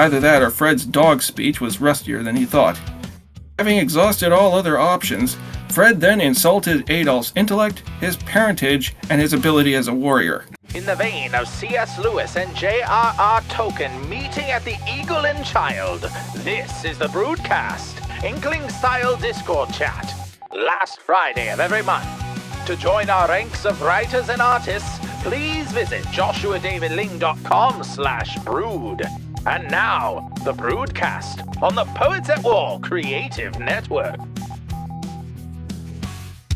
Either that or Fred's dog speech was rustier than he thought. Having exhausted all other options, Fred then insulted Adolf's intellect, his parentage, and his ability as a warrior. In the vein of C.S. Lewis and J.R.R. Tolkien meeting at the Eagle and Child, this is the Broodcast, Inkling-style Discord chat, last Friday of every month. To join our ranks of writers and artists, please visit joshuadavidling.com/brood. And now, the Broodcast on the Poets at War Creative Network.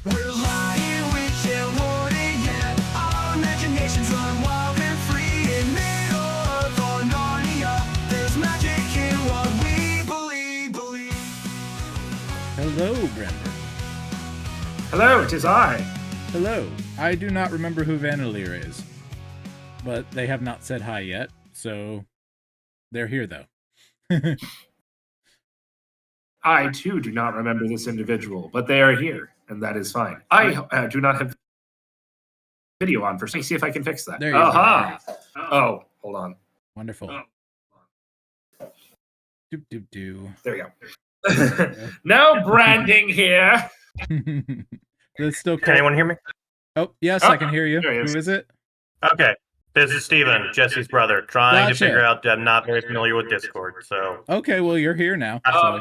We're lying, we can't hold it yet. Our imaginations run wild and free. In Middle-earth or Narnia, there's magic in what we believe. Hello, Brendan. Hello, 'tis I. Hello. I do not remember who Vanaleer is, but they have not said hi yet, so they're here, though. I, too, do not remember this individual, but they are here, and that is fine. I do not have video on for. Let me see if I can fix that. There you Aha! Oh, hold on. Wonderful. Do. There you go. No branding here. That's still cool. Can anyone hear me? Oh, yes, I can hear you. there he is. Who is it? Okay. This is Steven, Jesse's brother, trying to Gotcha. figure out I'm not very familiar with Discord, so... Okay, well, you're here now. Uh,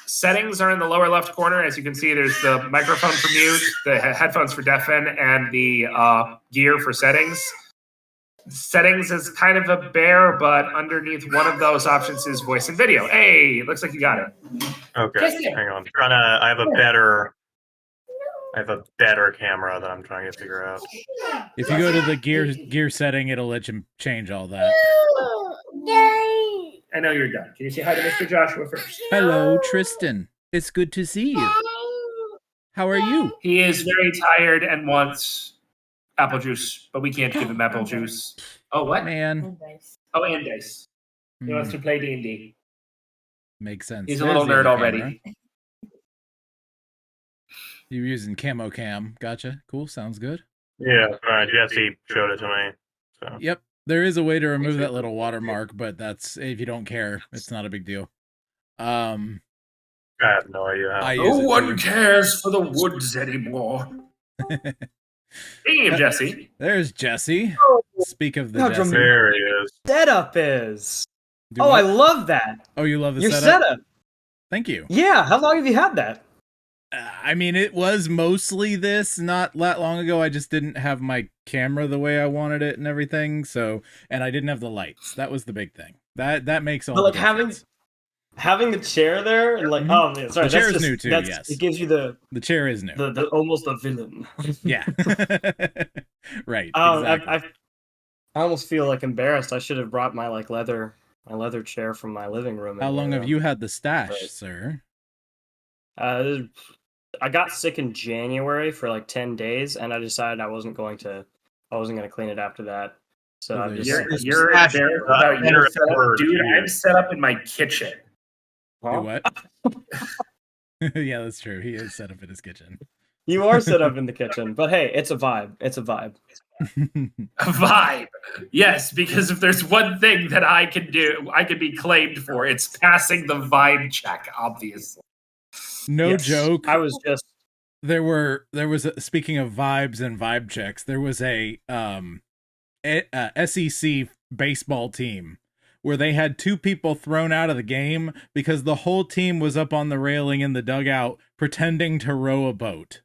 Settings are in the lower left corner. As you can see, there's the microphone for mute, the headphones for deafen, and the gear for settings. Settings is kind of a bear, but underneath one of those options is voice and video. Hey, looks like you got it. Okay, hang on. I have a better camera that I'm trying to figure out. If you go to the gear setting, it'll let you change all that. I know you're done. Can you say hi to Mr. Joshua first? Hello, Tristan. It's good to see you. How are you? He is very tired and wants apple juice, but we can't give him apple juice. Oh, what? Man. Oh, and dice. He wants to play D&D. Makes sense. He's a little nerd already. You're using camo cam. Gotcha. Cool. Sounds good. Yeah, Jesse showed it to me. So. Yep. There is a way to remove that little watermark, but that's if you don't care, it's not a big deal. I have no idea how. No one cares for the woods anymore. Speaking of Jesse. There's Jesse. Speak of the How Jesse. There he is. Setup is. Do I what? love that. Oh, you love the Your setup? Thank you. Yeah, how long have you had that? I mean, it was mostly this not that long ago. I just didn't have my camera the way I wanted it and everything. So, and I didn't have the lights. That was the big thing. That makes all. But like the difference. having the chair there and like oh man, sorry, The chair that's is just, new too, that's, yes. it gives you the chair is new. the almost a villain. Yeah. Right. I Exactly. almost feel like embarrassed. I should have brought my like leather chair from my living room. How long have you had the stash, Right. sir? I got sick in January for like 10 days, and I decided I wasn't going to clean it after that. So I'm just You're embarrassed about your setup. Dude, I'm set up in my kitchen. Do what? Yeah, that's true. He is set up in his kitchen. You are set up in the kitchen, but hey, it's a vibe. It's a vibe. A vibe. Yes, because if there's one thing that I can do, I could be claimed for, it's passing the vibe check, obviously. No Yes. joke. I was just There was speaking of vibes and vibe checks, there was a SEC baseball team where they had 2 people thrown out of the game because the whole team was up on the railing in the dugout pretending to row a boat.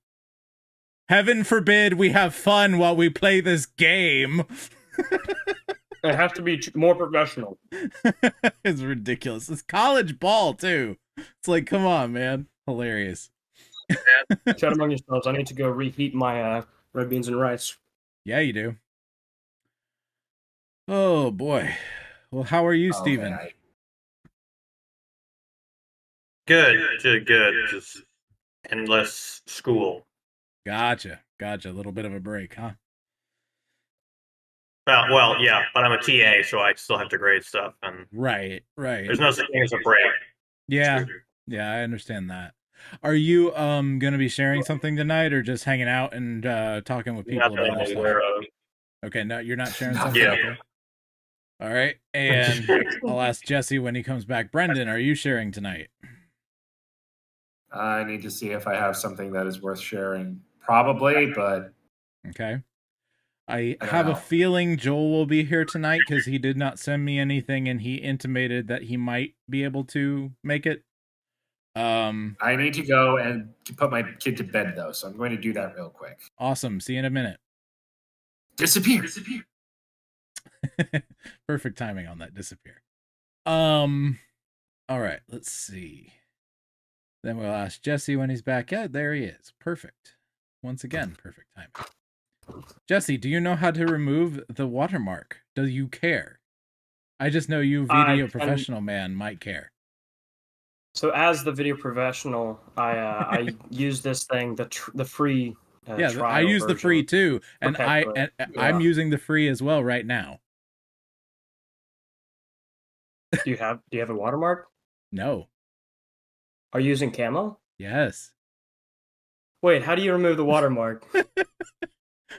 Heaven forbid we have fun while we play this game. I have to be more professional. It's ridiculous. It's college ball too. It's like, come on, man. Hilarious. Chat among yourselves. I need to go reheat my red beans and rice. Yeah, you do. Oh boy. Well, how are you, Steven? Okay. Good. Just endless school. Gotcha. A little bit of a break, huh? Well, yeah, but I'm a TA, so I still have to grade stuff, and Right. there's no such thing as a break. Yeah, I understand that. Are you gonna be sharing something tonight, or just hanging out and talking with people Nothing about I'm this aware stuff? of. Okay, no, you're not sharing Not something. yet. Okay. All right, and I'll ask Jesse when he comes back. Brendan, are you sharing tonight? I need to see if I have something that is worth sharing. Probably, but Okay. I I don't have a know. feeling Joel will be here tonight because he did not send me anything, and he intimated that he might be able to make it. I need to go and put my kid to bed, though, so I'm going to do that real quick. Awesome. See you in a minute. Disappear. Perfect timing on that disappear. All right, let's see. Then we'll ask Jesse when he's back. Yeah, there he is. Perfect. Once again, perfect timing. Jesse, do you know how to remove the watermark? Do you care? I just know you, video professional man, might care. So as the video professional, I use this thing, the free. Yeah, I use the free too, and I'm using the free as well right now. Do you have a watermark? No. Are you using camo? Yes. Wait, how do you remove the watermark?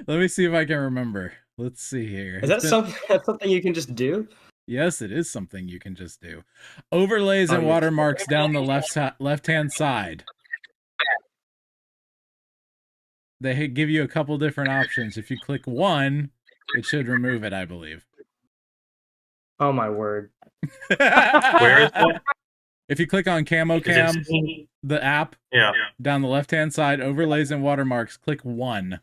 Let me see if I can remember. Let's see here. Is that something you can just do? Yes, it is something you can just do. Overlays and watermarks down the left-hand side. They give you a couple different options. If you click one, it should remove it, I believe. Oh my word. Where is it? If you click on Camo Cam, the app, down the left-hand side, overlays and watermarks, click one.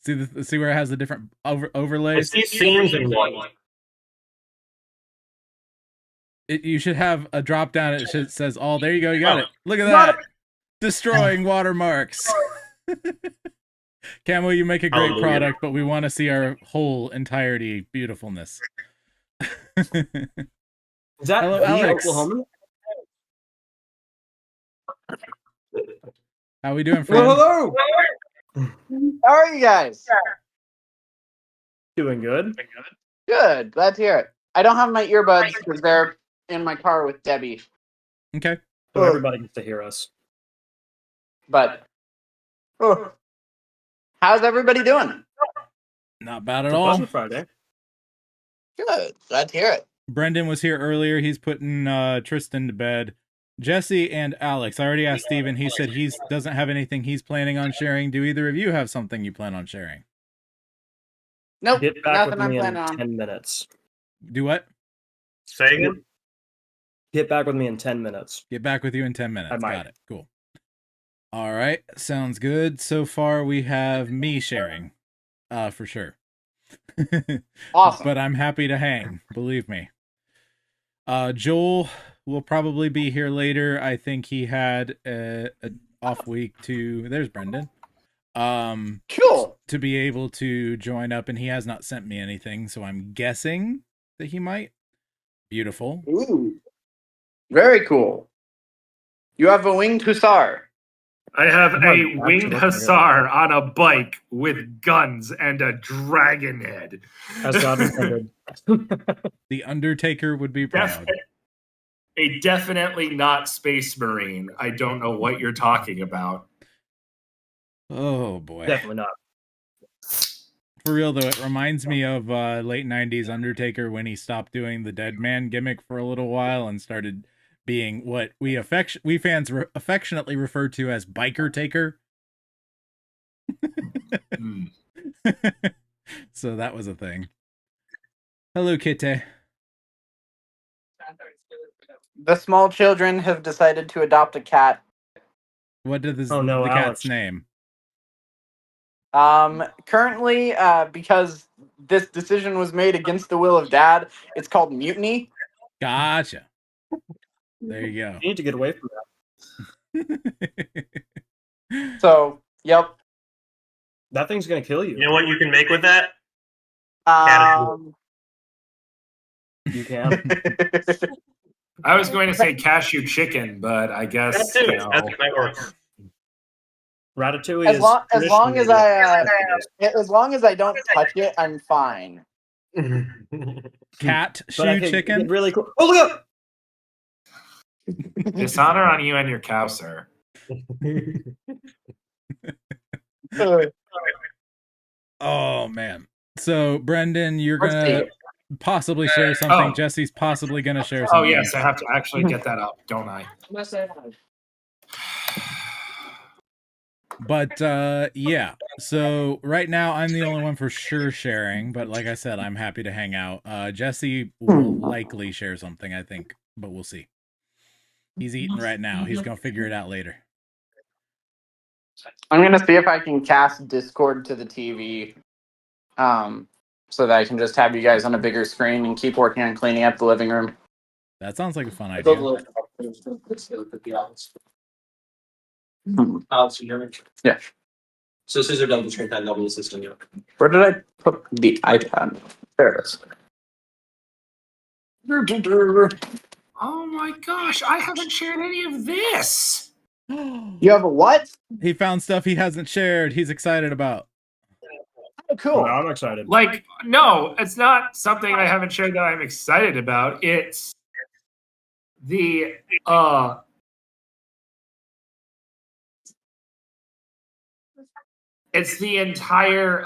See where it has the different overlays? I see seams in one. You should have a drop down. It says, "Oh, there you go. You got it. Look at that. Destroying watermarks." Camo, you make a great product, but we want to see our whole entirety beautifulness. Is that Hello, Alex. Oklahoma? How we doing, friend? Hello. How are you guys? Doing good. Good. Glad to hear it. I don't have my earbuds because they're in my car with Debbie. Okay. So everybody gets to hear us. But how's everybody doing? Not bad at It's a all. pleasant Friday. Good. Glad to hear it. Brendan was here earlier. He's putting Tristan to bed. Jesse and Alex. I already asked Steven. He said he doesn't have anything he's planning on sharing. Do either of you have something you plan on sharing? Nope. Get back Nothing with I'm me in planning on. 10 minutes. Do what? Say again? Get back with me in 10 minutes. Get back with you in 10 minutes. I might. Got it. Cool. All right. Sounds good. So far, we have me sharing. For sure. Awesome. But I'm happy to hang. Believe me. Joel will probably be here later. I think he had a off week to... There's Brendan. Cool. To be able to join up, and he has not sent me anything, so I'm guessing that he might. Beautiful. Ooh. Very cool. You have a winged hussar. I have Come a on, winged that's hussar on a bike with guns and a dragon head. As God intended. The Undertaker would be proud. A definitely not space marine. I don't know what you're talking about. Oh, boy. Definitely not. For real, though, it reminds me of late 90s Undertaker when he stopped doing the dead man gimmick for a little while and started being what we fans affectionately refer to as Biker Taker. So that was a thing. Hello, Kitty. The small children have decided to adopt a cat. What did the Alex. cat's name? Currently, because this decision was made against the will of Dad, it's called Mutiny. Gotcha. There you go. You need to get away from that. So, yep. That thing's going to kill you. You know what you can make with that? You can. I was going to say cashew chicken, but I guess That too. That works. Ratatouille as is long as traditionally as long as I don't touch it, I'm fine. Cat But I shoe could chicken? get really cool. Oh, look up! Dishonor on you and your cow, sir. Oh, man. So, Brendan, you're Let's gonna see. possibly share something. Oh. Jesse's possibly going to share Oh something. yes, I have to actually get that up, don't I? But yeah. So right now I'm the only one for sure sharing, but like I said, I'm happy to hang out. Jesse will likely share something, I think, but we'll see. He's eating right now. He's gonna figure it out later. I'm gonna see if I can cast Discord to the TV, so that I can just have you guys on a bigger screen and keep working on cleaning up the living room. That sounds like a fun idea. Alex, you hear me? Yeah. So scissor double screen that double system, yeah. Where did I put the iPad? There it is. Oh my gosh, I haven't shared any of this. You have a what? He found stuff he hasn't shared. He's excited about. Oh, cool. I'm excited. Like, no, it's not something I haven't shared that I'm excited about. It's the it's the entire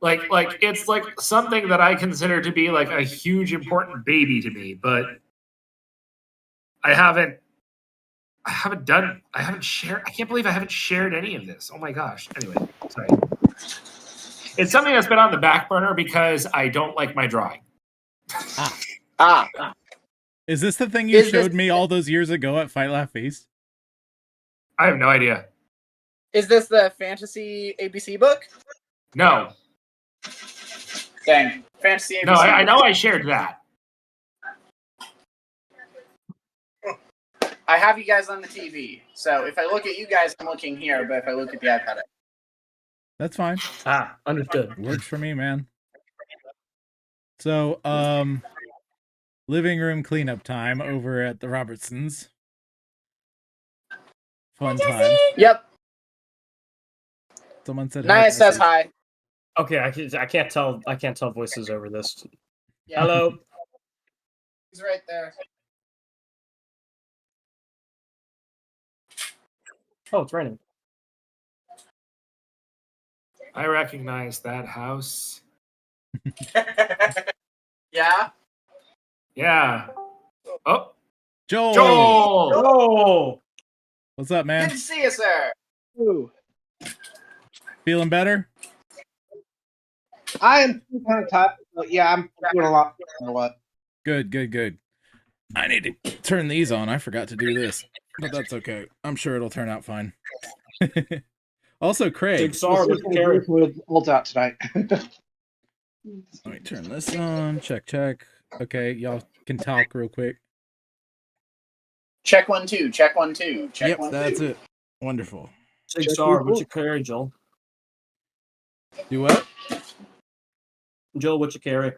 like it's like something that I consider to be like a huge important baby to me, but I haven't shared. I can't believe I haven't shared any of this. Oh my gosh. Anyway, sorry. It's something that's been on the back burner because I don't like my drawing. Is this the thing you showed me all those years ago at Fight Laugh Feast? I have no idea. Is this the fantasy ABC book? No. Dang. Fantasy ABC No, I know I shared that. I have you guys on the TV. So if I look at you guys, I'm looking here, but if I look at the iPad, That's fine. Understood. Works for me, man. So, living room cleanup time over at the Robertsons. Fun time. Yep. Someone said Naya says hi. Okay, I can't tell voices over this. Yeah. Hello. He's right there. Oh, it's raining. I recognize that house. Yeah? Yeah. Oh, Joel! Joel! Oh! What's up, man? Good to see you, sir. Ooh, Feeling better? I am kind of tired, but yeah, I'm doing a lot. What? Good, good, good. I need to turn these on. I forgot to do this, but that's okay. I'm sure it'll turn out fine. Also, Craig. Jigsaw with carry. Ult out tonight. Let me turn this on. Check, check. Okay, y'all can talk real quick. Check 1 2. Check 1 2. Check Yep, 1 that's 2. it. Wonderful. Jigsaw, what's your carry, Joel? Do what? Joel, what's your carry?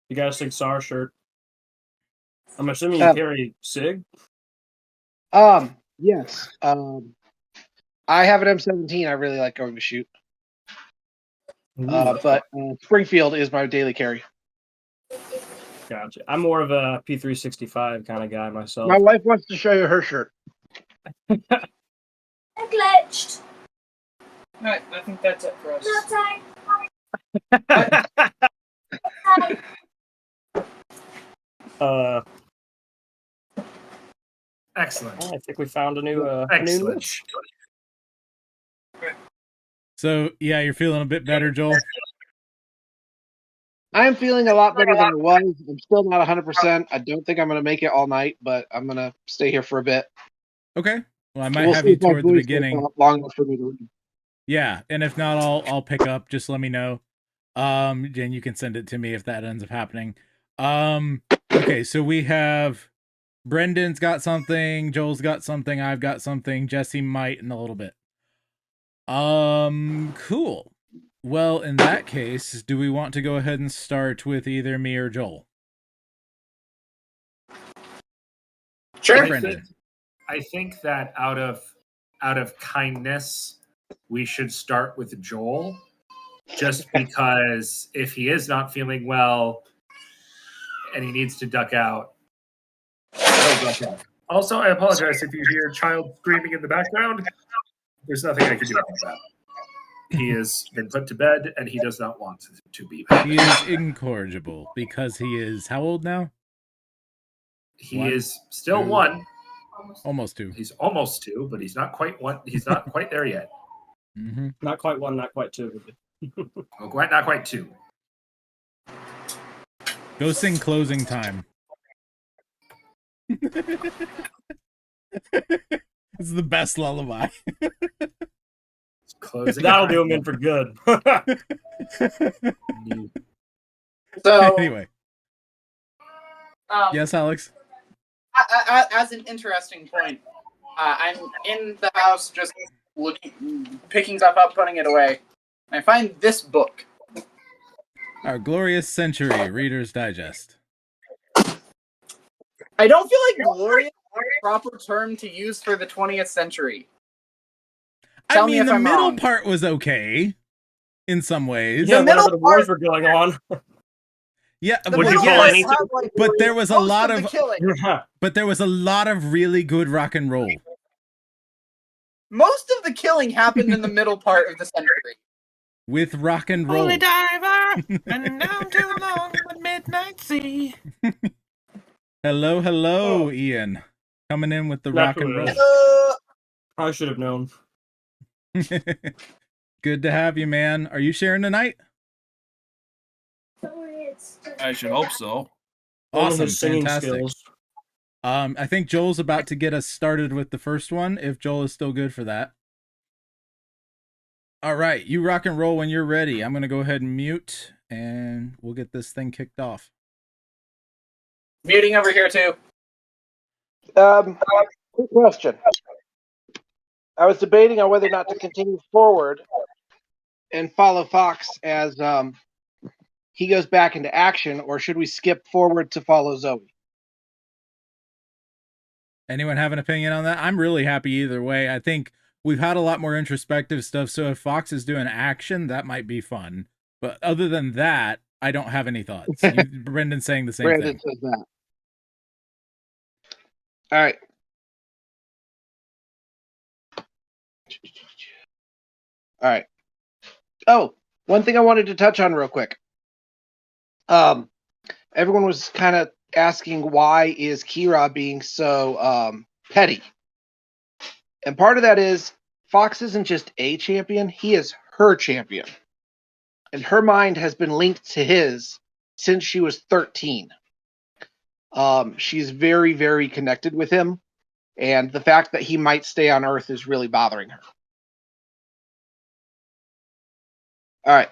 You got a Sig Sauer shirt. I'm assuming you carry Sig? Yes. I have an M17 I really like going to shoot. But Springfield is my daily carry. Gotcha. I'm more of a P365 kind of guy myself. My wife wants to show you her shirt. I glitched. Alright, I think that's it for us. Excellent. I think we found a new Excellent. niche. So, yeah, you're feeling a bit better, Joel? I am feeling a lot better than I was. I'm still not 100%. I don't think I'm going to make it all night, but I'm going to stay here for a bit. Okay. Well, I might have you toward the beginning. Long enough for me to read. Yeah, and if not, I'll pick up. Just let me know. And you can send it to me if that ends up happening. Okay, so we have Brendan's got something, Joel's got something, I've got something, Jesse might in a little bit. Cool. Well, in that case, do we want to go ahead and start with either me or Joel? Sure. Brendan. I think that out of kindness, we should start with Joel, just because if he is not feeling well and he needs to duck out, he'll duck out. Also, I apologize if you hear a child screaming in the background. There's nothing I can do about that. He has been put to bed, and he does not want to be back. He is incorrigible because he is how old now? He One, is still two, 1. Almost 2. He's almost 2, but he's not quite 1. He's not quite there yet. Mm-hmm. Not quite 1, not quite 2. Well, not quite 2. Go sing Closing Time. This is the best lullaby. Closing. That'll do him in for good. So Anyway. Yes, Alex? as an interesting point, I'm in the house just looking, picking stuff up, putting it away. And I find this book. Our Glorious Century, Reader's Digest. I don't feel like glorious is the proper term to use for the 20th century. Tell me if the I'm middle wrong. part was okay in some ways. Yeah, middle whenever the wars part- were going on. Yeah, The Would you middle call part anything- had, like, but there was a most lot the of killing. but there was a lot of really good rock and roll. Most of the killing happened in the middle part of the century. With rock and roll. Holy diver, and down to the long midnight sea. Hello, Ian. Coming in with the rock and roll. I should have known. Good to have you, man. Are you sharing tonight? I should hope so. Only Awesome, his singing fantastic. skills. I think Joel's about to get us started with the first one, if Joel is still good for that. All right, you rock and roll when you're ready. I'm going to go ahead and mute, and we'll get this thing kicked off. Muting over here, too. Quick question. I was debating on whether or not to continue forward and follow Fox as he goes back into action, or should we skip forward to follow Zoe? Anyone have an opinion on that? I'm really happy either way. I think we've had a lot more introspective stuff, so if Fox is doing action, that might be fun. But other than that, I don't have any thoughts. Brendan's saying the same Brandon thing. says that. All right. All right. Oh, one thing I wanted to touch on real quick. Everyone was kind of asking why is Kira being so petty, and part of that is Fox isn't just a champion; he is her champion, and her mind has been linked to his since she was 13. She's very, very connected with him, and the fact that he might stay on Earth is really bothering her. All right.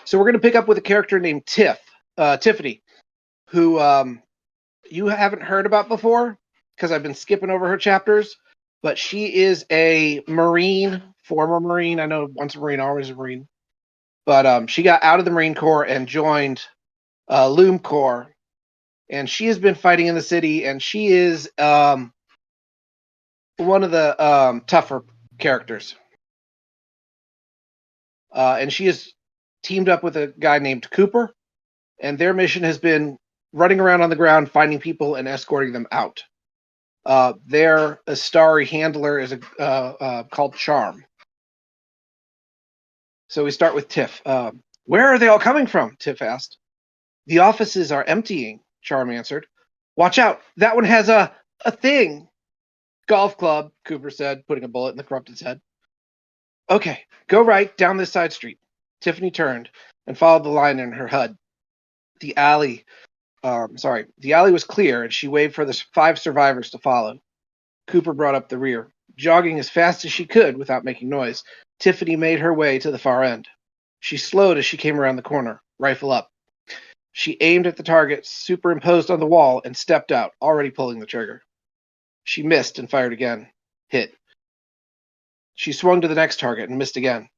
So we're going to pick up with a character named Tiffany, who you haven't heard about before because I've been skipping over her chapters, but she is a Marine, former Marine. I know once a Marine, always a Marine. But she got out of the Marine Corps and joined Loom Corps, and she has been fighting in the city, and she is one of the tougher characters. And she is teamed up with a guy named Cooper, and their mission has been running around on the ground, finding people and escorting them out. Their Astari handler is called Charm. So we start with Tiff. Where are they all coming from? Tiff asked. The offices are emptying, Charm answered. Watch out, that one has a thing. Golf club, Cooper said, putting a bullet in the corrupted's head. Okay, go right down this side street. Tiffany turned and followed the line in her HUD. The alley was clear, and she waved for the 5 survivors to follow. Cooper brought up the rear. Jogging as fast as she could without making noise, Tiffany made her way to the far end. She slowed as she came around the corner, rifle up. She aimed at the target superimposed on the wall and stepped out, already pulling the trigger. She missed and fired again. Hit. She swung to the next target and missed again.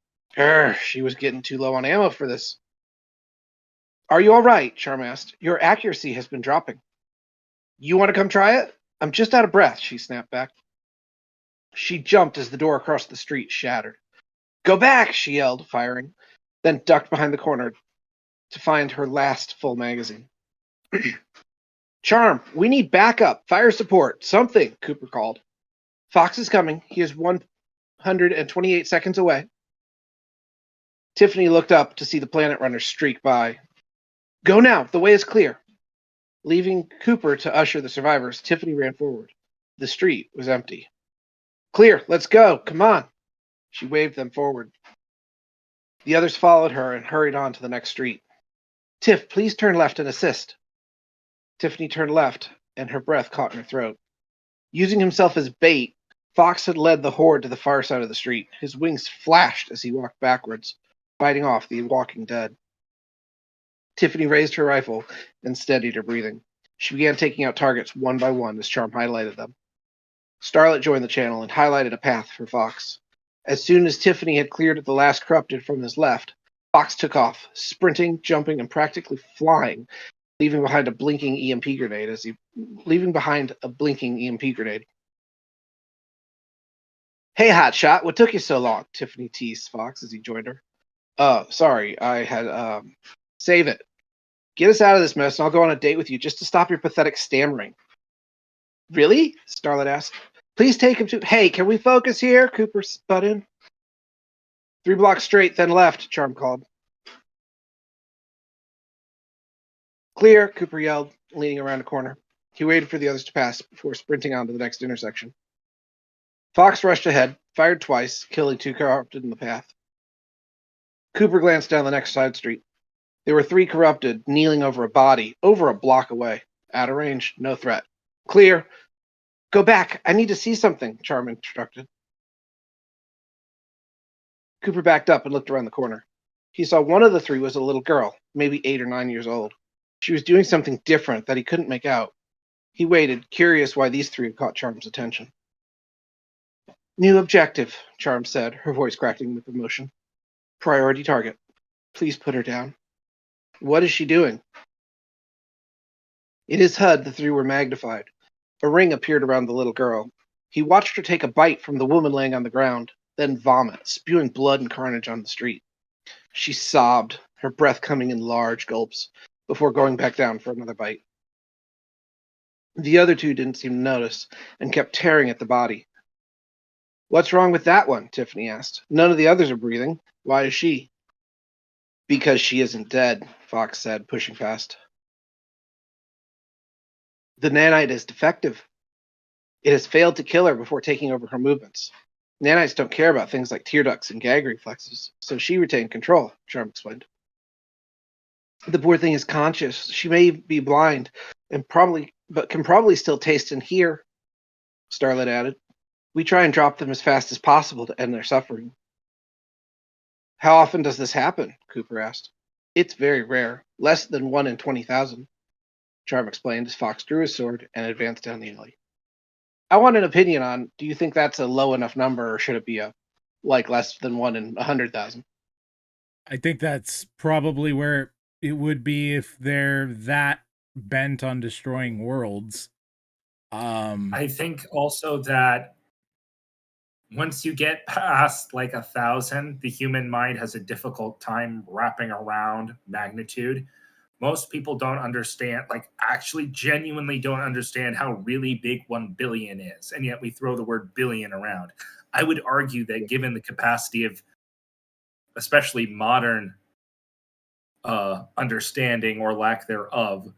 She was getting too low on ammo for this. Are you all right? Charm asked. Your accuracy has been dropping. You want to come try it? I'm just out of breath, she snapped back. She jumped as the door across the street shattered. Go back, she yelled, firing, then ducked behind the corner to find her last full magazine. Charm, we need backup, fire support, something, Cooper called. Fox is coming. He has one 128 seconds away. Tiffany looked up to see the planet runner streak by. Go now, the way is clear. Leaving Cooper to usher the survivors, Tiffany ran forward. The street was empty. Clear, let's go, come on. She waved them forward. The others followed her and hurried on to the next street. Tiff, please turn left and assist. Tiffany turned left, and her breath caught in her throat. Using himself as bait, Fox had led the horde to the far side of the street. His wings flashed as he walked backwards, fighting off the walking dead. Tiffany raised her rifle and steadied her breathing. She began taking out targets one by one as Charm highlighted them. Starlet joined the channel and highlighted a path for Fox. As soon as Tiffany had cleared the last corrupted from his left, Fox took off, sprinting, jumping, and practically flying, leaving behind a blinking EMP grenade. Hey, hotshot, what took you so long? Tiffany teased Fox as he joined her. Sorry, I had save it. Get us out of this mess, and I'll go on a date with you just to stop your pathetic stammering. Really? Starlet asked. Please take him to. Hey, can we focus here? Cooper butt in. 3 blocks straight, then left, Charm called. Clear, Cooper yelled, leaning around a corner. He waited for the others to pass before sprinting on to the next intersection. Fox rushed ahead, fired twice, killing 2 corrupted in the path. Cooper glanced down the next side street. There were 3 corrupted, kneeling over a body, over a block away. Out of range, no threat. Clear. Go back. I need to see something, Charm instructed. Cooper backed up and looked around the corner. He saw one of the 3 was a little girl, maybe 8 or 9 years old. She was doing something different that he couldn't make out. He waited, curious why these 3 had caught Charm's attention. New objective, Charm said, her voice cracking with emotion. Priority target. Please put her down. What is she doing? In his HUD, the 3 were magnified. A ring appeared around the little girl. He watched her take a bite from the woman laying on the ground, then vomit, spewing blood and carnage on the street. She sobbed, her breath coming in large gulps, before going back down for another bite. The other 2 didn't seem to notice, and kept tearing at the body. What's wrong with that one? Tiffany asked. None of the others are breathing. Why is she? Because she isn't dead, Fox said, pushing past. The nanite is defective. It has failed to kill her before taking over her movements. Nanites don't care about things like tear ducts and gag reflexes, so she retained control, Charm explained. The poor thing is conscious. She may be blind, but can probably still taste and hear, Starlet added. We try and drop them as fast as possible to end their suffering. How often does this happen? Cooper asked. It's very rare, less than 1 in 20,000. Charm explained as Fox drew his sword and advanced down the alley. I want an opinion on, do you think that's a low enough number, or should it be less than 1 in 100,000? I think that's probably where it would be if they're that bent on destroying worlds. I think also that once you get past 1,000, the human mind has a difficult time wrapping around magnitude. Most people don't understand, actually genuinely don't understand how really big 1 billion is. And yet we throw the word billion around. I would argue that given the capacity of especially modern understanding or lack thereof,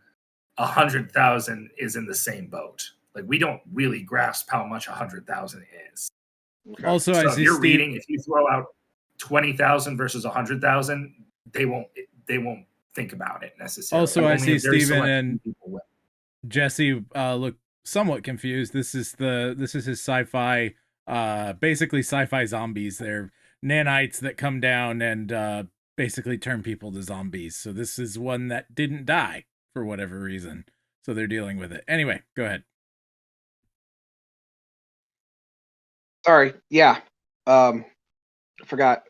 100,000 is in the same boat. We don't really grasp how much 100,000 is. Also, so I see if you throw out 20,000 versus 100,000, they won't think about it necessarily. Also, I see Steven and Jesse look somewhat confused. This is his sci-fi, basically sci-fi zombies. They're nanites that come down and basically turn people to zombies. So this is one that didn't die for whatever reason. So they're dealing with it. Anyway, go ahead. Sorry, yeah. I forgot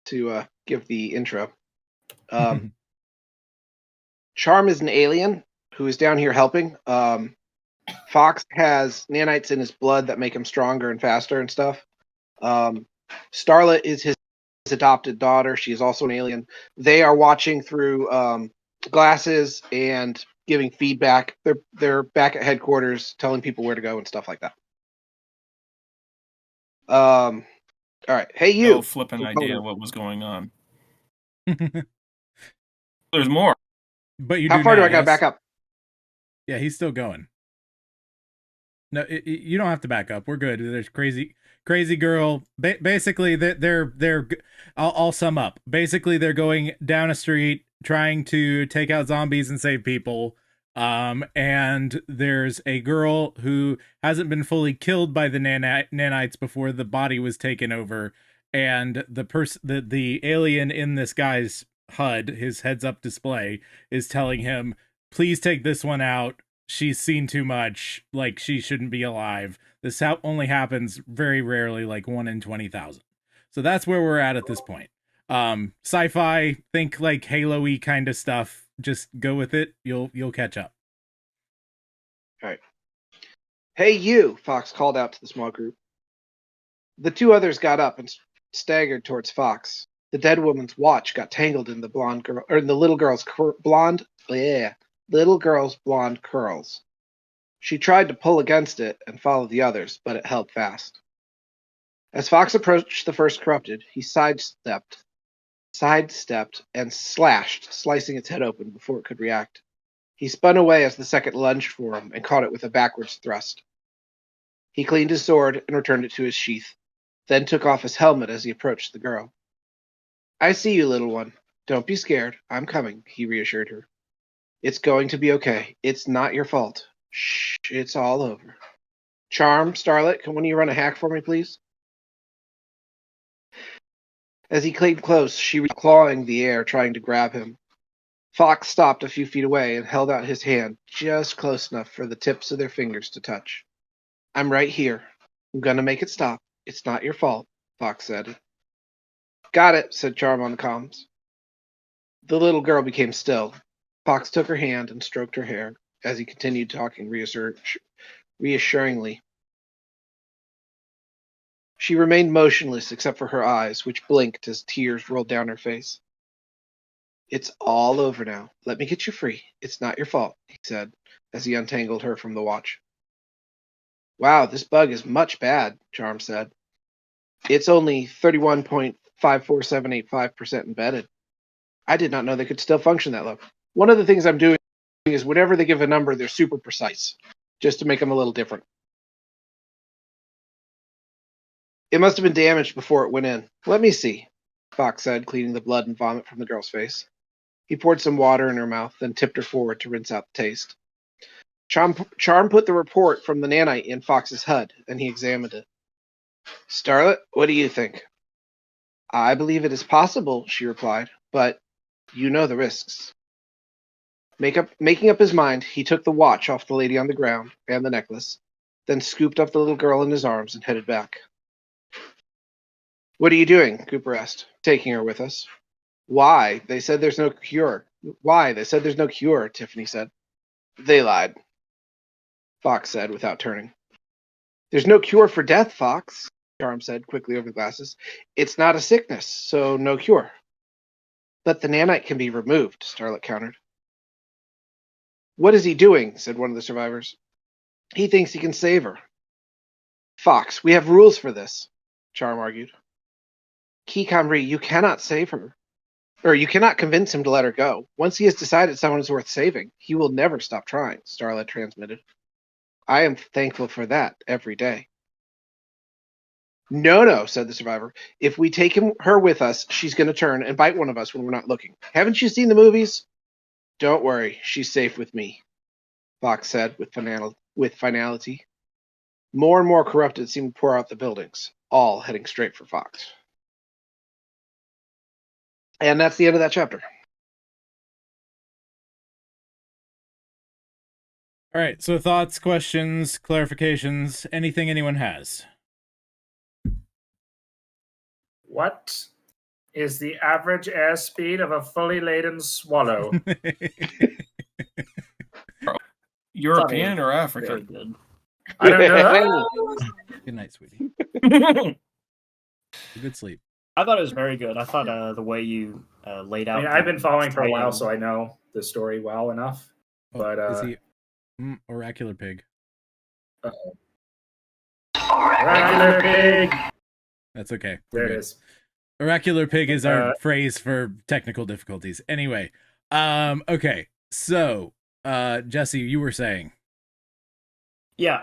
to give the intro. Charm is an alien who is down here helping. Fox has nanites in his blood that make him stronger and faster and stuff. Starlet is his adopted daughter. She is also an alien. They are watching through glasses and giving feedback. They're back at headquarters telling people where to go and stuff like that. All right. Hey, you. No flipping We'll idea call what was going on. There's more. But you How do far now, do I got to yes? back up? Yeah, he's still going. No, you don't have to back up. We're good. There's crazy girl. Basically, they're. I'll sum up. Basically, they're going down a street trying to take out zombies and save people. And there's a girl who hasn't been fully killed by the nanites before the body was taken over, and the alien in this guy's HUD, his heads up display, is telling him, "Please take this one out. She's seen too much. Like, she shouldn't be alive. This only happens very rarely, like 1 in 20,000." So that's where we're at this point. Sci-fi, think like Halo-y kind of stuff. Just go with it. You'll catch up. All right. Hey, you, Fox called out to the small group. The two others got up and staggered towards Fox. The dead woman's watch got tangled in the blonde girl, or in the little girl's little girl's blonde curls. She tried to pull against it and follow the others, but it held fast. As Fox approached the first corrupted, he sidestepped, and slashed, slicing its head open before it could react. He spun away as the second lunged for him and caught it with a backwards thrust. He cleaned his sword and returned it to his sheath, then took off his helmet as he approached the girl. "I see you, little one. Don't be scared. I'm coming," he reassured her. "It's going to be okay. It's not your fault. Shh, it's all over. Charm, Starlet, can one of you run a hack for me, please?" As he came close, she was clawing the air, trying to grab him. Fox stopped a few feet away and held out his hand, just close enough for the tips of their fingers to touch. "I'm right here. I'm gonna make it stop. It's not your fault," Fox said. "Got it," said Charm on the comms. The little girl became still. Fox took her hand and stroked her hair as he continued talking reassuringly. She remained motionless except for her eyes, which blinked as tears rolled down her face. "It's all over now. Let me get you free. It's not your fault," he said, as he untangled her from the watch. "Wow, this bug is much bad," Charm said. "It's only 31.5478.5% embedded. I did not know they could still function that low. One of the things I'm doing is whenever they give a number, they're super precise, just to make them a little different. It must have been damaged before it went in. Let me see," Fox said, cleaning the blood and vomit from the girl's face. He poured some water in her mouth, then tipped her forward to rinse out the taste. Charm put the report from the nanite in Fox's HUD, and he examined it. "Starlet, what do you think?" "I believe it is possible," she replied, "but you know the risks." Making up his mind, he took the watch off the lady on the ground and the necklace, then scooped up the little girl in his arms and headed back. "What are you doing?" Cooper asked. "Taking her with us." Why? They said there's no cure, Tiffany said. "They lied," Fox said without turning. "There's no cure for death, Fox," Charm said quickly over the glasses. "It's not a sickness, so no cure." "But the nanite can be removed," Starlet countered. "What is he doing?" said one of the survivors. "He thinks he can save her." "Fox, we have rules for this," Charm argued. "Kikamri, you cannot save her. Or you cannot convince him to let her go. Once he has decided someone is worth saving, he will never stop trying," Starlet transmitted. "I am thankful for that every day." No, said the survivor. "If we take her with us, she's going to turn and bite one of us when we're not looking. Haven't you seen the movies?" "Don't worry, she's safe with me," Fox said with finality. More and more corrupted seemed to pour out the buildings, all heading straight for Fox. And that's the end of that chapter. All right, so thoughts, questions, clarifications, anything anyone has? What is the average airspeed of a fully laden swallow? European or Very African? good. I don't know. Good night, sweetie. Good sleep. I thought it was very good. I thought the way you laid out. I mean, I've been following for a while, tie-in- so I know the story well enough. But is he oracular pig? Oracular pig. That's okay. We're There it good. is. Oracular pig is our phrase for technical difficulties. Anyway, okay. So, Jesse, you were saying. Yeah,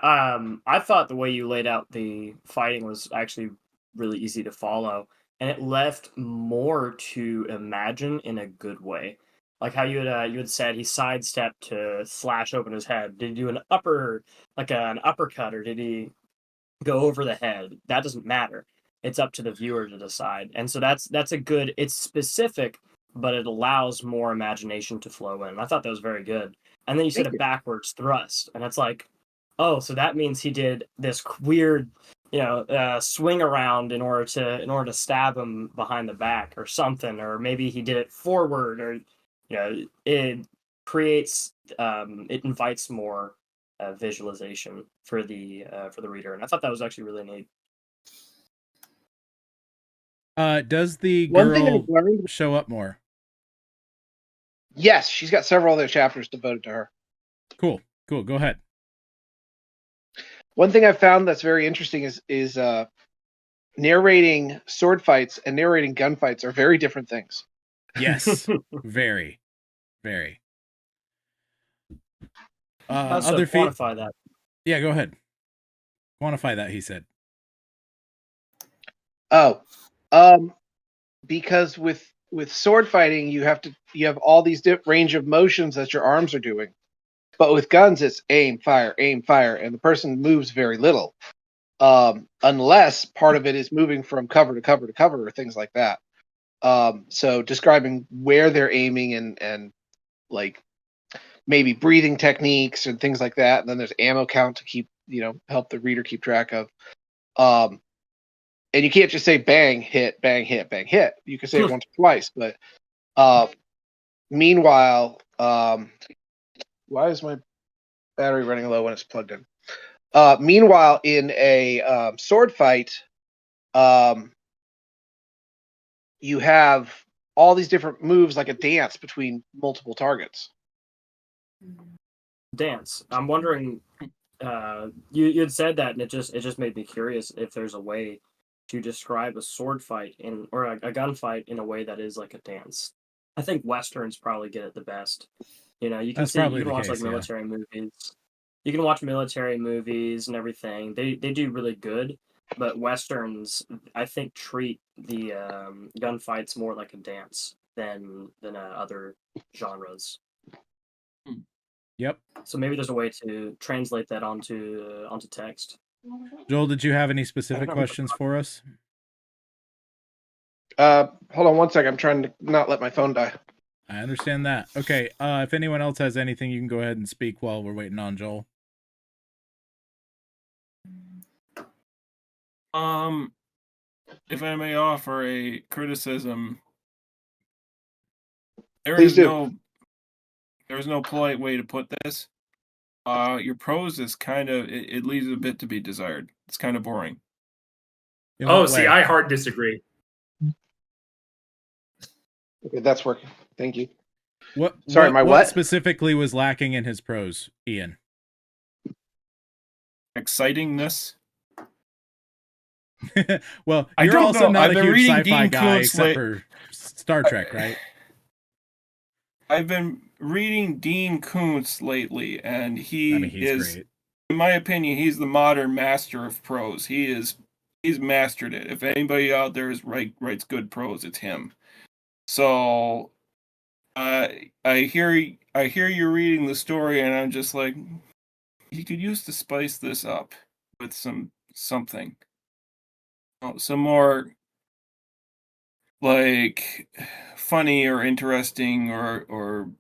I thought the way you laid out the fighting was actually really easy to follow, and it left more to imagine in a good way. Like how you had said he sidestepped to slash open his head. Did he do an uppercut, or did he go over the head? That doesn't matter. It's up to the viewer to decide. And so that's a good. It's specific, but it allows more imagination to flow in. I thought that was very good. And then you said Thank a you. backwards thrust, and it's like, oh, so that means he did this weird, swing around in order to stab him behind the back or something, or maybe he did it forward, or it creates, it invites more visualization for the reader, and I thought that was actually really neat. Does the One thing girl I've learned. show up more? Yes, she's got several other chapters devoted to her. Cool. Go ahead. One thing I've found that's very interesting is narrating sword fights and narrating gunfights are very different things. Yes. Very. Very. How so? Other Quantify that. Yeah, go ahead. Quantify that, he said. Oh, because with sword fighting, you have all these range of motions that your arms are doing, but with guns, it's aim, fire, and the person moves very little, unless part of it is moving from cover to cover to cover or things like that. So describing where they're aiming and like maybe breathing techniques and things like that, and then there's ammo count to keep help the reader keep track of. And you can't just say bang, hit, bang, hit, bang, hit. You can say it once or twice. But meanwhile, why is my battery running low when it's plugged in? Meanwhile, in a sword fight, you have all these different moves like a dance between multiple targets. Dance. I'm wondering. You had said that, and it just made me curious if there's a way to describe a sword fight or a gunfight in a way that is like a dance. I think westerns probably get it the best. You can watch like military movies. You can watch military movies and everything. They do really good, but westerns I think treat the gunfights more like a dance than other genres. Yep. So maybe there's a way to translate that onto text. Joel, did you have any specific questions for us? Hold on one second. I'm trying to not let my phone die. I understand that. Okay, if anyone else has anything, you can go ahead and speak while we're waiting on Joel. If I may offer a criticism, Please do. There's no polite way to put this. Your prose is kind of it leaves a bit to be desired. It's kind of boring. See, I hard disagree. Okay, that's working. Thank you. What specifically was lacking in his prose, Ian? Excitingness. Well, you're also not a huge sci-fi guy except for Star Trek, right? I've been reading Dean Koontz lately, and he's great. In my opinion, he's the modern master of prose. He's mastered it. If anybody out there writes good prose, it's him. So I hear you reading the story, and I'm just like, you could use to spice this up with something. Some more like funny or interesting or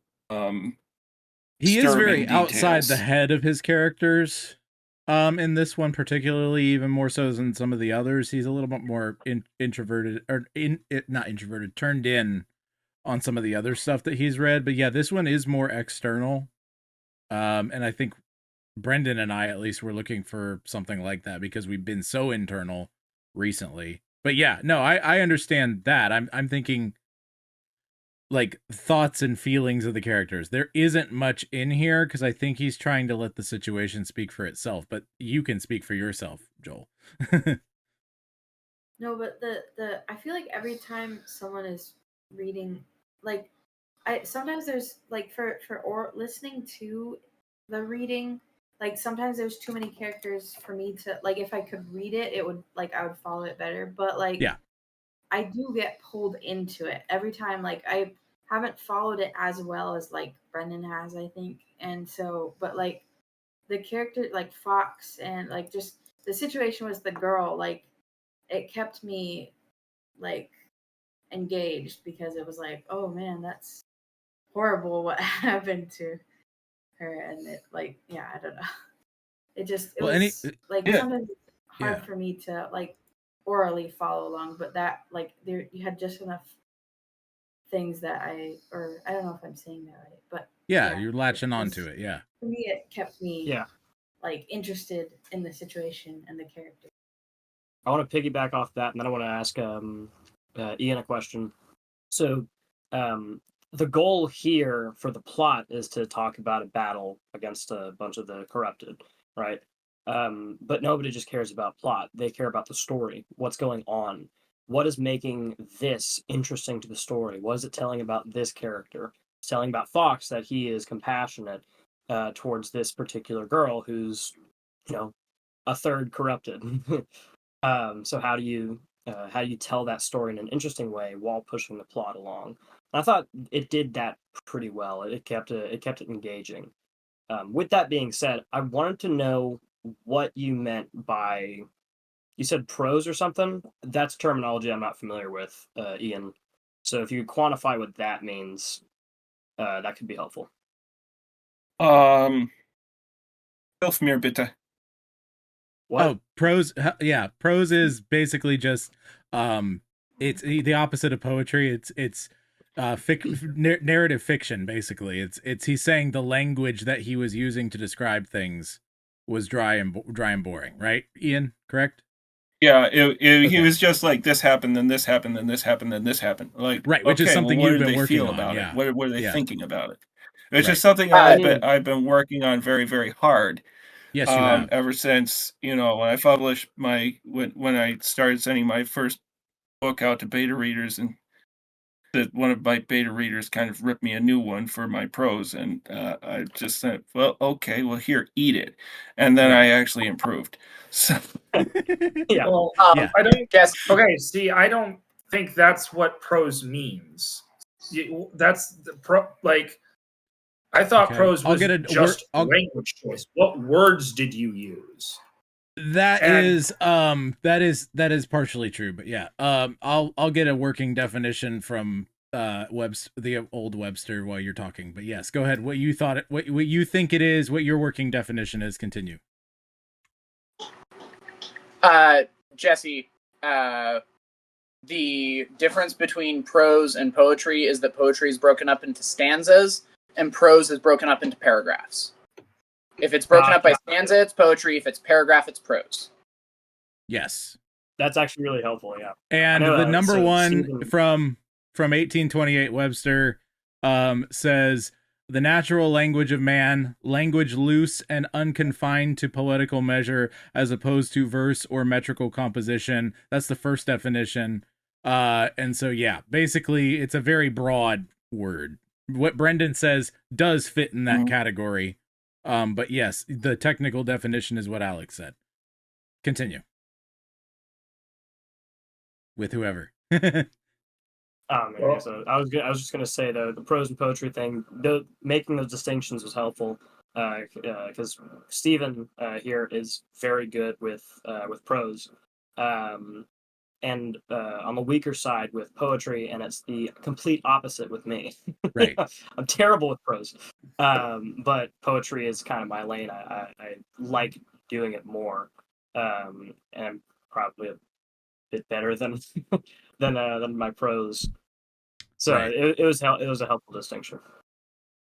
he is very details. outside the head of his characters. In this one particularly, even more so than some of the others, he's a little bit more introverted, or not introverted, turned in on some of the other stuff that he's read. But yeah, this one is more external. And I think Brendan and I, at least, were looking for something like that because we've been so internal recently. But yeah, no, I understand that. I'm thinking like thoughts and feelings of the characters. There isn't much in here because I think he's trying to let the situation speak for itself. But you can speak for yourself, Joel. No, but the I feel like every time someone is reading, like I sometimes there's like for or listening to the reading, like sometimes there's too many characters for me to like. If I could read it, it would like I would follow it better. But like Yeah. I do get pulled into it every time. Like I haven't followed it as well as like Brendan has, I think. And so, but like the character, like Fox, and like just the situation with the girl, like it kept me like engaged because it was like, oh man, that's horrible what happened to her, and it like yeah, I don't know. It Well, any was like Yeah. sometimes it's hard for me to like orally follow along, but that like there you had just enough things that I don't know if I'm saying that right, but yeah, you're latching onto was- it. Yeah. For me, it kept me Yeah. like interested in the situation and the character. I want to piggyback off that, and then I want to ask Ian a question. So, the goal here for the plot is to talk about a battle against a bunch of the corrupted, right? But nobody just cares about plot. They care about the story. What's going on? What is making this interesting to the story? What is it telling about this character? It's telling about Fox that he is compassionate towards this particular girl who's, a third corrupted. So how do you tell that story in an interesting way while pushing the plot along? And I thought it did that pretty well. It kept it engaging. With that being said, I wanted to know what you meant by, you said prose or something. That's terminology I'm not familiar with, Ian. So if you could quantify what that means, that could be helpful. Hilf mir bitte. What? Oh, prose. Yeah, prose is basically just it's the opposite of poetry. It's narrative fiction basically. It's he's saying the language that he was using to describe things was dry and boring, right? Ian, correct? Yeah, he was just like this happened, then this happened, then this happened, then this happened. Like right, which is something what you've did been they working feel on. about Yeah. it? What were they Yeah. thinking about it? It's Right. just something I've been working on very, very hard. Yes, you have. Ever since when I published when I started sending my first book out to beta readers, and that one of my beta readers kind of ripped me a new one for my prose, and I just said, well, okay, well here, eat it, and then I actually improved. So Yeah. Well, Yeah. I don't guess. Okay, see, I don't think that's what prose means. That's the like. I thought Okay. prose was just I'll- language choice. What words did you use? That is partially true, but yeah. I'll get a working definition from the old Webster while you're talking. But yes, go ahead. What you thought what you think it is, what your working definition is, continue. Jesse, the difference between prose and poetry is that poetry is broken up into stanzas and prose is broken up into paragraphs. If it's broken up by stanza, it's poetry. If it's paragraph, it's prose. Yes. That's actually really helpful, yeah. And the number one from 1828 Webster says, the natural language of man, language loose and unconfined to poetical measure as opposed to verse or metrical composition. That's the first definition. And so, yeah, basically it's a very broad word. What Brendan says does fit in that category. But yes, the technical definition is what Alex said. Continue. With whoever. So I was just gonna say the prose and poetry thing. Making those distinctions was helpful because Stephen here is very good with prose, and on the weaker side with poetry, and it's the complete opposite with me. Right. I'm terrible with prose, but poetry is kind of my lane. I like doing it more, and I'm probably a bit better than than my prose. So right. it was a helpful distinction.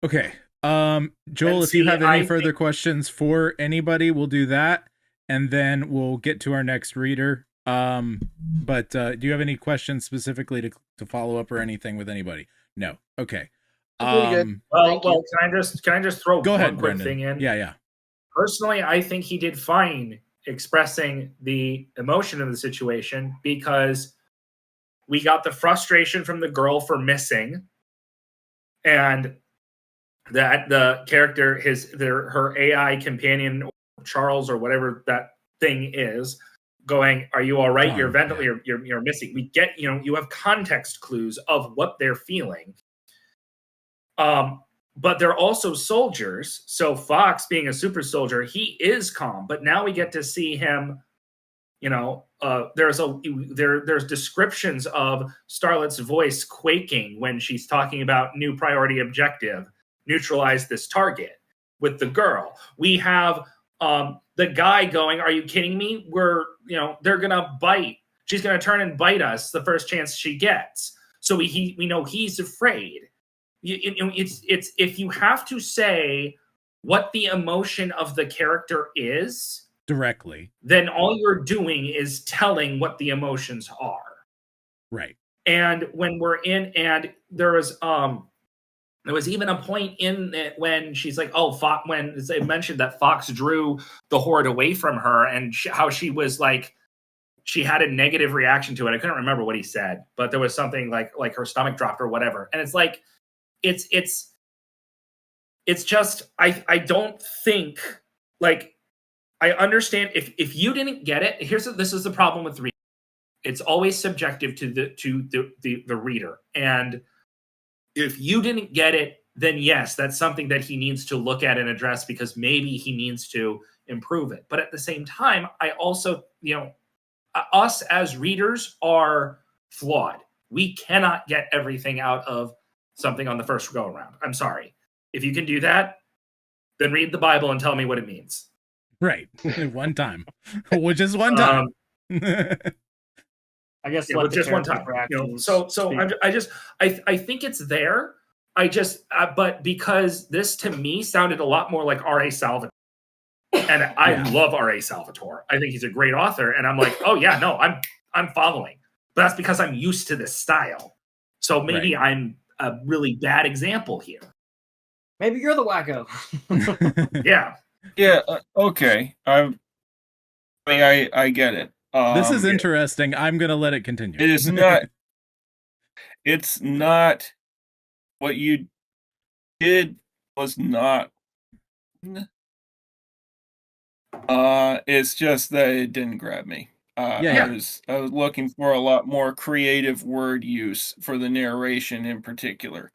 Okay. Joel, if you have any further questions for anybody, we'll do that, and then we'll get to our next reader. But do you have any questions specifically to follow up or anything with anybody? No. Okay. Well, can I just throw go one ahead, quick Brendan. thing in? Yeah. Personally, I think he did fine expressing the emotion of the situation, because we got the frustration from the girl for missing, and that the character, her AI companion, Charles, or whatever that thing is, going, "Are you all right? You're ventilating. You're missing." We get, you have context clues of what they're feeling. But they're also soldiers. So Fox, being a super soldier, he is calm. But now we get to see him. There's descriptions of Starlet's voice quaking when she's talking about new priority objective, neutralize this target with the girl. We have the guy going, "Are you kidding me? They're gonna bite. She's gonna turn and bite us the first chance she gets." So we know he's afraid. It's if you have to say what the emotion of the character is directly, then all you're doing is telling what the emotions are. Right. And when there was even a point in it when she's like, when they mentioned that Fox drew the horde away from her, and how she was like, she had a negative reaction to it. I couldn't remember what he said, but there was something like her stomach dropped or whatever. And it's like, it's just, I don't think, like, I understand if you didn't get it. This is the problem with reading. It's always subjective to the reader. And if you didn't get it, then yes, that's something that he needs to look at and address, because maybe he needs to improve it. But at the same time, I also, us as readers are flawed. We cannot get everything out of something on the first go around. I'm sorry. If you can do that, then read the Bible and tell me what it means. Right. One time. Which is one time. I guess just one time. I think it's there. But because this to me sounded a lot more like R.A. Salvatore. And I love R.A. Salvatore. I think he's a great author. And I'm like, oh yeah, no, I'm following. But that's because I'm used to this style. So maybe I'm a really bad example here. Maybe you're the wacko. Yeah. Yeah. Okay. I get it. This is interesting. I'm going to let it continue. It is not. It's not. What you did was not. It's just that it didn't grab me. I was looking for a lot more creative word use for the narration in particular.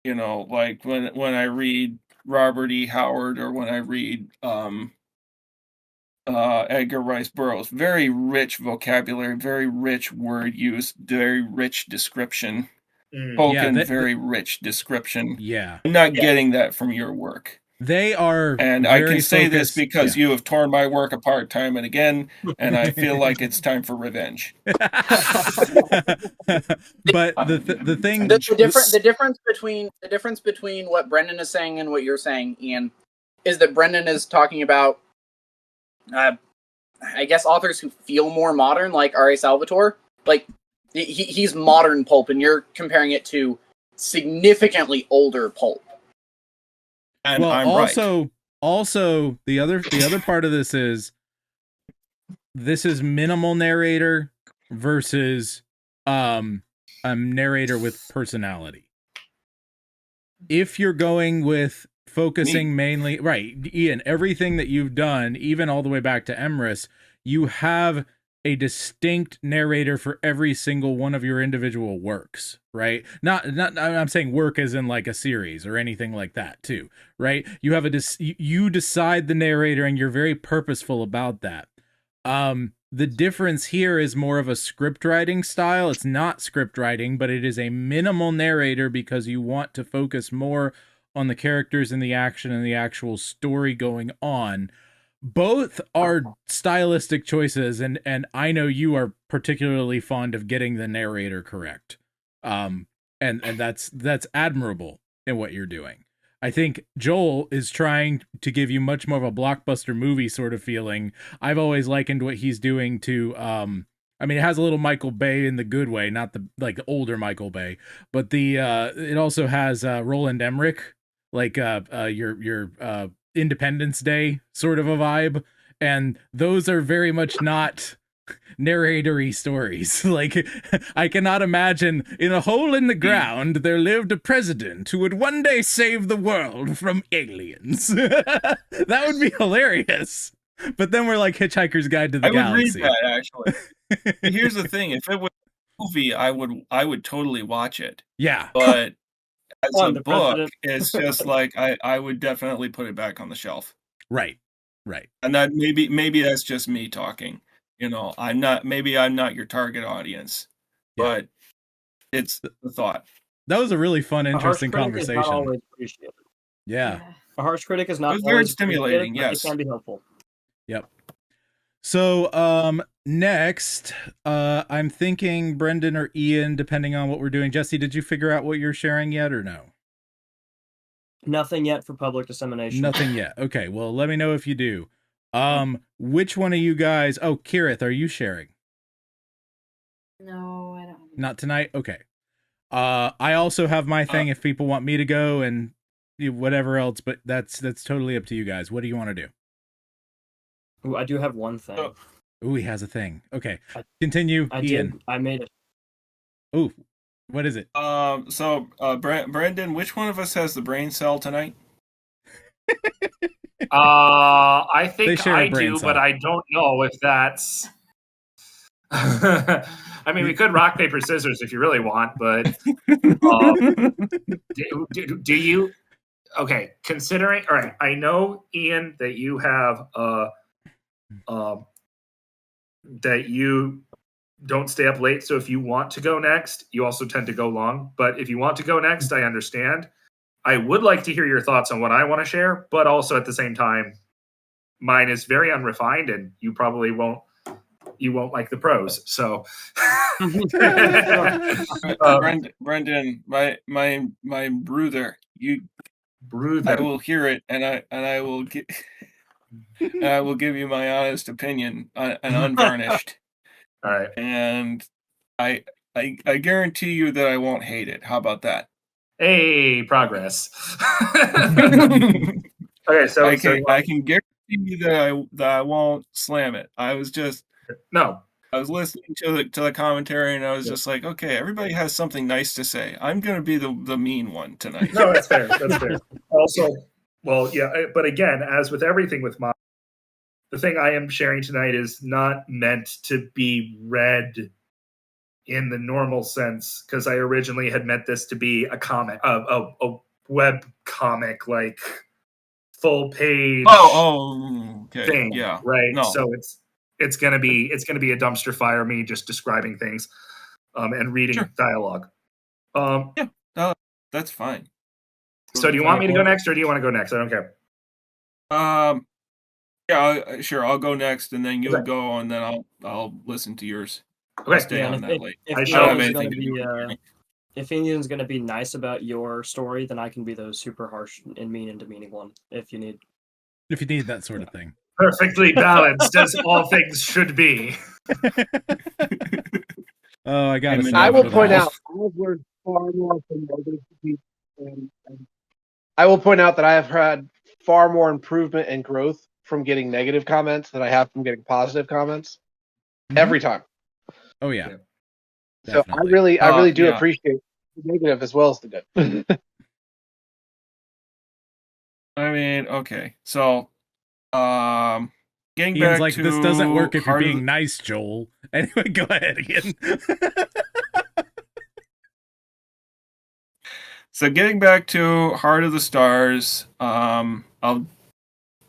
Like when I read Robert E. Howard, or when I read Edgar Rice Burroughs, very rich vocabulary, very rich word use, very rich description. Tolkien, very rich description. Yeah. I'm not getting that from your work. They are, and I can say this because you have torn my work apart time and again, and I feel like it's time for revenge. But the thing, the difference between what Brendan is saying and what you're saying, Ian, is that Brendan is talking about, I guess, authors who feel more modern, like R.A. Salvatore. Like he's modern pulp, and you're comparing it to significantly older pulp. And well, I'm also the other part of this is minimal narrator versus a narrator with personality. If you're going with focusing mainly, right, Ian, everything that you've done, even all the way back to Emrys, you have a distinct narrator for every single one of your individual works, right? Not I'm saying work as in like a series or anything like that too, right? You have you decide the narrator, and you're very purposeful about that. The difference here is more of a script writing style. It's not script writing, but it is a minimal narrator because you want to focus more on the characters and the action and the actual story going on. Both are stylistic choices, and I know you are particularly fond of getting the narrator correct. And that's admirable in what you're doing. I think Joel is trying to give you much more of a blockbuster movie sort of feeling. I've always likened what he's doing to I mean, it has a little Michael Bay in the good way, not the like older Michael Bay, but it also has Roland Emmerich, like your Independence Day sort of a vibe, and those are very much not narratory stories. Like, I cannot imagine in a hole in the ground there lived a president who would one day save the world from aliens. That would be hilarious. But then we're like Hitchhiker's Guide to the Galaxy. I would read that, actually. Here's the thing: if it was a movie, I would totally watch it. Yeah, but as a book, president. it's just like I would definitely put it back on the shelf. Right. And that maybe that's just me talking. I'm not your target audience, but it's the thought. That was a really fun, interesting conversation. Not always appreciated. Yeah. A harsh critic is not It was very always stimulating. Yes, it can be helpful. Yep. So, next, I'm thinking Brendan or Ian, depending on what we're doing. Jesse, did you figure out what you're sharing yet or no? Nothing yet for public dissemination. Nothing yet. Okay, well, let me know if you do. Which one of you guys? Oh, Kirith, are you sharing? No, I don't. Not tonight? Okay. I also have my thing if people want me to go and whatever else, but that's totally up to you guys. What do you want to do? Ooh, I do have one thing. Ooh, he has a thing. Okay. Continue, Ian. I made it. Ooh, what is it? Brandon, which one of us has the brain cell tonight? I think I brain do, cell. but I don't know if that's. I mean, we could rock paper scissors if you really want, but do you? Okay, considering. All right, I know, Ian, that you have that you don't stay up late. So if you want to go next, you also tend to go long. But if you want to go next, I understand. I would like to hear your thoughts on what I want to share, but also at the same time, mine is very unrefined, and you probably won't like the pros. So, Brendan, my brother, I will hear it, and I will get. I will give you my honest opinion, and unvarnished. All right. And I guarantee you that I won't hate it. How about that? Hey, progress. Okay, so I can guarantee you that I won't slam it. I was listening to the commentary, and I was just like, okay, everybody has something nice to say. I'm going to be the mean one tonight. No, that's fair. That's fair. Also, well, yeah, but again, as with everything with mine, the thing I am sharing tonight is not meant to be read in the normal sense, because I originally had meant this to be a comic, a web comic, like full page. Okay, thing, yeah, right. No. So it's gonna be a dumpster fire, me just describing things, and reading dialogue. Yeah, that's fine. So do you want me to go next, or do you want to go next? I don't care. Yeah, sure. I'll go next, and then you'll go, and then I'll listen to yours. Okay. I'll stay on that late. If I don't have anything to do. If Ian's going to be nice about your story, then I can be the super harsh and mean and demeaning one if you need. If you need that sort of thing. Perfectly balanced, as all things should be. Oh, I got it. I will point out, I've learned far more from negative people, and I will point out that I have had far more improvement and growth from getting negative comments than I have from getting positive comments every time. Oh yeah. So definitely. I really do appreciate the negative as well as the good. I mean, okay, so getting Ian's back like, to this doesn't work if you're being nice, Joel. Anyway, go ahead, Ian. So getting back to Heart of the Stars, I'll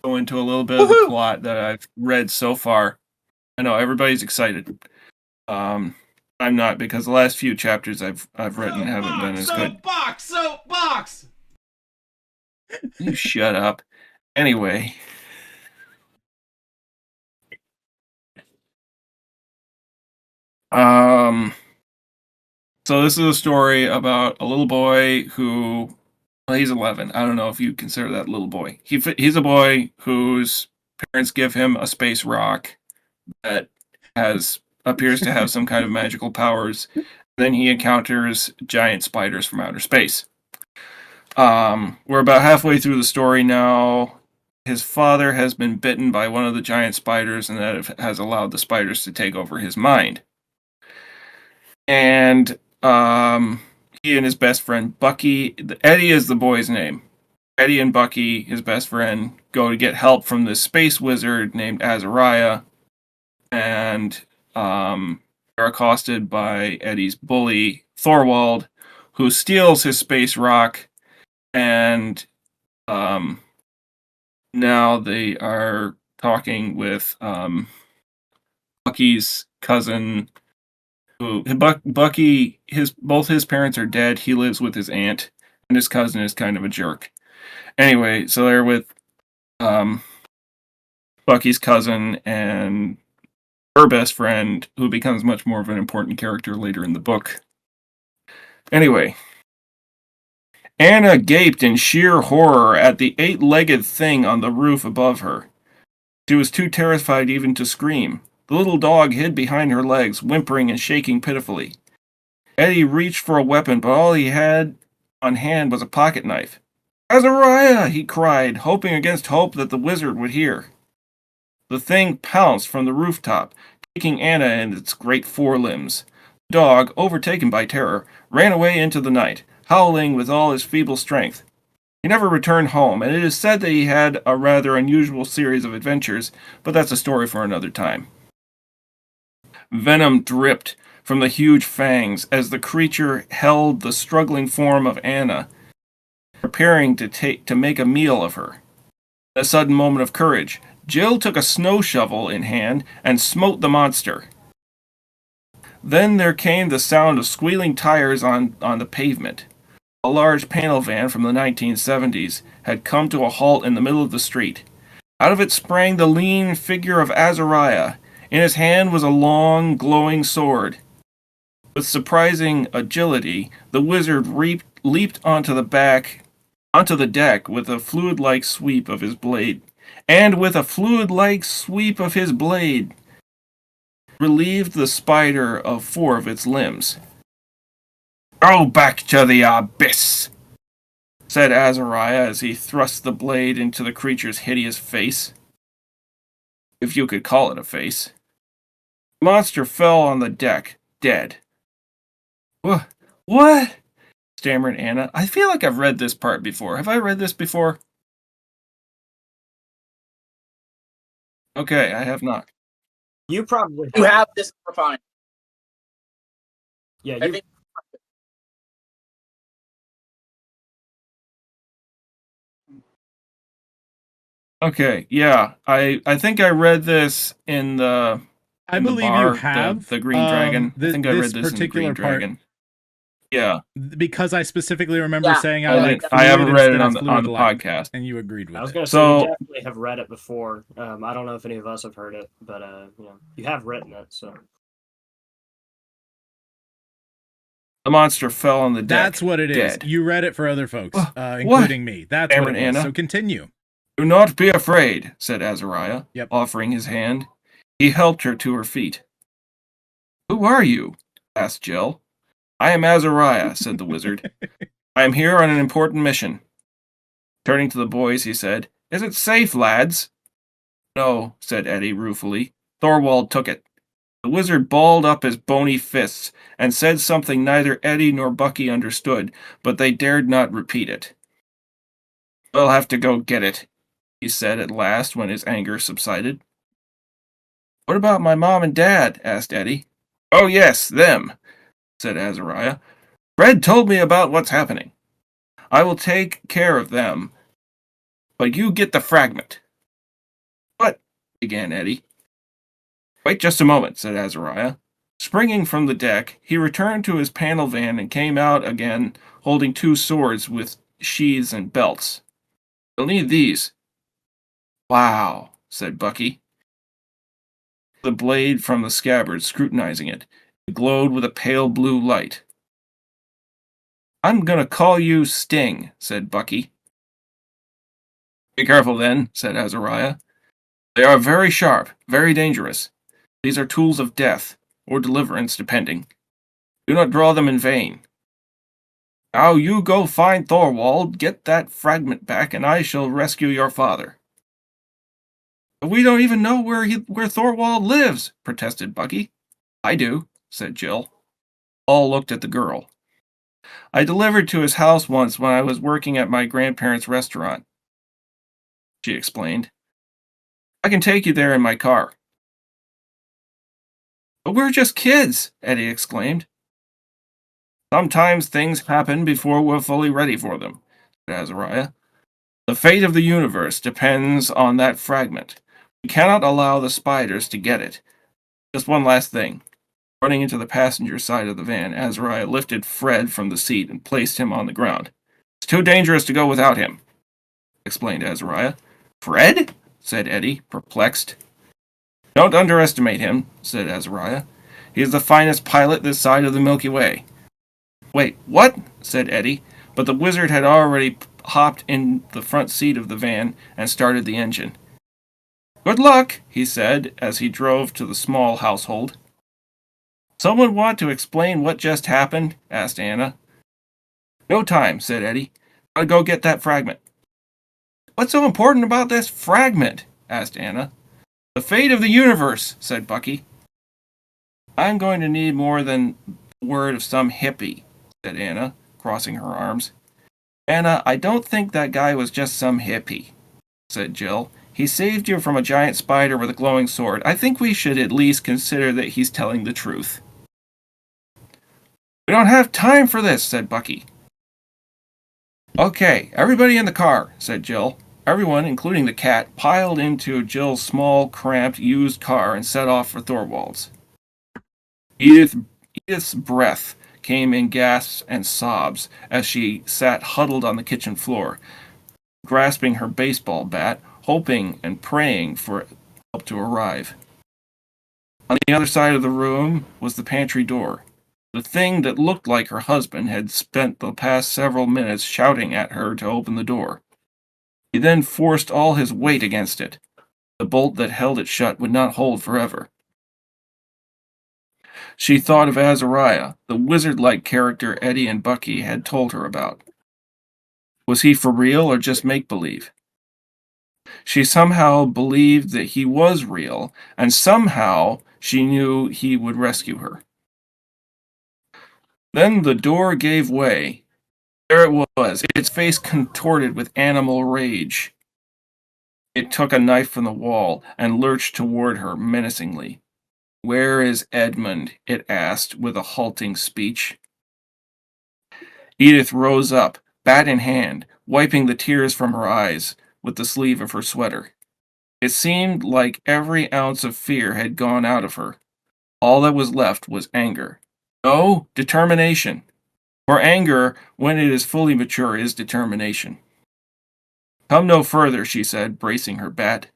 go into a little bit of the plot that I've read so far. I know everybody's excited. I'm not, because the last few chapters I've written haven't been as good. Soapbox! You shut up. Anyway. So this is a story about a little boy who, well, he's 11. I don't know if you consider that little boy. He's a boy whose parents give him a space rock that appears to have some kind of magical powers. Then he encounters giant spiders from outer space. We're about halfway through the story now. his father has been bitten by one of the giant spiders, and that it has allowed the spiders to take over his mind. And he and his best friend Bucky, Eddie is the boy's name. Eddie and Bucky, his best friend, go to get help from this space wizard named Azariah, and they're accosted by Eddie's bully, Thorwald, who steals his space rock, and now they are talking with Bucky's cousin, who Bucky, both his parents are dead. He lives with his aunt, and his cousin is kind of a jerk. Anyway, so they're with Bucky's cousin and her best friend, who becomes much more of an important character later in the book. Anyway, Anna gaped in sheer horror at the 8-legged thing on the roof above her. She was too terrified even to scream. The little dog hid behind her legs, whimpering and shaking pitifully. Eddie reached for a weapon, but all he had on hand was a pocket knife. "Azariah!" he cried, hoping against hope that the wizard would hear. The thing pounced from the rooftop, taking Anna in its great forelimbs. The dog, overtaken by terror, ran away into the night, howling with all his feeble strength. He never returned home, and it is said that he had a rather unusual series of adventures, but that's a story for another time. Venom dripped from the huge fangs as the creature held the struggling form of Anna, preparing to make a meal of her. In a sudden moment of courage, Jill took a snow shovel in hand and smote the monster. Then there came the sound of squealing tires on the pavement. A large panel van from the 1970s had come to a halt in the middle of the street. Out of it sprang the lean figure of Azariah. In his hand was a long, glowing sword. With surprising agility, the wizard leaped onto the deck with a fluid-like sweep of his blade. Relieved the spider of 4 of its limbs. "Go back to the abyss," said Azariah as he thrust the blade into the creature's hideous face. If you could call it a face. The monster fell on the deck, dead. What? Stammered Anna. I feel like I've read this part before. Have I read this before? Okay, I have not. You probably You have this fine. Yeah, I think Okay, yeah. I think I read this in the I believe bar, you have the Green Dragon. I think I read this in the particular Green Dragon. Yeah, because I specifically remember saying I haven't read it on the podcast, and you agreed with it. I was going to say you definitely have read it before. I don't know if any of us have heard it, but you have written it, so. The monster fell on the deck. That's what it is. Dead. You read it for other folks, including me. That's what it is. Anna. So continue. "Do not be afraid," said Azariah, Yep. offering his hand. He helped her to her feet. "Who are you?" asked Jill. "I am Azariah," said the wizard. "I am here on an important mission." Turning to the boys, he said, "Is it safe, lads?" "No," said Eddie ruefully. "Thorwald took it." The wizard balled up his bony fists and said something neither Eddie nor Bucky understood, but they dared not repeat it. "We'll have to go get it," he said at last when his anger subsided. "What about my mom and dad?" asked Eddie. "Oh yes, them," said Azariah. "Red told me about what's happening. I will take care of them, but you get the fragment." "What?" began Eddie. "Wait just a moment," said Azariah. Springing from the deck, he returned to his panel van and came out again holding 2 swords with sheaths and belts. "You'll need these." "Wow," said Bucky. The blade from the scabbard, scrutinizing it. It glowed with a pale blue light. "I'm gonna call you Sting," said Bucky. "Be careful then," said Azariah. "They are very sharp, very dangerous. These are tools of death, or deliverance, depending. Do not draw them in vain. Now you go find Thorwald, get that fragment back, and I shall rescue your father." But we don't even know where Thorwald lives, protested Bucky. I do, said Jill. All looked at the girl. I delivered to his house once when I was working at my grandparents' restaurant, she explained. I can take you there in my car. But we're just kids, Eddie exclaimed. Sometimes things happen before we're fully ready for them, said Azariah. The fate of the universe depends on that fragment. We cannot allow the spiders to get it. Just one last thing. Running into the passenger side of the van, Azariah lifted Fred from the seat and placed him on the ground. It's too dangerous to go without him, explained Azariah. Fred? Said Eddie, perplexed. Don't underestimate him, said Azariah. He is the finest pilot this side of the Milky Way. Wait, what? Said Eddie, but the wizard had already hopped in the front seat of the van and started the engine. Good luck, he said as he drove to the small household. Someone want to explain what just happened? Asked Anna. No time, said Eddie. Gotta go get that fragment. What's so important about this fragment? Asked Anna. The fate of the universe, said Bucky. I'm going to need more than the word of some hippie, said Anna, crossing her arms. Anna, I don't think that guy was just some hippie, said Jill. He saved you from a giant spider with a glowing sword. I think we should at least consider that he's telling the truth. We don't have time for this, said Bucky. Okay, everybody in the car, said Jill. Everyone, including the cat, piled into Jill's small, cramped, used car and set off for Thorwald's. Edith's breath came in gasps and sobs as she sat huddled on the kitchen floor, grasping her baseball bat, hoping and praying for help to arrive. On the other side of the room was the pantry door. The thing that looked like her husband had spent the past several minutes shouting at her to open the door. He then forced all his weight against it. The bolt that held it shut would not hold forever. She thought of Azariah, the wizard-like character Eddie and Bucky had told her about. Was he for real or just make-believe? She somehow believed that he was real, and somehow she knew he would rescue her. Then the door gave way. There it was, its face contorted with animal rage. It took a knife from the wall and lurched toward her menacingly. Where is Edmund? It asked with a halting speech. Edith rose up, bat in hand, wiping the tears from her eyes with the sleeve of her sweater. It seemed like every ounce of fear had gone out of her. All that was left was anger. No, determination. For anger, when it is fully mature, is determination. Come no further, she said, bracing her bat.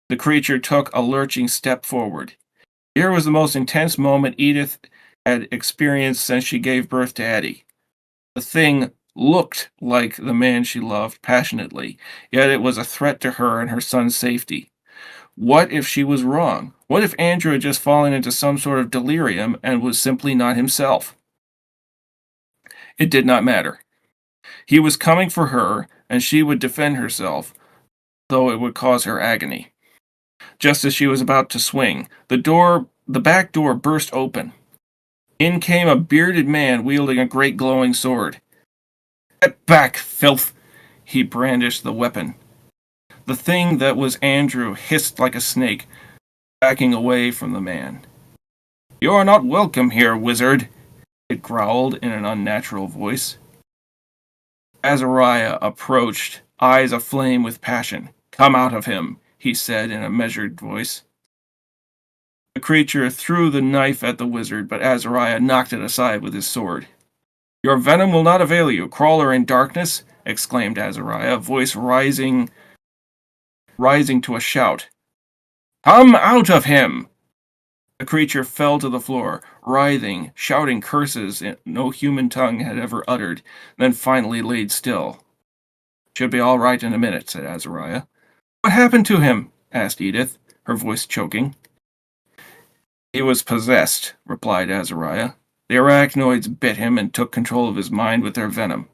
The creature took a lurching step forward. Here was the most intense moment Edith had experienced since she gave birth to Eddie. The thing looked like the man she loved passionately, yet it was a threat to her and her son's safety. What if she was wrong? What if Andrew had just fallen into some sort of delirium and was simply not himself? It did not matter. He was coming for her, and she would defend herself, though it would cause her agony. Just as she was about to swing, the back door burst open. In came a bearded man wielding a great glowing sword. Get back, filth! He brandished the weapon. The thing that was Andrew hissed like a snake, backing away from the man. You are not welcome here, wizard, it growled in an unnatural voice. Azariah approached, eyes aflame with passion. Come out of him, he said in a measured voice. The creature threw the knife at the wizard, but Azariah knocked it aside with his sword. Your venom will not avail you, crawler in darkness, exclaimed Azariah, voice rising to a shout. Come out of him! The creature fell to the floor, writhing, shouting curses no human tongue had ever uttered, then finally laid still. Should be all right in a minute, said Azariah. What happened to him? Asked Edith, her voice choking. He was possessed, replied Azariah. The arachnoids bit him and took control of his mind with their venom.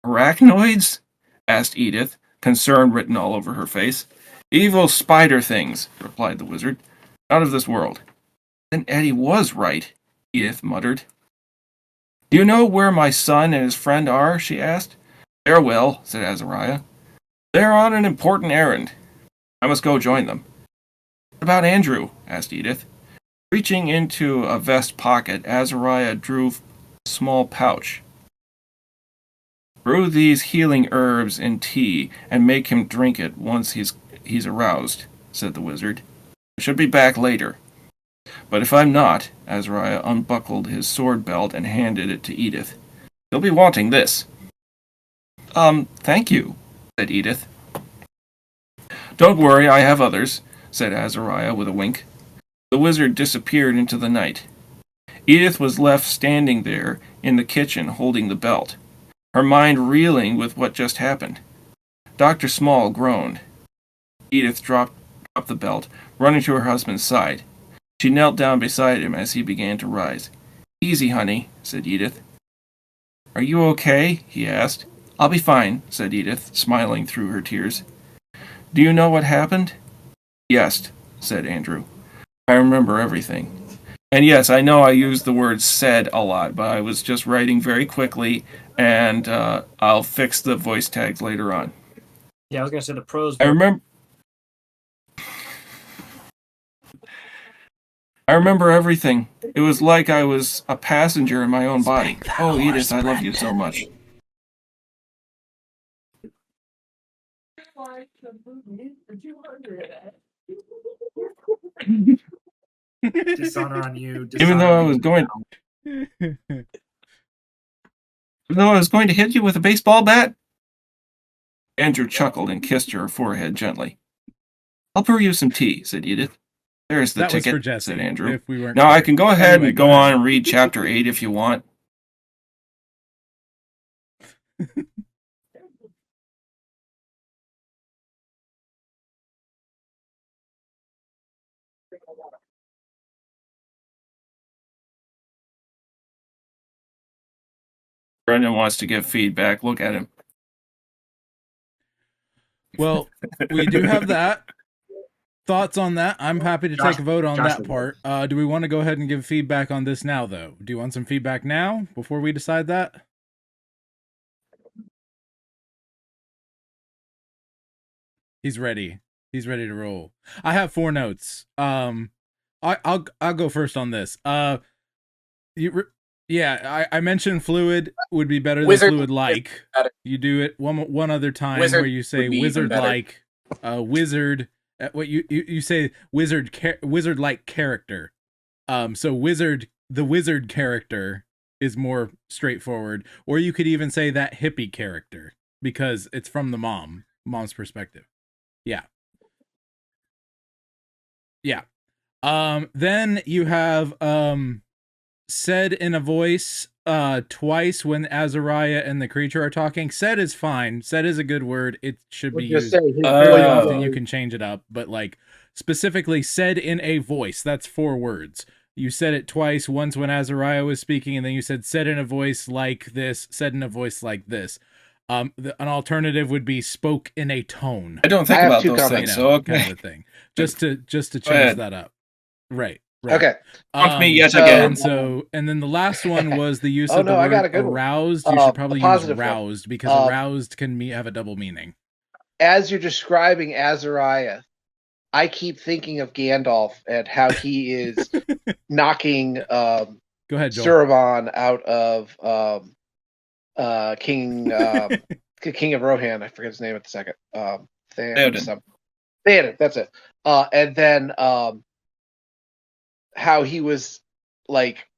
Arachnoids? Asked Edith, concern written all over her face. Evil spider things, replied the wizard. Out of this world. Then Eddie was right, Edith muttered. Do you know where my son and his friend are? She asked. They're well, said Azariah. They're on an important errand. I must go join them. What about Andrew? Asked Edith. Reaching into a vest pocket, Azariah drew a small pouch. Brew these healing herbs in tea and make him drink it once he's aroused, said the wizard. I should be back later. But if I'm not, Azariah unbuckled his sword belt and handed it to Edith. You'll be wanting this. Thank you, said Edith. Don't worry, I have others, said Azariah with a wink. The wizard disappeared into the night. Edith was left standing there in the kitchen holding the belt, her mind reeling with what just happened. Dr. Small groaned. Edith dropped the belt, running to her husband's side. She knelt down beside him as he began to rise. Easy, honey, said Edith. Are you okay? He asked. I'll be fine, said Edith, smiling through her tears. Do you know what happened? Yes, said Andrew. I remember everything. And yes, I know I used the word said a lot, but I was just writing very quickly, and I'll fix the voice tags later on. Yeah, I was going to say the pros. I remember everything. It was like I was a passenger in my own body. Oh, Edith, I love you so much. Dishonor on you. Even though I was going to hit you with a baseball bat? Andrew chuckled and kissed her forehead gently. I'll brew you some tea, said Edith. There's the ticket, was for Jesse, said Andrew. if we weren't now sure. I can go ahead Anyway, and go on and read chapter 8 if you want. Brendan wants to give feedback. Look at him. Well, we do have that. Thoughts on that? I'm happy to take a vote on that part. Do we want to go ahead and give feedback on this now, though? Do you want some feedback now before we decide that? He's ready. He's ready to roll. I have 4 notes. I'll go first on this. I mentioned fluid would be better than fluid-like. You do it one other time where you say wizard-like. Wizard. What you say wizard-like character. So the wizard character is more straightforward, or you could even say that hippie character because it's from the mom's perspective. Yeah. Then you have said in a voice twice when Azariah and the creature are talking. Said is fine. Said is a good word. It should be used very often. You can change it up, but like specifically said in a voice. That's 4 words. You said it twice. Once when Azariah was speaking, and then you said in a voice like this. Said in a voice like this. An alternative would be spoke in a tone. I don't think about those things, so okay. Kind of a thing. Just to change that up. Right. Okay. Me yet again. And then the last one was the use of the I got a word good aroused. one. You should probably use Positive roused because aroused can have a double meaning. As you're describing Azariah, I keep thinking of Gandalf and how he is knocking Go ahead, Joel. Saruman out of King of Rohan. I forget his name at the second. Theoden, that's it. And then how he was like,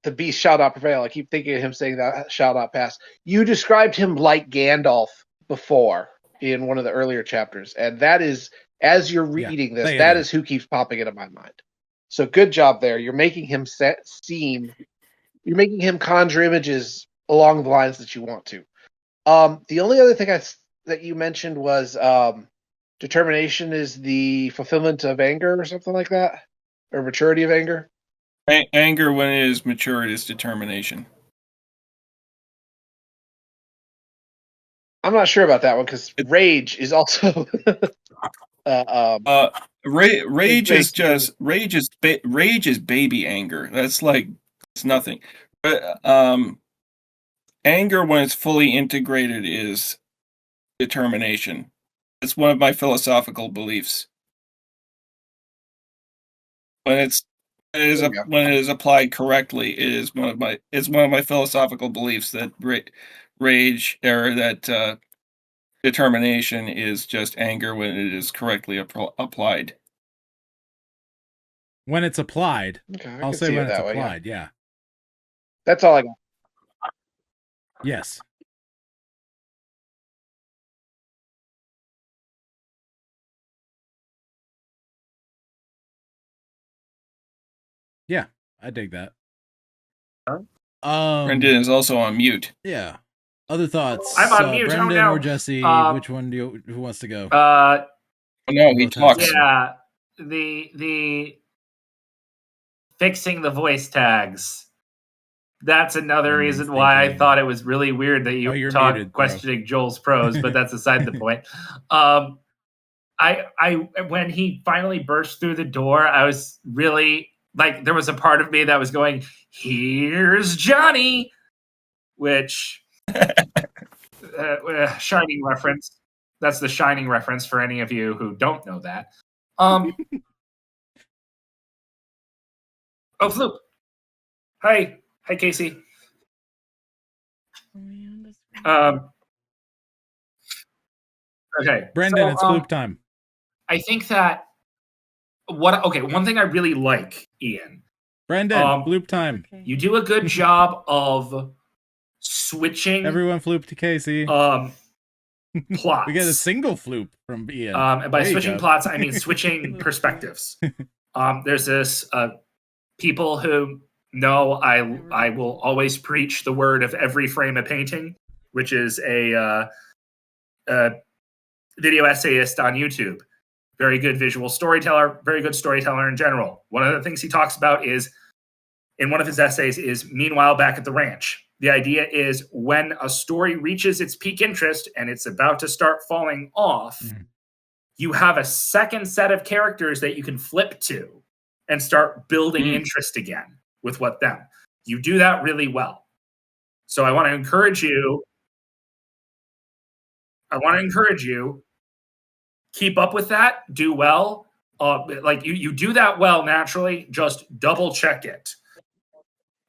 the beast shall not prevail. I keep thinking of him saying that shall not pass. You described him like Gandalf before in one of the earlier chapters, and that is, as you're reading this, that is who keeps popping into my mind. So good job there. You're making him you're making him conjure images along the lines that you want to. The only other thing that you mentioned was determination is the fulfillment of anger or something like that, or maturity of anger. Anger, when it is mature, it is determination. I'm not sure about that one because rage is also Rage is basically- rage is baby anger. That's like it's nothing. But anger when it's fully integrated is determination. It's one of my philosophical beliefs. When when it is applied correctly, it's one of my philosophical beliefs that rage or that determination is just anger when it is correctly applied. When it's applied, Okay, I I'll can say see when it it's that way, yeah. applied. Yeah. That's all I got. Yes. Yeah, I dig that. Brendan is also on mute. Yeah. Other thoughts? I'm on mute. Brendan no. or Jesse? Which one who wants to go? No, he talks. Yeah, the fixing the voice tags. That's another reason why I thought it was really weird that you talked questioning Joel's pros, but that's aside the point. I when he finally burst through the door, I was really like, there was a part of me that was going, "Here's Johnny," which Shining reference. That's the Shining reference for any of you who don't know that. Oh, Floop. Hi, Casey. Okay, Brendan, it's Floop time. I think that one thing I really like, Ian. Brendan, Floop time. You do a good job of switching. Everyone floop to Casey. Plots. We get a single floop from Ian. And by switching plots, I mean switching perspectives. There's this people who know I will always preach the word of every frame a painting, which is a video essayist on YouTube. Very good visual storyteller, very good storyteller in general. One of the things he talks about is, in one of his essays, is Meanwhile Back at the Ranch. The idea is when a story reaches its peak interest and it's about to start falling off, you have a second set of characters that you can flip to and start building interest again with them. You do that really well. So I want to encourage you. Keep up with that. Do well. Like you do that well naturally. Just double check it.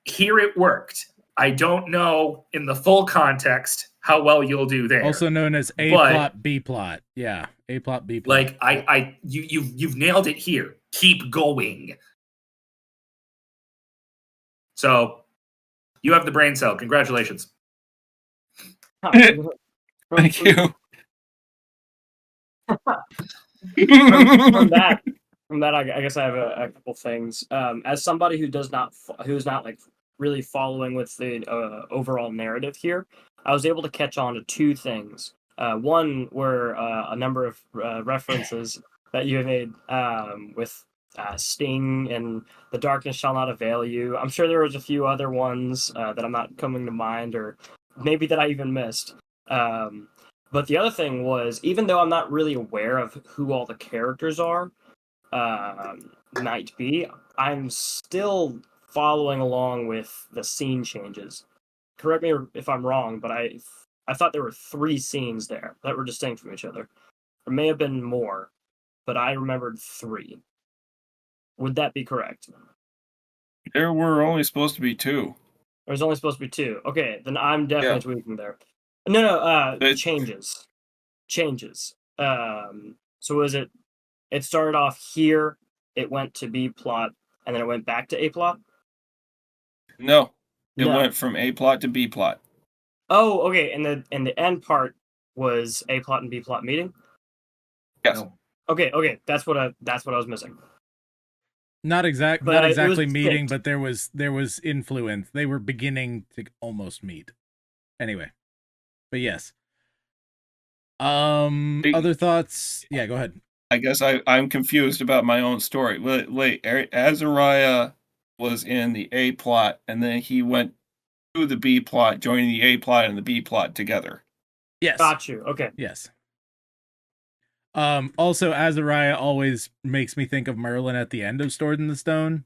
Here it worked. I don't know in the full context how well you'll do there. Also known as A plot, B plot. Yeah, A plot, B plot. Like you've nailed it here. Keep going. So you have the brain cell. Congratulations. Thank you. From that, I guess I have a couple things. As somebody who's not like really following with the overall narrative here, I was able to catch on to two things. One were a number of references that you have made with Sting and The Darkness Shall Not Avail You. I'm sure there was a few other ones that I'm not coming to mind, or maybe that I even missed. But the other thing was, even though I'm not really aware of who all the characters are, might be, I'm still following along with the scene changes. Correct me if I'm wrong, but I thought there were 3 scenes there that were distinct from each other. There may have been more, but I remembered 3. Would that be correct? There were only supposed to be 2. There was only supposed to be 2. Okay, then I'm definitely tweaking there. No, changes. So was it started off here, it went to B plot, and then it went back to A plot? No. It went from A plot to B plot. Oh, okay. And the end part was A plot and B plot meeting? Yes. Okay. That's what I was missing. Not exactly meeting, but there was influence. They were beginning to almost meet. Anyway. But yes. Other thoughts? Yeah, go ahead. I guess I'm confused about my own story. Wait, Azariah was in the A plot, and then he went to the B plot, joining the A plot and the B plot together. Yes. Got you. Okay. Yes. Also, Azariah always makes me think of Merlin at the end of Sword in the Stone,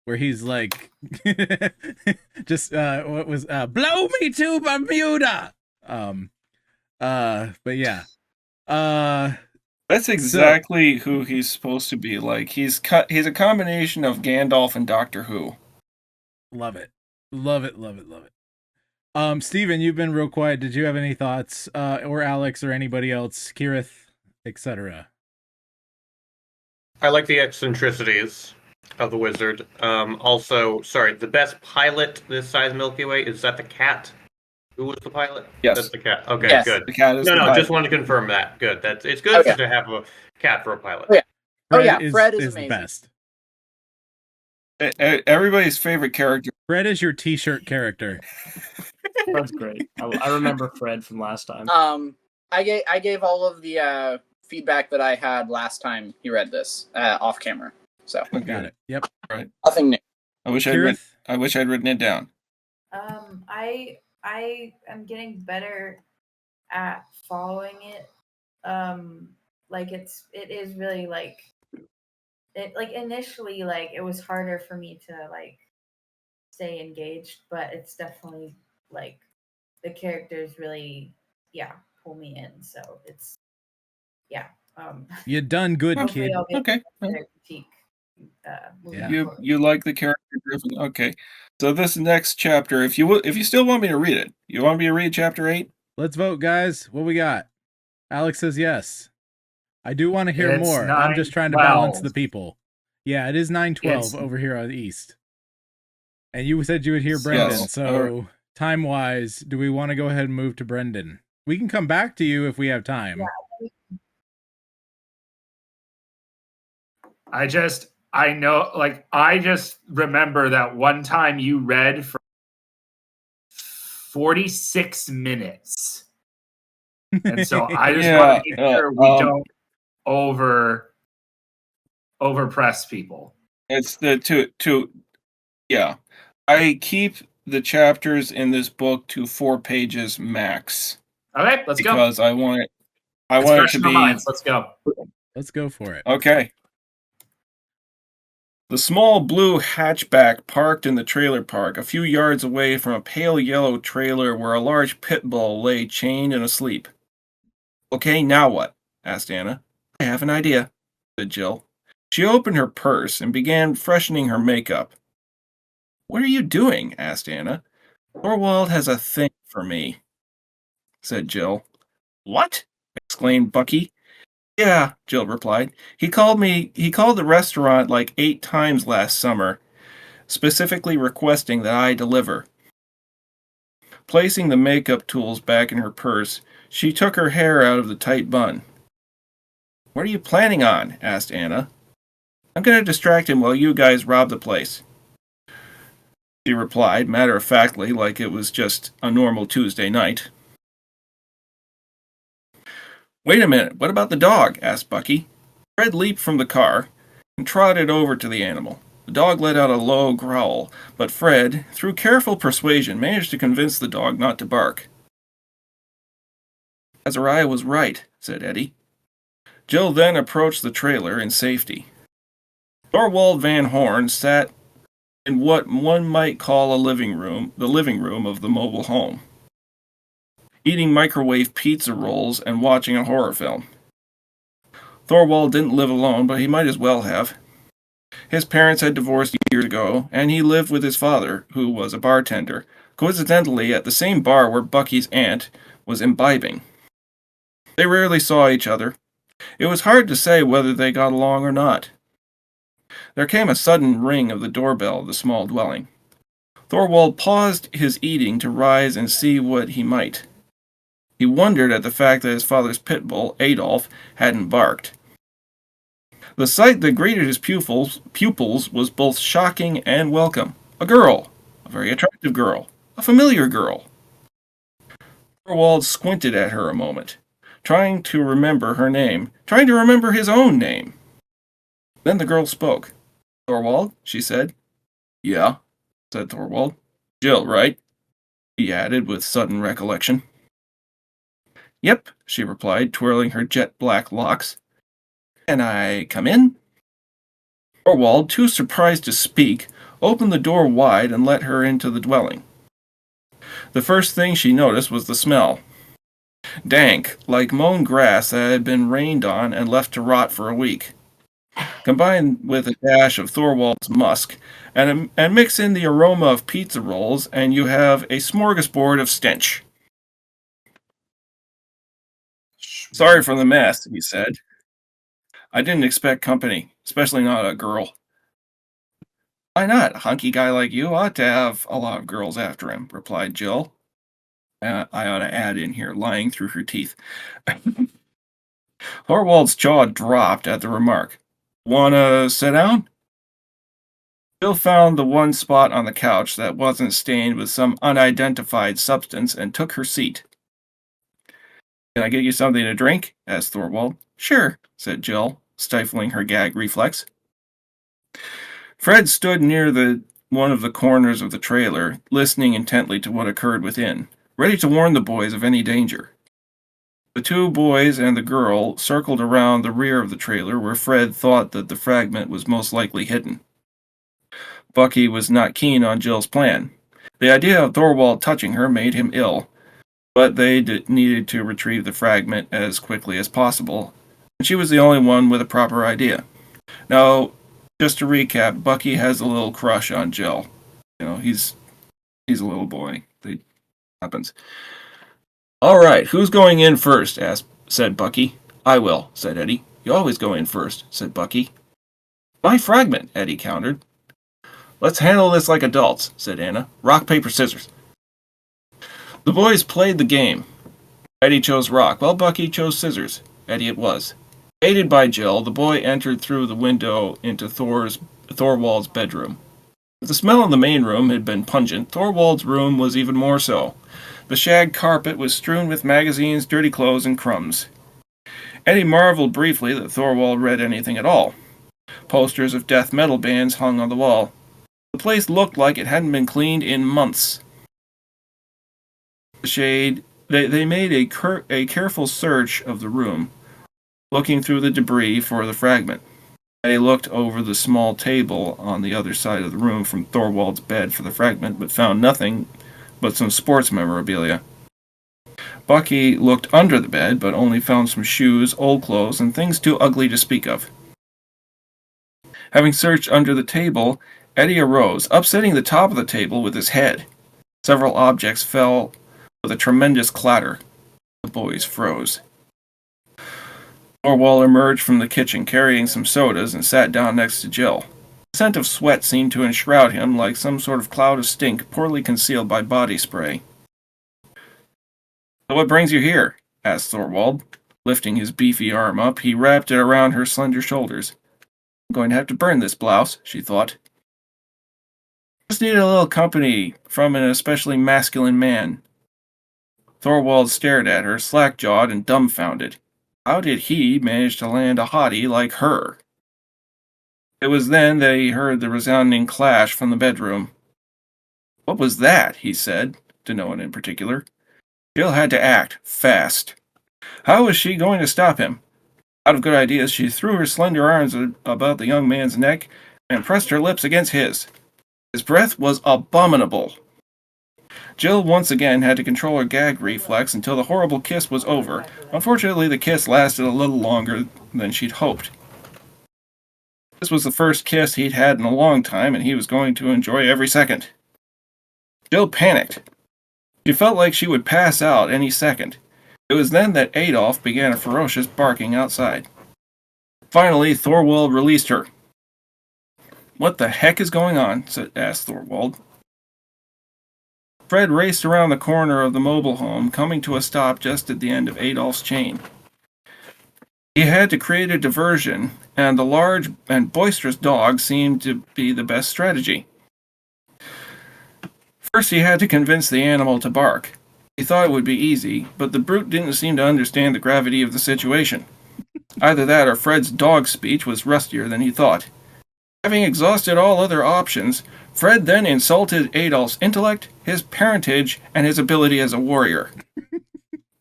where he's like, just what was blow me to Bermuda. But yeah, that's exactly who he's supposed to be. Like he's a combination of Gandalf and Doctor Who. Love it, love it, love it, love it. Steven, you've been real quiet. Did you have any thoughts, or Alex, or anybody else, Kirith, etc.? I like the eccentricities of the wizard. Also, sorry, the best pilot this size Milky Way, is that the cat? Who was the pilot? Yes. That's the cat. Okay, Yes. good. The cat is No, the no, pilot. just wanted to confirm that. Good. It's good to have a cat for a pilot. Oh yeah, Fred is amazing. the best. Everybody's favorite character. Fred is your T-shirt character. Fred's great. I remember Fred from last time. I gave all of the feedback that I had last time he read this off camera. So got it. Yep. Right. Nothing new. I wish I'd written it down. I am getting better at following it. Like it is really like it, like initially like it was harder for me to like stay engaged, but it's definitely like the characters really pull me in. So it's you done good, kid. Okay. Critique, You like the character driven. Okay. So this next chapter, if you still want me to read it, you want me to read chapter 8? Let's vote, guys. What we got? Alex says yes. I do want to hear It's more. I'm just trying to 9:12. balance the people. Yeah, it is 9:12 It's- over here on the east. And you said you would hear Brendan. Yes. So time wise, do we want to go ahead and move to Brendan? We can come back to you if we have time. I just remember that one time you read for 46 minutes. And so I just want to make sure we don't overpress people. It's the yeah. I keep the chapters in this book to 4 pages max. Okay, let's go. Because I want it Fresh to in our be minds. Let's go. Let's go for it. Okay. The small blue hatchback parked in the trailer park a few yards away from a pale yellow trailer where a large pit bull lay chained and asleep. Okay, now what? Asked Anna. I have an idea, said Jill. She opened her purse and began freshening her makeup. What are you doing? Asked Anna. Thorwald has a thing for me, said Jill. What? Exclaimed Bucky. Yeah, Jill replied. He called the restaurant like 8 times last summer, specifically requesting that I deliver. Placing the makeup tools back in her purse, she took her hair out of the tight bun. What are you planning on? Asked Anna. I'm going to distract him while you guys rob the place, she replied, matter-of-factly, like it was just a normal Tuesday night. Wait a minute, what about the dog? Asked Bucky. Fred leaped from the car and trotted over to the animal. The dog let out a low growl, but Fred, through careful persuasion, managed to convince the dog not to bark. Azariah was right, said Eddie. Jill then approached the trailer in safety. Thorwald Van Horn sat in what one might call the living room of the mobile home, eating microwave pizza rolls and watching a horror film. Thorwald didn't live alone, but he might as well have. His parents had divorced years ago, and he lived with his father, who was a bartender, coincidentally at the same bar where Bucky's aunt was imbibing. They rarely saw each other. It was hard to say whether they got along or not. There came a sudden ring of the doorbell of the small dwelling. Thorwald paused his eating to rise and see what he might. He wondered at the fact that his father's pit bull, Adolf, hadn't barked. The sight that greeted his pupils was both shocking and welcome. A girl, a very attractive girl, a familiar girl. Thorwald squinted at her a moment, trying to remember her name, trying to remember his own name. Then the girl spoke. Thorwald, she said. Yeah, said Thorwald. Jill, right? He added with sudden recollection. Yep, she replied, twirling her jet-black locks. Can I come in? Thorwald, too surprised to speak, opened the door wide and let her into the dwelling. The first thing she noticed was the smell. Dank, like mown grass that had been rained on and left to rot for a week. Combine with a dash of Thorwald's musk, and mix in the aroma of pizza rolls, and you have a smorgasbord of stench. Sorry for the mess, he said. I didn't expect company, especially not a girl. Why not? A hunky guy like you ought to have a lot of girls after him, replied Jill. I ought to add in here, lying through her teeth. Thorwald's jaw dropped at the remark. Wanna sit down? Jill found the one spot on the couch that wasn't stained with some unidentified substance and took her seat. Can I get you something to drink? Asked Thorwald. Sure, said Jill, stifling her gag reflex. Fred stood near one of the corners of the trailer, listening intently to what occurred within, ready to warn the boys of any danger. The two boys and the girl circled around the rear of the trailer where Fred thought that the fragment was most likely hidden. Bucky was not keen on Jill's plan. The idea of Thorwald touching her made him ill, but they needed to retrieve the fragment as quickly as possible, and she was the only one with a proper idea. Now, just to recap, Bucky has a little crush on Jill. You know, he's a little boy. It happens. All right, who's going in first? said Bucky. I will, said Eddie. You always go in first, said Bucky. My fragment, Eddie countered. Let's handle this like adults, said Anna. Rock, paper, scissors. The boys played the game. Eddie chose rock, while Bucky chose scissors. Eddie it was. Aided by Jill, the boy entered through the window into Thorwald's bedroom. If the smell in the main room had been pungent, Thorwald's room was even more so. The shag carpet was strewn with magazines, dirty clothes, and crumbs. Eddie marveled briefly that Thorwald read anything at all. Posters of death metal bands hung on the wall. The place looked like it hadn't been cleaned in months. They made a careful search of the room, looking through the debris for the fragment. They looked over the small table on the other side of the room from Thorwald's bed for the fragment, but found nothing but some sports memorabilia. Bucky looked under the bed, but only found some shoes, old clothes, and things too ugly to speak of. Having searched under the table, Eddie arose, upsetting the top of the table with his head. Several objects fell with a tremendous clatter. The boys froze. Thorwald emerged from the kitchen carrying some sodas and sat down next to Jill. The scent of sweat seemed to enshroud him like some sort of cloud of stink poorly concealed by body spray. So what brings you here? Asked Thorwald. Lifting his beefy arm up, he wrapped it around her slender shoulders. I'm going to have to burn this blouse, she thought. Just needed a little company from an especially masculine man. Thorwald stared at her, slack-jawed and dumbfounded. How did he manage to land a hottie like her? It was then that he heard the resounding clash from the bedroom. What was that? He said, to no one in particular. Jill had to act, fast. How was she going to stop him? Out of good ideas, she threw her slender arms about the young man's neck and pressed her lips against his. His breath was abominable. Jill once again had to control her gag reflex until the horrible kiss was over. Unfortunately, the kiss lasted a little longer than she'd hoped. This was the first kiss he'd had in a long time, and he was going to enjoy every second. Jill panicked. She felt like she would pass out any second. It was then that Adolf began a ferocious barking outside. Finally, Thorwald released her. What the heck is going on? asked Thorwald. Fred raced around the corner of the mobile home, coming to a stop just at the end of Adolf's chain. He had to create a diversion, and the large and boisterous dog seemed to be the best strategy. First, he had to convince the animal to bark. He thought it would be easy, but the brute didn't seem to understand the gravity of the situation. Either that or Fred's dog speech was rustier than he thought. Having exhausted all other options, Fred then insulted Adolf's intellect, his parentage, and his ability as a warrior.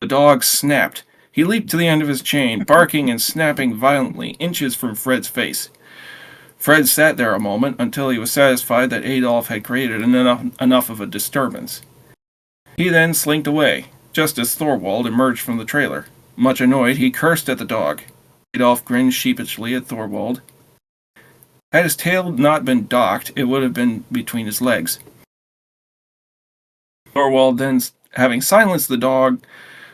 The dog snapped, He leaped to the end of his chain, barking and snapping violently, inches from Fred's face. Fred sat there a moment until he was satisfied that Adolf had created enough of a disturbance. He then slinked away, just as Thorwald emerged from the trailer. Much annoyed, he cursed at the dog. Adolf grinned sheepishly at Thorwald. Had his tail not been docked, it would have been between his legs. Thorwald then, having silenced the dog,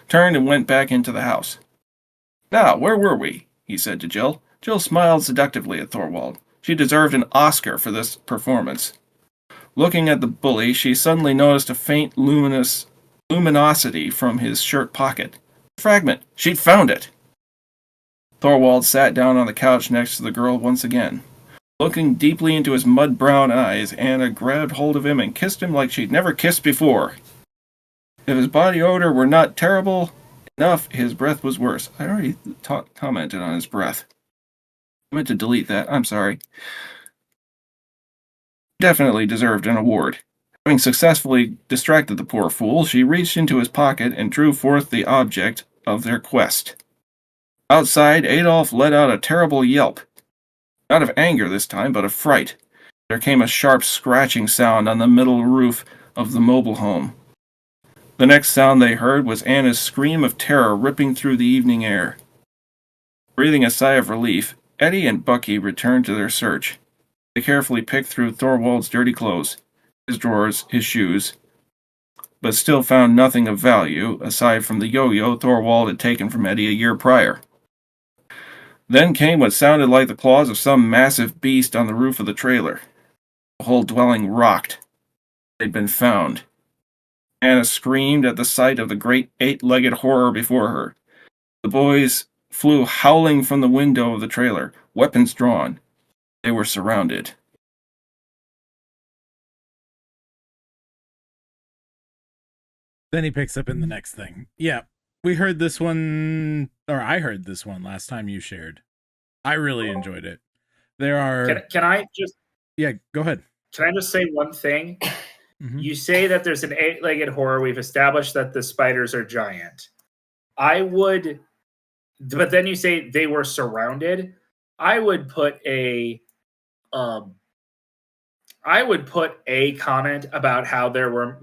turned and went back into the house. Now, where were we? He said to Jill. Jill smiled seductively at Thorwald. She deserved an Oscar for this performance. Looking at the bully, she suddenly noticed a faint luminosity from his shirt pocket. A fragment. She'd found it. Thorwald sat down on the couch next to the girl once again. Looking deeply into his mud-brown eyes, Anna grabbed hold of him and kissed him like she'd never kissed before. If his body odor were not terrible enough, his breath was worse. I already commented on his breath. I meant to delete that. I'm sorry. Definitely deserved an award. Having successfully distracted the poor fool, she reached into his pocket and drew forth the object of their quest. Outside, Adolf let out a terrible yelp. Not of anger this time, but of fright. There came a sharp scratching sound on the middle roof of the mobile home. The next sound they heard was Anna's scream of terror ripping through the evening air. Breathing a sigh of relief, Eddie and Bucky returned to their search. They carefully picked through Thorwald's dirty clothes, his drawers, his shoes, but still found nothing of value aside from the yo-yo Thorwald had taken from Eddie a year prior. Then came what sounded like the claws of some massive beast on the roof of the trailer. The whole dwelling rocked. They'd been found. Anna screamed at the sight of the great eight-legged horror before her. The boys flew howling from the window of the trailer, weapons drawn. They were surrounded. Then he picks up in the next thing. Yeah, we heard this one, or I heard this one last time you shared. I really enjoyed it. There are... Can I just... Yeah, go ahead. Can I just say one thing? Mm-hmm. You say that there's an eight-legged horror. We've established that the spiders are giant. But then you say they were surrounded. I would put a comment about how there were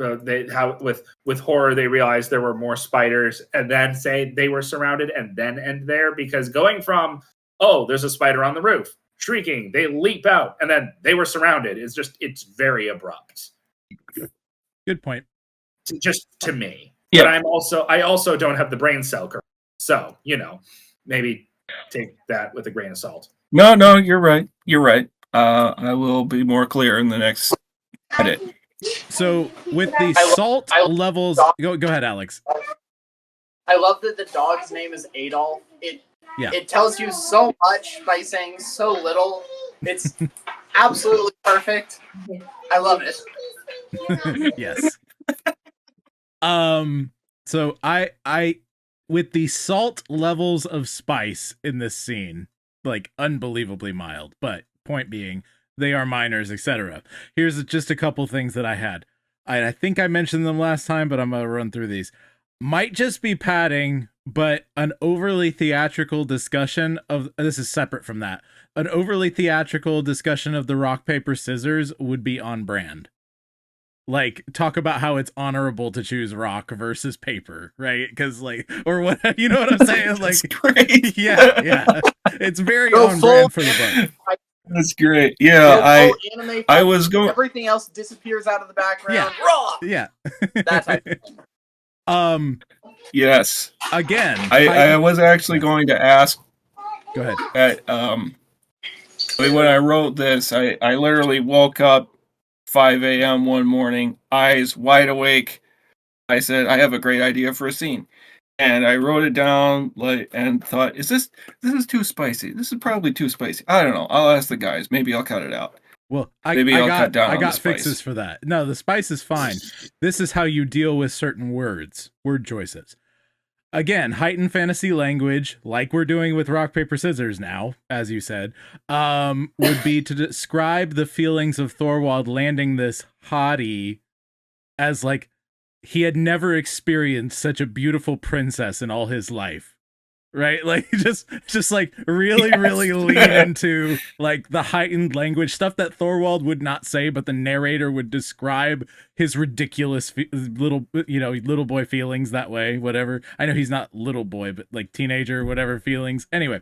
how with horror they realized there were more spiders, and then say they were surrounded, and then end there, because going from there's a spider on the roof, shrieking, they leap out, and then they were surrounded it's very abrupt. Good point. Just to me. Yeah. But I also don't have the brain cell curve. So, maybe take that with a grain of salt. No, you're right. You're right. I will be more clear in the next edit. So with the salt levels, go ahead, Alex. I love that the dog's name is Adolf. It tells you so much by saying so little. It's absolutely perfect. I love it. Yes. So I with the salt levels of spice in this scene, like unbelievably mild, but point being, they are minors, etc. Here's just a couple things that I had. I think I mentioned them last time, but I'm gonna run through these. Might just be padding, but an overly theatrical discussion of this is separate from that. An overly theatrical discussion of the rock, paper, scissors would be on brand. Like, talk about how it's honorable to choose rock versus paper, right? Because, like, or what, you know what I'm saying? Like, great. Yeah. It's very on brand for the book. That's great. Yeah, I was going. Everything else disappears out of the background. Yeah. That type of thing. Yes. Again, I was actually going to ask. Go ahead. When I wrote this, I literally woke up 5 a.m. one morning, eyes wide awake. I said, I have a great idea for a scene. And I wrote it down and thought, this is too spicy. This is probably too spicy. I don't know. I'll ask the guys. Maybe I'll cut it out. Well, I got fixes for that. No, the spice is fine. This is how you deal with certain word choices. Again, heightened fantasy language, like we're doing with rock, paper, scissors now, as you said, would be to describe the feelings of Thorwald landing this hottie as like he had never experienced such a beautiful princess in all his life. right? Like just like really lean into like the heightened language stuff that Thorwald would not say, but the narrator would describe his ridiculous little boy feelings that way. Whatever. I know he's not little boy, but like teenager, whatever feelings. Anyway,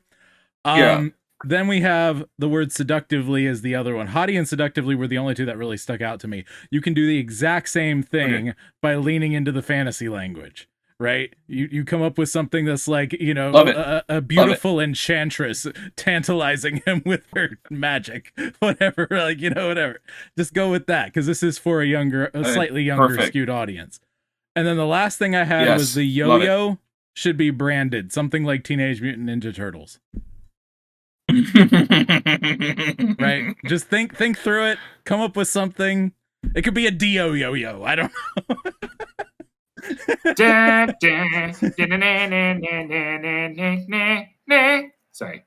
Then we have the word seductively as the other one. Haughty and seductively were the only two that really stuck out to me. You can do the exact same thing by leaning into the fantasy language, right? You come up with something that's like, a beautiful enchantress tantalizing him with her magic, whatever, whatever. Just go with that, because this is for a slightly younger skewed audience. And then the last thing I had was the yo-yo should be branded something like Teenage Mutant Ninja Turtles. Right, just think through it, come up with something. It could be a Dio yo-yo, I don't know. Sorry.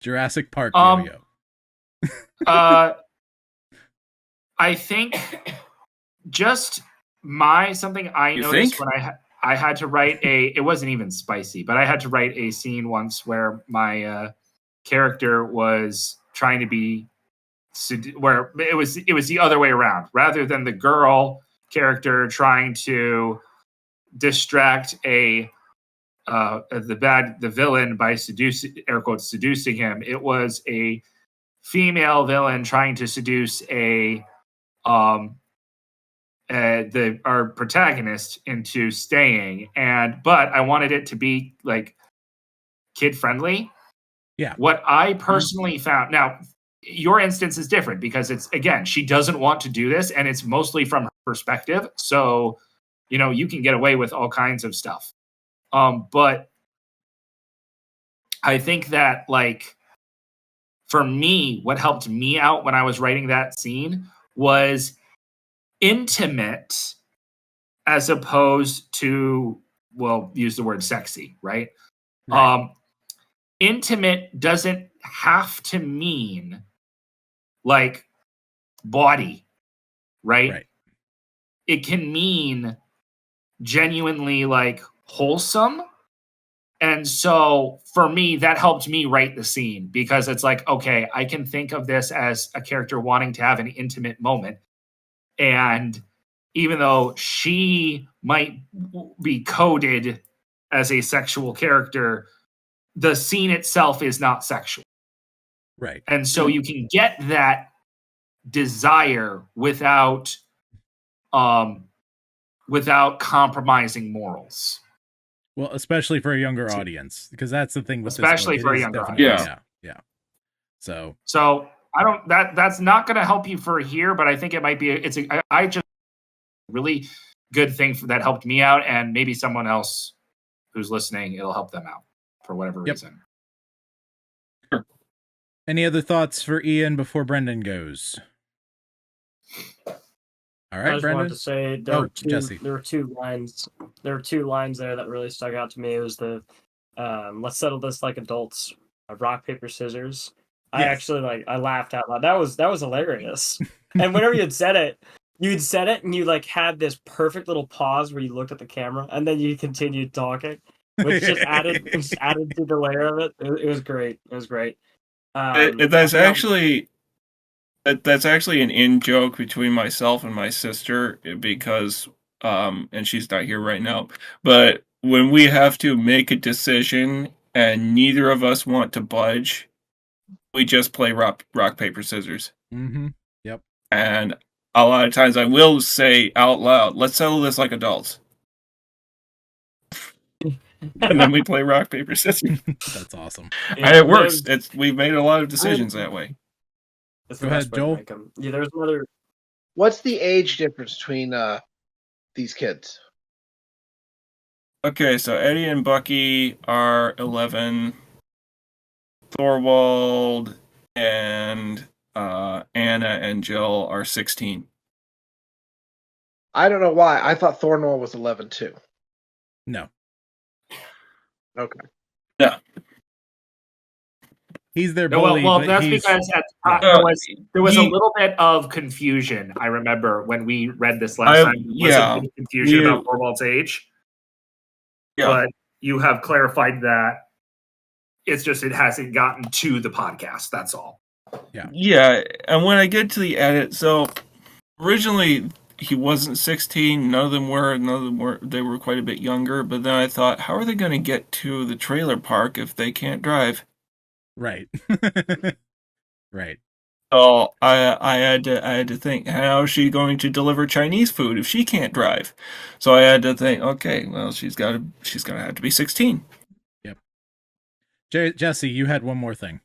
Jurassic Park yo-yo. I think just something I noticed when I had to write it wasn't even spicy, but I had to write a scene once where my character was trying to be where it was the other way around. Rather than the girl character trying to distract the villain by seducing him, it was a female villain trying to seduce our protagonist into staying, but I wanted it to be like kid friendly. Yeah. What I personally found, now your instance is different because it's, again, she doesn't want to do this and it's mostly from her perspective. So, you can get away with all kinds of stuff. But I think that, like, for me, what helped me out when I was writing that scene was intimate as opposed to, use the word sexy, right? Intimate doesn't have to mean like body, right? It can mean genuinely like wholesome. And so for me, that helped me write the scene, because it's like, okay, I can think of this as a character wanting to have an intimate moment. And even though she might be coded as a sexual character, the scene itself is not sexual. Right. And so you can get that desire without compromising morals. Well, especially for a younger audience, because that's the thing with especially this for a younger audience. Yeah. So I don't that's not going to help you for here, but I think it might be I just really good thing that helped me out, and maybe someone else who's listening, it'll help them out for whatever reason. Sure. Any other thoughts for Ian before Brendan goes? All right, I just Brendan. wanted to say there were two lines. There were two lines there that really stuck out to me. It was the "Let's settle this like adults." Rock, paper, scissors. Yes. I actually I laughed out loud. That was hilarious. And whenever you'd said it, and you like had this perfect little pause where you looked at the camera, and then you continued talking, which just added to the layer of it. It was great. It was great. That's actually an in joke between myself and my sister, because and she's not here right now, but when we have to make a decision and neither of us want to budge, we just play rock paper scissors. Mm-hmm. Yep. And a lot of times I will say out loud, "Let's settle this like adults." And then we play rock paper scissors. That's awesome. And it works. We've made a lot of decisions that way. That's Go ahead, Joel. Yeah, there's another. What's the age difference between these kids? Okay, so Eddie and Bucky are 11. Thorwald and Anna and Jill are 16. I don't know why. I thought Thorwald was 11 too. No. Okay. Yeah. He's their bully. Well, that's because there was a little bit of confusion. I remember when we read this last time. Confusion about Thorwald's age. Yeah. you have clarified that. It's just it hasn't gotten to the podcast. That's all. Yeah, and when I get to the edit, so originally he wasn't 16. None of them were. They were quite a bit younger. But then I thought, how are they going to get to the trailer park if they can't drive? Right. Right. So I had to think, how is she going to deliver Chinese food if she can't drive? So I had to think, okay, well, she's gonna have to be 16. Yep. Jesse, you had one more thing.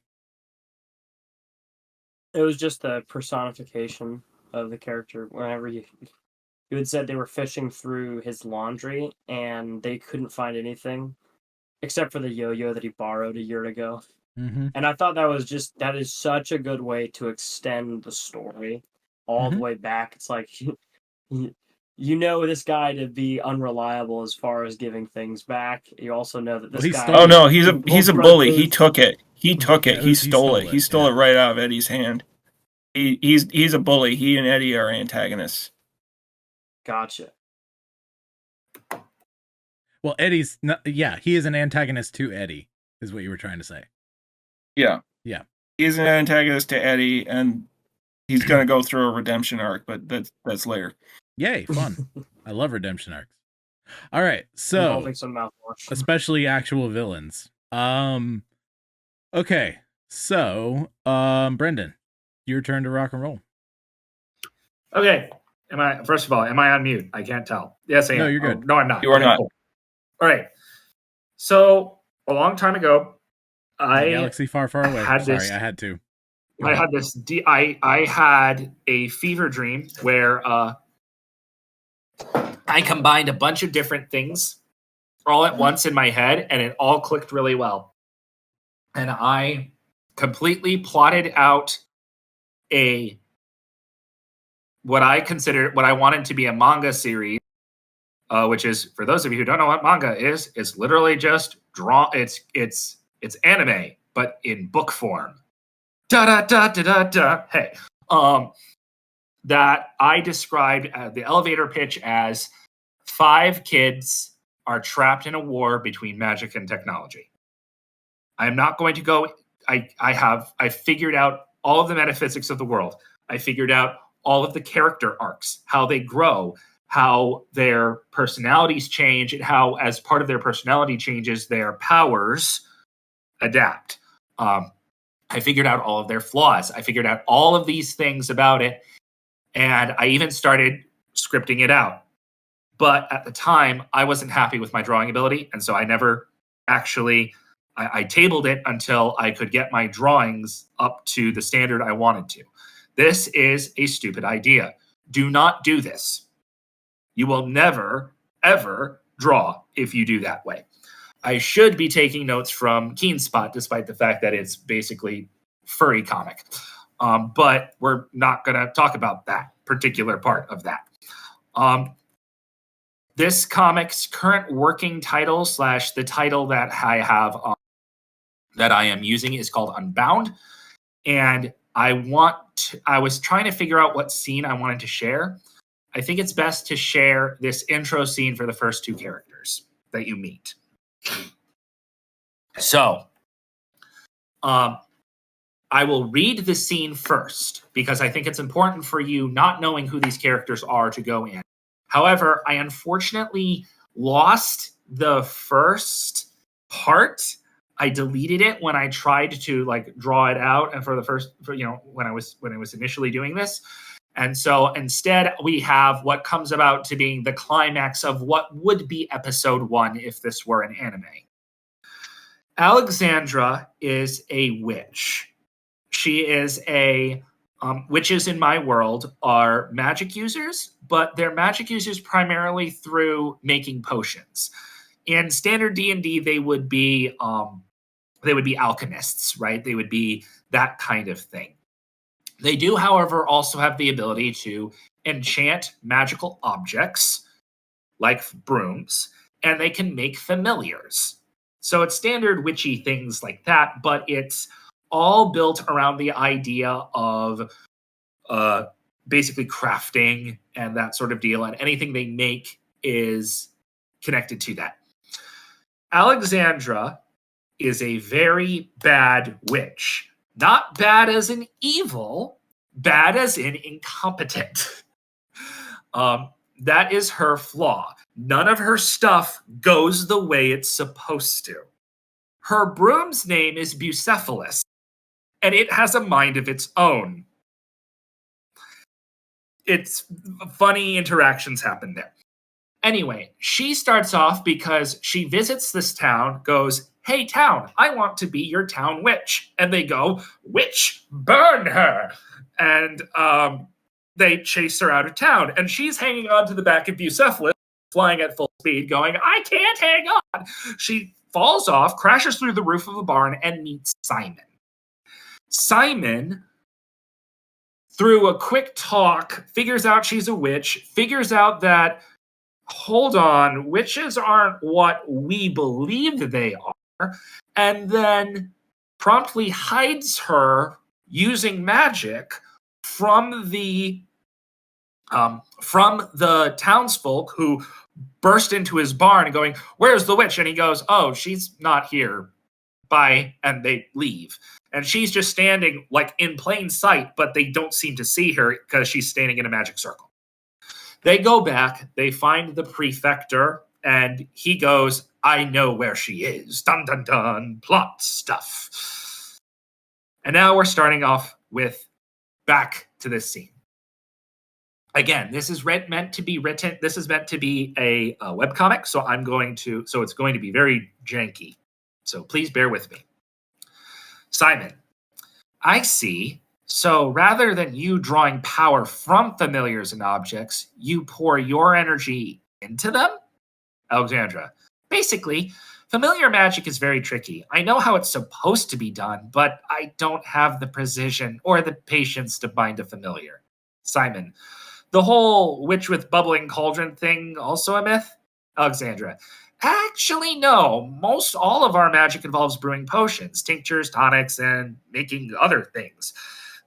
It was just the personification of the character. Whenever you had said they were fishing through his laundry and they couldn't find anything except for the yo-yo that he borrowed a year ago. Mm-hmm. And I thought that is such a good way to extend the story all the way back. It's like, you know this guy to be unreliable as far as giving things back. You also know that this guy... Oh no, he's a bully. He took it. He took it. Yeah, he stole it. He stole it right out of Eddie's hand. He's a bully. He and Eddie are antagonists. Gotcha. Well, Eddie's not, yeah, he is an antagonist to Eddie, is what you were trying to say. Yeah. Yeah. He's an antagonist to Eddie, and he's gonna go through a redemption arc, but that's later. Yay, fun. I love redemption arcs. All right, so involving some mouthwash. Especially actual villains. Okay, so Brendan, your turn to rock and roll. Okay. Am I on mute? I can't tell. Yes, I am. No, you're good. Oh, no, I'm not. You are not. Cool. All right. So a long time ago, A galaxy far, far away. I had a fever dream where I combined a bunch of different things all at once in my head, and it all clicked really well. And I completely plotted out what I wanted to be a manga series, which is, for those of you who don't know what manga is, it's literally just it's anime, but in book form. Da da da da da da. Hey, that I described the elevator pitch as 5 kids are trapped in a war between magic and technology. I am not going to go. I figured out all of the metaphysics of the world. I figured out all of the character arcs, how they grow, how their personalities change, and how, as part of their personality changes, their powers adapt. I figured out all of their flaws. I figured out all of these things about it, and I even started scripting it out. But at the time, I wasn't happy with my drawing ability, and so I never actually... I tabled it until I could get my drawings up to the standard I wanted to. This is a stupid idea. Do not do this. You will never, ever draw if you do that way. I should be taking notes from Keen Spot, despite the fact that it's basically furry comic. But we're not going to talk about that particular part of that. This comic's current working title / the title that I have that I am using is called Unbound. And I was trying to figure out what scene I wanted to share. I think it's best to share this intro scene for the first 2 characters that you meet. So, I will read the scene first because I think it's important for you, not knowing who these characters are, to go in. However, I unfortunately lost the first part. I deleted it when I tried to draw it out, and when I was initially doing this. And so instead we have what comes about to being the climax of what would be episode 1 if this were an anime. Alexandra is a witch. She is witches in my world are magic users, but they're magic users primarily through making potions. In standard D&D, they would be alchemists, right? They would be that kind of thing. They do, however, also have the ability to enchant magical objects like brooms, and they can make familiars. So it's standard witchy things like that, but it's all built around the idea of basically crafting and that sort of deal, and anything they make is connected to that. Alexandra is a very bad witch. Not bad as in evil, bad as in incompetent. That is her flaw. None of her stuff goes the way it's supposed to. Her broom's name is Bucephalus, and it has a mind of its own. It's funny interactions happen there. Anyway, she starts off because she visits this town, goes, "Hey, town, I want to be your town witch." And they go, "Witch, burn her." And they chase her out of town. And she's hanging on to the back of Bucephalus, flying at full speed, going, "I can't hang on." She falls off, crashes through the roof of a barn, and meets Simon. Simon, through a quick talk, figures out she's a witch, figures out that, hold on, witches aren't what we believe they are, and then promptly hides her using magic from the townsfolk who burst into his barn and going, "Where's the witch?" And he goes, "Oh, she's not here. Bye." And they leave. And she's just standing like in plain sight, but they don't seem to see her because she's standing in a magic circle. They go back, they find the prefector, and he goes, "I know where she is. Dun dun dun, plot stuff." And now we're starting off with back to this scene. Again, this is meant to be written. This is meant to be a webcomic, so it's going to be very janky. So please bear with me. Simon, I see. So rather than you drawing power from familiars and objects, you pour your energy into them? Alexandra, basically, familiar magic is very tricky. I know how it's supposed to be done, but I don't have the precision or the patience to bind a familiar. Simon, the whole witch with bubbling cauldron thing also a myth? Alexandra, actually, no. Most all of our magic involves brewing potions, tinctures, tonics, and making other things.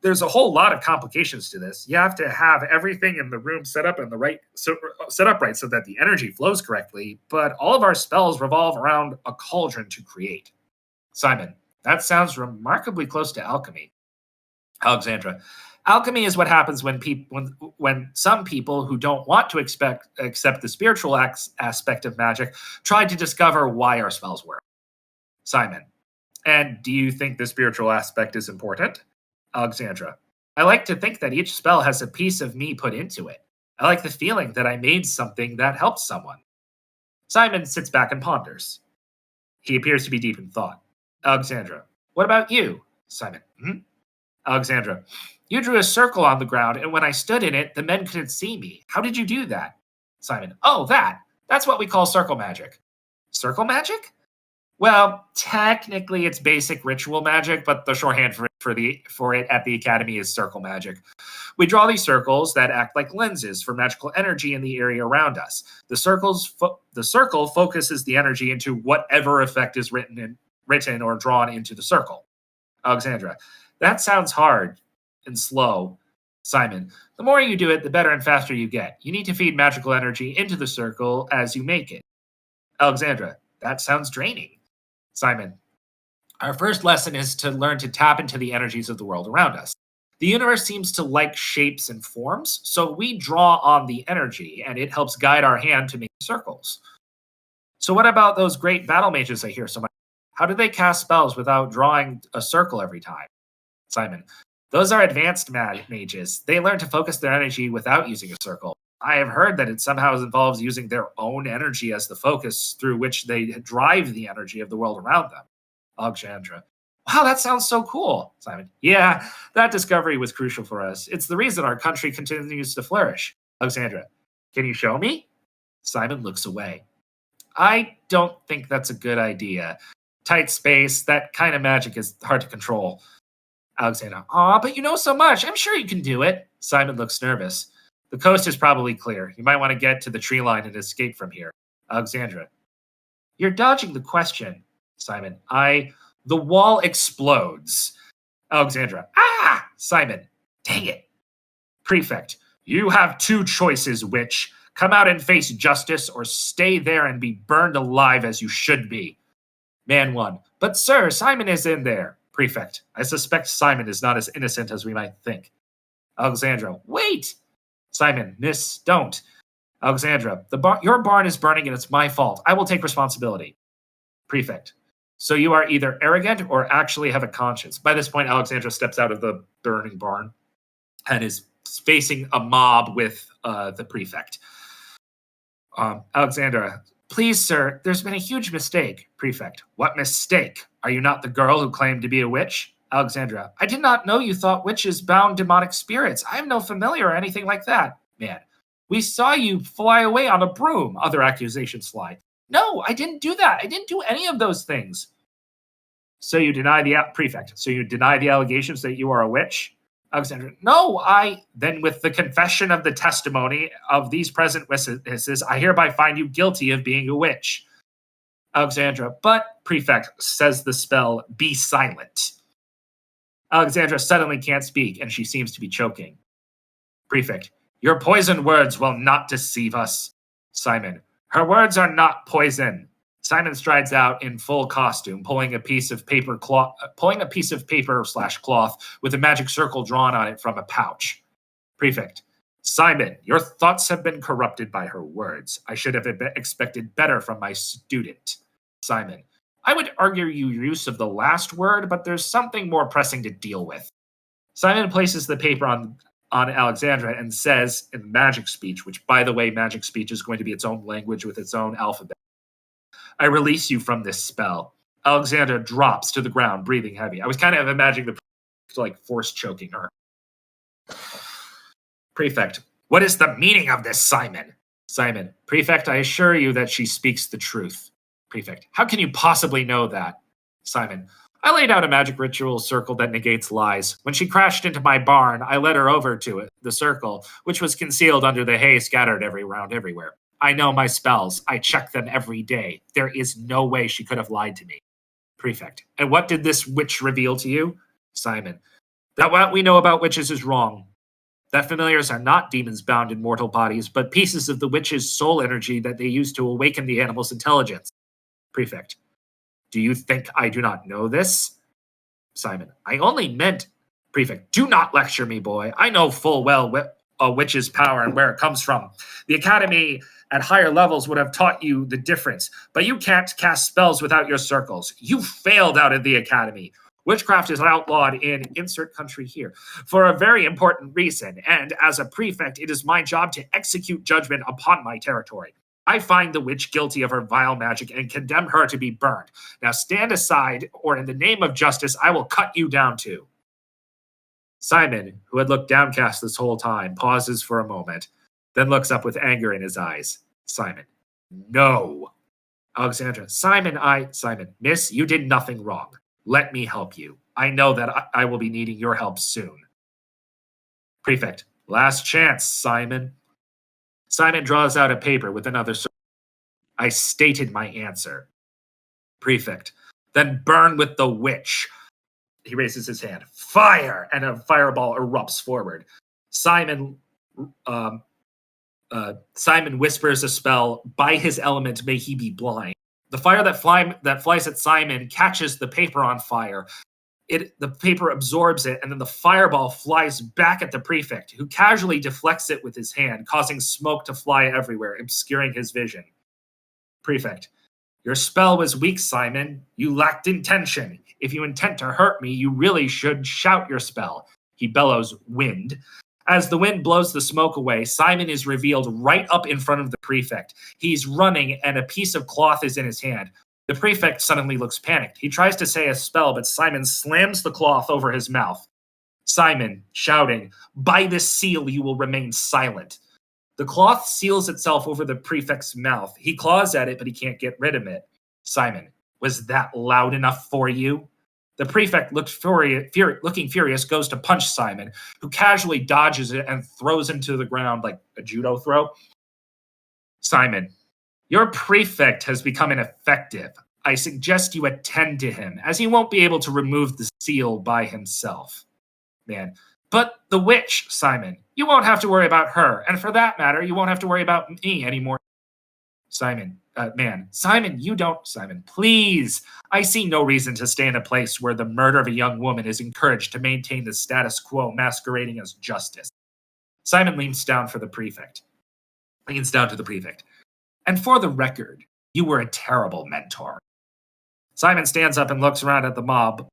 There's a whole lot of complications to this. You have to have everything in the room set up right so that the energy flows correctly, but all of our spells revolve around a cauldron to create. Simon, that sounds remarkably close to alchemy. Alexandra, alchemy is what happens when some people who don't want to accept the spiritual aspect of magic try to discover why our spells work. Simon, and do you think the spiritual aspect is important? Alexandra, I like to think that each spell has a piece of me put into it. I like the feeling that I made something that helped someone. Simon sits back and ponders. He appears to be deep in thought. Alexandra, what about you? Simon, Alexandra, you drew a circle on the ground, and when I stood in it, the men couldn't see me. How did you do that? Simon, oh, that's what we call circle magic. Circle magic? Well, technically it's basic ritual magic, but the shorthand for it at the Academy is circle magic. We draw these circles that act like lenses for magical energy in the area around us. The circle focuses the energy into whatever effect is written or drawn into the circle. Alexandra, that sounds hard and slow. Simon, the more you do it, the better and faster you get. You need to feed magical energy into the circle as you make it. Alexandra, that sounds draining. Simon, our first lesson is to learn to tap into the energies of the world around us. The universe seems to like shapes and forms, so we draw on the energy, and it helps guide our hand to make circles. So what about those great battle mages I hear so much? How do they cast spells without drawing a circle every time? Simon, those are advanced mages. They learn to focus their energy without using a circle. I have heard that it somehow involves using their own energy as the focus through which they drive the energy of the world around them. Alexandra, wow, that sounds so cool. Simon, yeah, that discovery was crucial for us. It's the reason our country continues to flourish. Alexandra, can you show me? Simon looks away. I don't think that's a good idea. Tight space, that kind of magic is hard to control. Alexandra, aw, but you know so much. I'm sure you can do it. Simon looks nervous. The coast is probably clear. You might want to get to the tree line and escape from here. Alexandra, you're dodging the question. Simon, the wall explodes. Alexandra, Simon, dang it. Prefect, you have two choices, witch. Come out and face justice, or stay there and be burned alive as you should be. Man 1. But sir, Simon is in there. Prefect. I suspect Simon is not as innocent as we might think. Alexandra. Wait! Simon. Miss, don't. Alexandra. Your barn is burning and it's my fault. I will take responsibility. Prefect. So you are either arrogant or actually have a conscience. By this point, Alexandra steps out of the burning barn and is facing a mob with the prefect. Alexandra. Please, sir, there's been a huge mistake. Prefect. What mistake? Are you not the girl who claimed to be a witch? Alexandra. I did not know you thought witches bound demonic spirits. I am no familiar or anything like that. Man. We saw you fly away on a broom. Other accusations fly. No, I didn't do that. I didn't do any of those things. So you deny the prefect. So you deny the allegations that you are a witch? Alexandra. No, then with the confession of the testimony of these present witnesses, I hereby find you guilty of being a witch. Alexandra. But, prefect, says the spell, be silent. Alexandra suddenly can't speak, and she seems to be choking. Prefect. Your poisoned words will not deceive us. Simon. Her words are not poison. Simon strides out in full costume, pulling a piece of paper / cloth with a magic circle drawn on it from a pouch. Prefect. Simon, your thoughts have been corrupted by her words. I should have expected better from my student. Simon. I would argue your use of the last word, but there's something more pressing to deal with. Simon places the paper on Alexandra and says in magic speech, which, by the way, magic speech is going to be its own language with its own alphabet. I release you from this spell. Alexandra drops to the ground, breathing heavy. I was kind of imagining the force choking her. Prefect. What is the meaning of this, Simon? Simon. Prefect, I assure you that she speaks the truth. Prefect. How can you possibly know that? Simon. I laid out a magic ritual circle that negates lies. When she crashed into my barn, I led her over to it, the circle, which was concealed under the hay scattered everywhere. I know my spells. I check them every day. There is no way she could have lied to me. Prefect. And what did this witch reveal to you? Simon. That what we know about witches is wrong. That familiars are not demons bound in mortal bodies, but pieces of the witch's soul energy that they use to awaken the animal's intelligence. Prefect. Do you think I do not know this? Simon. I only meant... Prefect. Do not lecture me, boy. I know full well a witch's power and where it comes from. The academy at higher levels would have taught you the difference, but you can't cast spells without your circles. You failed out of the academy. Witchcraft is outlawed in insert country here for a very important reason, and as a prefect, it is my job to execute judgment upon my territory. I find the witch guilty of her vile magic and condemn her to be burned. Now stand aside, or in the name of justice, I will cut you down too. Simon, who had looked downcast this whole time, pauses for a moment, then looks up with anger in his eyes. Simon. No. Alexandra. Simon, Miss, you did nothing wrong. Let me help you. I know that I will be needing your help soon. Prefect. Last chance, Simon. Simon draws out a paper with another circle. I stated my answer. Prefect. Then burn with the witch. He raises his hand. Fire! And a fireball erupts forward. Simon whispers a spell. By his element, may he be blind. The fire that flies at Simon catches the paper on fire. The paper absorbs it, and then the fireball flies back at the prefect, who casually deflects it with his hand, causing smoke to fly everywhere, obscuring his vision. Prefect. Your spell was weak, Simon. You lacked intention. If you intend to hurt me, you really should shout your spell. He bellows, wind. As the wind blows the smoke away, Simon is revealed right up in front of the prefect. He's running, and a piece of cloth is in his hand. The prefect suddenly looks panicked. He tries to say a spell, but Simon slams the cloth over his mouth. Simon, shouting, by this seal you will remain silent. The cloth seals itself over the prefect's mouth. He claws at it, but he can't get rid of it. Simon, was that loud enough for you? The prefect, looking furious, goes to punch Simon, who casually dodges it and throws him to the ground like a judo throw. Simon, your prefect has become ineffective. I suggest you attend to him, as he won't be able to remove the seal by himself. Man, But the witch, Simon, you won't have to worry about her. And for that matter, you won't have to worry about me anymore. Simon, Simon, please. I see no reason to stay in a place where the murder of a young woman is encouraged to maintain the status quo masquerading as justice. Simon leans down to the prefect. And for the record, you were a terrible mentor. Simon stands up and looks around at the mob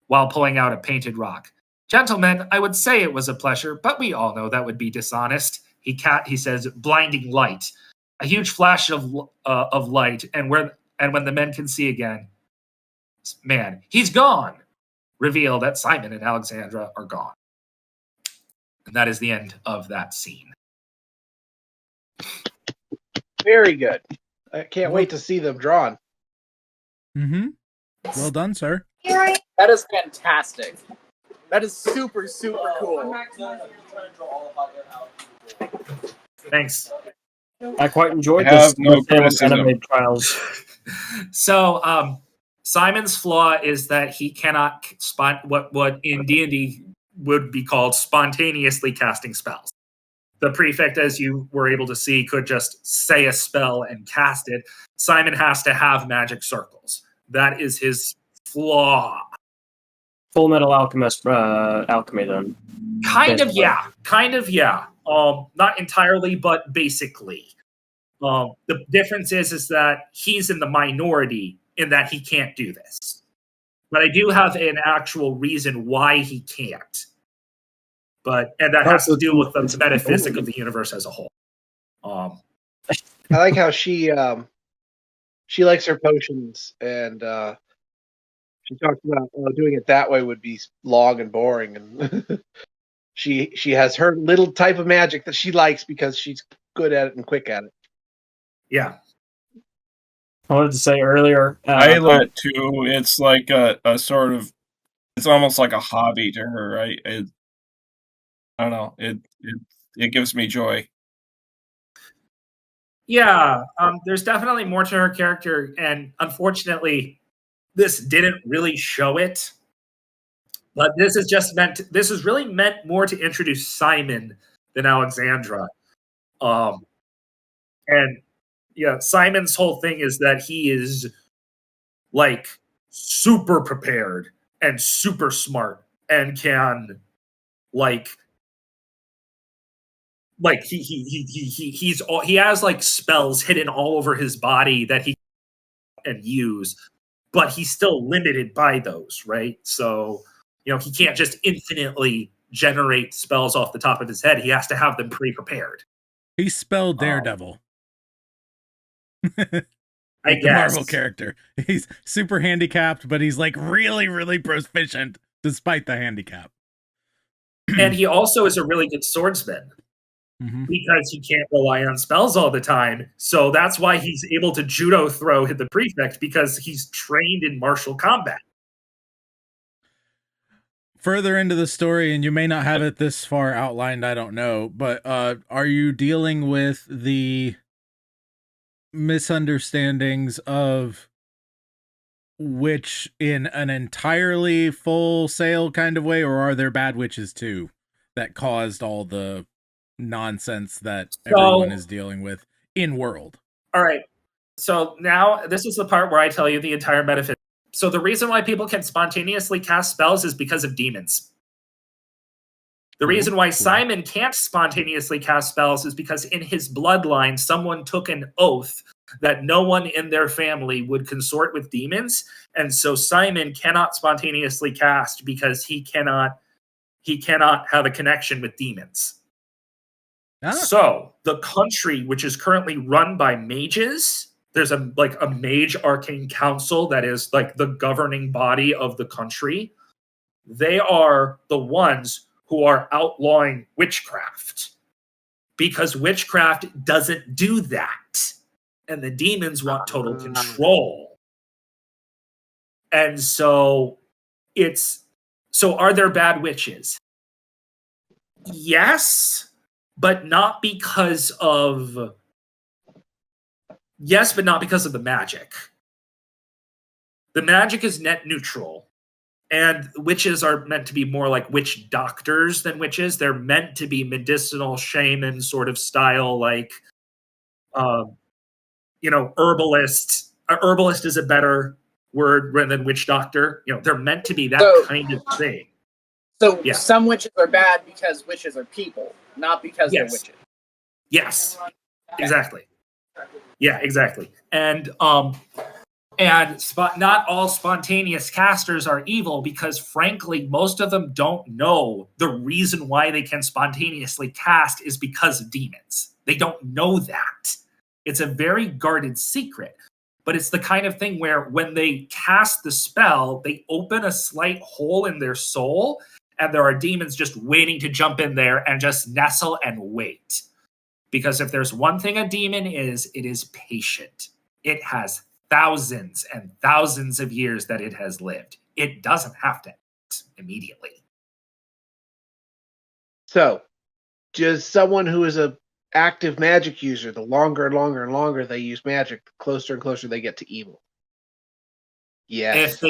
while pulling out a painted rock. Gentlemen, I would say it was a pleasure, but we all know that would be dishonest. He says, blinding light. A huge flash of light, and when the men can see again, man, he's gone. Reveal that Simon and Alexandra are gone. And that is the end of that scene. Very good. I can't wait to see them drawn. Mm-hmm. Well done, sir. That is fantastic. That is super, super cool. Thanks. I quite enjoyed I have this no with Salem criticism. anime trials. So, Simon's flaw is that he cannot what in D&D would be called spontaneously casting spells. The prefect, as you were able to see, could just say a spell and cast it. Simon has to have magic circles. That is his flaw. Full Metal Alchemist, alchemy then. Kind of, yeah. Not entirely, but basically. The difference is that he's in the minority in that he can't do this. But I do have an actual reason why he can't. And that has to do with the metaphysic of the universe as a whole. I like how she likes her potions, and she talks about doing it that way would be long and boring, and she has her little type of magic that she likes because she's good at it and quick at it. Yeah. I wanted to say earlier. I love it too. It's like a sort of, it's almost like a hobby to her, right? I don't know. It gives me joy. Yeah, there's definitely more to her character, and unfortunately, this didn't really show it. But this is really meant more to introduce Simon than Alexandra. And yeah, Simon's whole thing is that he is like super prepared and super smart and can he has like spells hidden all over his body that he can use, but he's still limited by those, right? So, he can't just infinitely generate spells off the top of his head. He has to have them pre-prepared. He spelled Daredevil. I guess. The Marvel character. He's super handicapped, but he's like really, really proficient despite the handicap. And he also is a really good swordsman. Mm-hmm. Because he can't rely on spells all the time. So that's why he's able to judo throw the prefect, because he's trained in martial combat. Further into the story, and you may not have it this far outlined, I don't know, but are you dealing with the misunderstandings of witch in an entirely full sail kind of way, or are there bad witches too that caused all the nonsense that everyone is dealing with in world? All right. So now this is the part where I tell you the entire metaphysics. So the reason why people can spontaneously cast spells is because of demons. The reason why Simon can't spontaneously cast spells is because in his bloodline, someone took an oath that no one in their family would consort with demons. And so Simon cannot spontaneously cast because he cannot have a connection with demons. So the country, which is currently run by mages, there's a mage arcane council that is like the governing body of the country. They are the ones who are outlawing witchcraft because witchcraft doesn't do that. And the demons want total control. And so are there bad witches? Yes. But not because of the magic. The magic is net neutral. And witches are meant to be more like witch doctors than witches. They're meant to be medicinal shaman sort of style, like, herbalist. Herbalist is a better word than witch doctor. They're meant to be that kind of thing. So some witches are bad because witches are people, not because they're witches. Yes, exactly. Yeah, exactly. And not all spontaneous casters are evil because, frankly, most of them don't know the reason why they can spontaneously cast is because of demons. They don't know that. It's a very guarded secret. But it's the kind of thing where when they cast the spell, they open a slight hole in their soul, and there are demons just waiting to jump in there and just nestle and wait. Because if there's one thing a demon is, it is patient. It has thousands and thousands of years that it has lived. It doesn't have to act immediately. So, does someone who is a active magic user, the longer and longer and longer they use magic, the closer and closer they get to evil? Yes.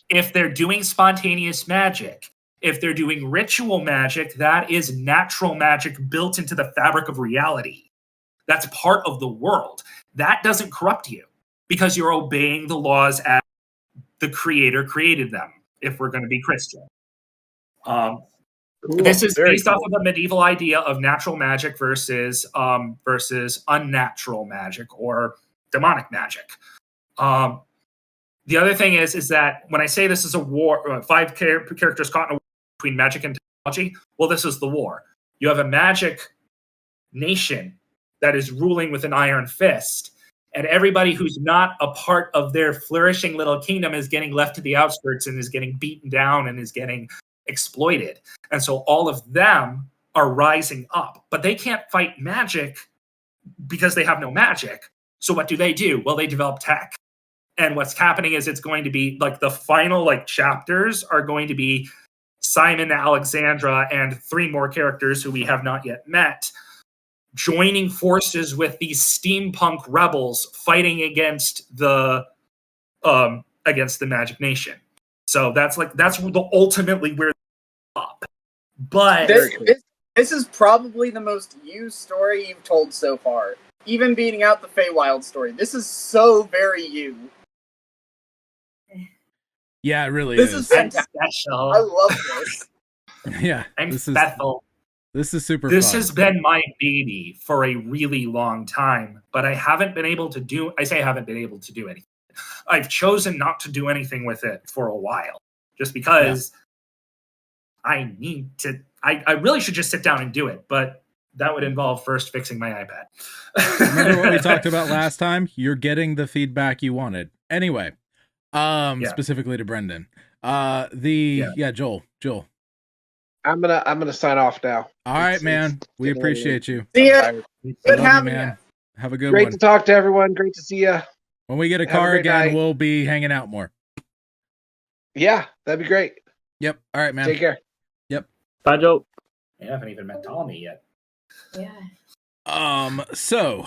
If they're doing spontaneous magic, if they're doing ritual magic, that is natural magic built into the fabric of reality. That's part of the world. That doesn't corrupt you because you're obeying the laws as the creator created them, if we're going to be Christian. This is based off of a medieval idea of natural magic versus unnatural magic or demonic magic. The other thing is that when I say this is a war, 5 characters caught in a war between magic and technology, well, this is the war. You have a magic nation that is ruling with an iron fist, and everybody who's not a part of their flourishing little kingdom is getting left to the outskirts and is getting beaten down and is getting exploited. And so all of them are rising up, but they can't fight magic because they have no magic. So what do? Well, they develop tech. And what's happening is it's going to be like the final chapters are going to be Simon, Alexandra, and 3 more characters who we have not yet met, joining forces with these steampunk rebels fighting against the Magic Nation. So that's ultimately where they're up. But this is probably the most used story you've told so far. Even beating out the Feywild story. This is so very you. Yeah, it really is. This is fantastic. Special. I love this. Yeah. I'm special. This is super This fun. has been my baby for a really long time, but I haven't been able to do anything. I've chosen not to do anything with it for a while, just because I need to. I really should just sit down and do it, but that would involve first fixing my iPad. Remember what we talked about last time? You're getting the feedback you wanted. Anyway, specifically to Brendan. Joel. I'm gonna sign off now. All right, man. We appreciate you. See ya. Good having you, man. Have a good one. Great to talk to everyone. Great to see you. When we get a car again, we'll be hanging out more. Yeah, that'd be great. Yep. All right, man. Take care. Yep. Bye, Joe. I haven't even met Tommy yet. Yeah. So,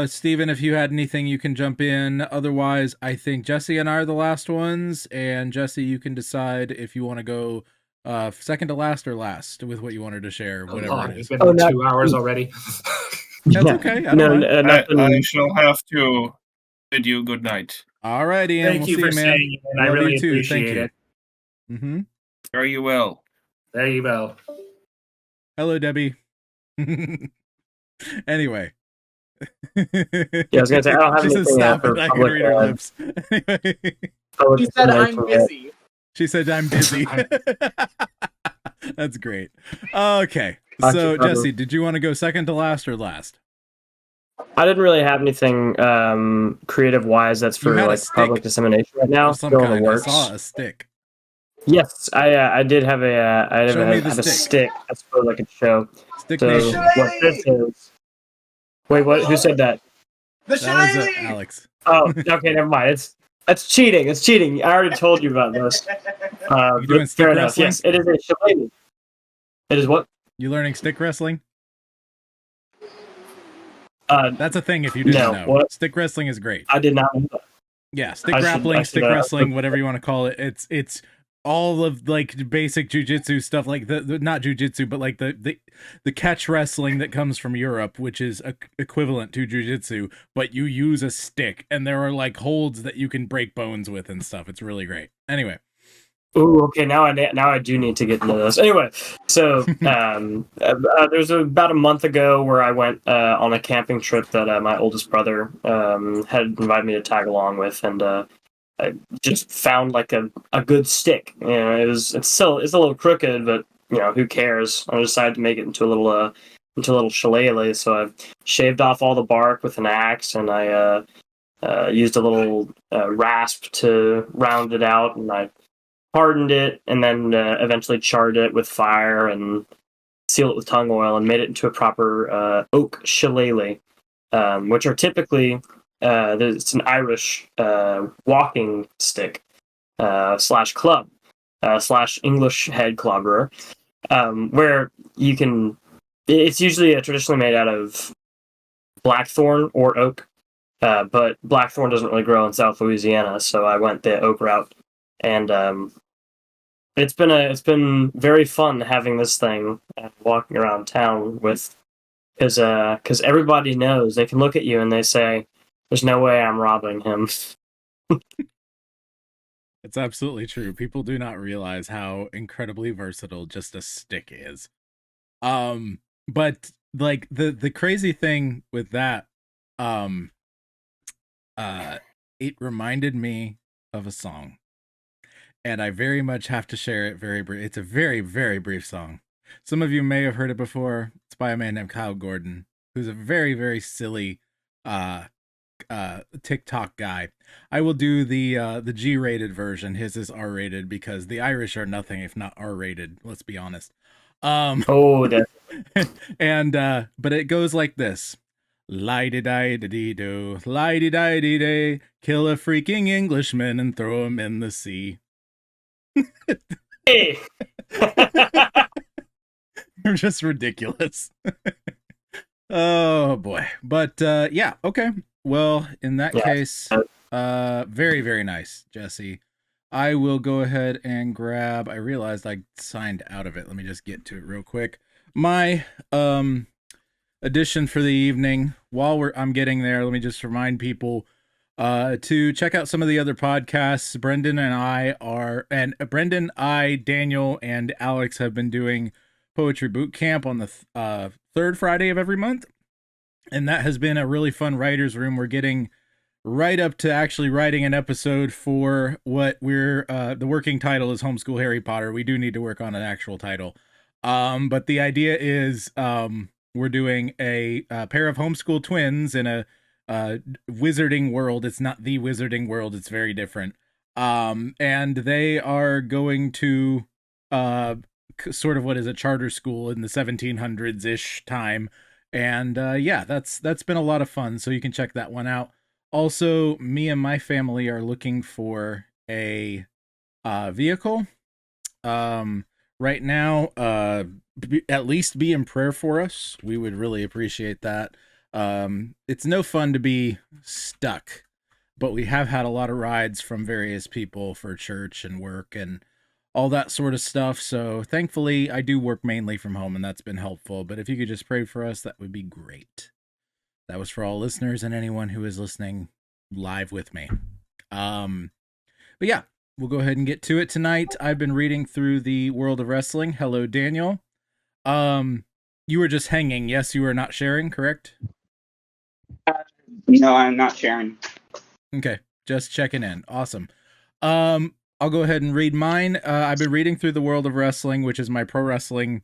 Steven, if you had anything, you can jump in. Otherwise, I think Jesse and I are the last ones. And Jesse, you can decide if you want to go second to last or last with what you wanted to share, whatever it is. It's been 2 hours already. That's okay. I shall have to bid you good night. All right, Ian. Thank you for saying it. I really appreciate it. Mm-hmm. Fare you well. There you go. Hello, Debbie. Anyway. Yeah, I was gonna say I don't have anything for I can read her lips. She said I'm busy. She said I'm busy. That's great. Okay. So Jesse, did you want to go second to last or last? I didn't really have anything creative wise that's for public dissemination right now. Still in the works. I saw a stick. Yes, I did have a stick that's for like a show. Stick so Nation. What this is? Wait, what? Who said that? That was Alex. Oh, okay, never mind. That's cheating. It's cheating. I already told you about this. You doing stick wrestling? Yes, it is a shillelagh. It is what? You learning stick wrestling? That's a thing if you didn't know. What? Stick wrestling is great. I did not know that. Yeah, stick wrestling, whatever you want to call it. It's all of like basic jujitsu stuff, like the not jujitsu, but like the catch wrestling that comes from Europe, which is equivalent to jujitsu, but you use a stick, and there are like holds that you can break bones with and stuff. It's really great. Anyway. Ooh, okay. Now I do need to get into this. Anyway, so there's about a month ago where I went on a camping trip that my oldest brother had invited me to tag along with, and I just found like a good stick. You know, it's a little crooked, but you know, who cares? I decided to make it into a little shillelagh. So I've shaved off all the bark with an axe, and I used a little rasp to round it out, and I hardened it, and then eventually charred it with fire and sealed it with tung oil and made it into a proper oak shillelagh, which are typically it's an Irish walking stick slash club slash English head clobberer, where you can. It's usually traditionally made out of blackthorn or oak, but blackthorn doesn't really grow in South Louisiana, so I went the oak route, and it's been very fun having this thing walking around town with, because everybody knows, they can look at you and they say, "There's no way I'm robbing him." It's absolutely true. People do not realize how incredibly versatile just a stick is. But like the crazy thing with that, it reminded me of a song. And I very much have to share it very brief. It's a very, very brief song. Some of you may have heard it before. It's by a man named Kyle Gordon, who's a very, very silly TikTok guy. I will do the G-rated version. His is R-rated because the Irish are nothing if not R-rated. Let's be honest. Oh, and but it goes like this: Lie-di-di-di-do, lie-di-di-di-day, kill a freaking Englishman and throw him in the sea. Hey. They're just ridiculous. Oh boy. But yeah, okay. Well, in that case, very, very nice, Jesse. I will go ahead and grab, I realized I signed out of it. Let me just get to it real quick. My addition for the evening. While I'm getting there, let me just remind people to check out some of the other podcasts. Brendan, Daniel, and Alex have been doing Poetry Boot Camp on the third Friday of every month. And that has been a really fun writer's room. We're getting right up to actually writing an episode for what we're, the working title is Homeschool Harry Potter. We do need to work on an actual title. But the idea is we're doing a pair of homeschool twins in a wizarding world. It's not the wizarding world. It's very different. And they are going to sort of what is a charter school in the 1700s ish time. And yeah, that's been a lot of fun. So you can check that one out. Also, me and my family are looking for a vehicle. Right now, at least be in prayer for us. We would really appreciate that. It's no fun to be stuck, but we have had a lot of rides from various people for church and work and all that sort of stuff. So thankfully I do work mainly from home, and that's been helpful. But if you could just pray for us, that would be great. That was for all listeners and anyone who is listening live with me. But yeah, we'll go ahead and get to it tonight. I've been reading through the World of Wrestling. Hello, Daniel. You were just hanging. Yes, you were not sharing, correct? No, I'm not sharing. Okay, just checking in. Awesome. I'll go ahead and read mine. I've been reading through the World of Wrestling, which is my pro wrestling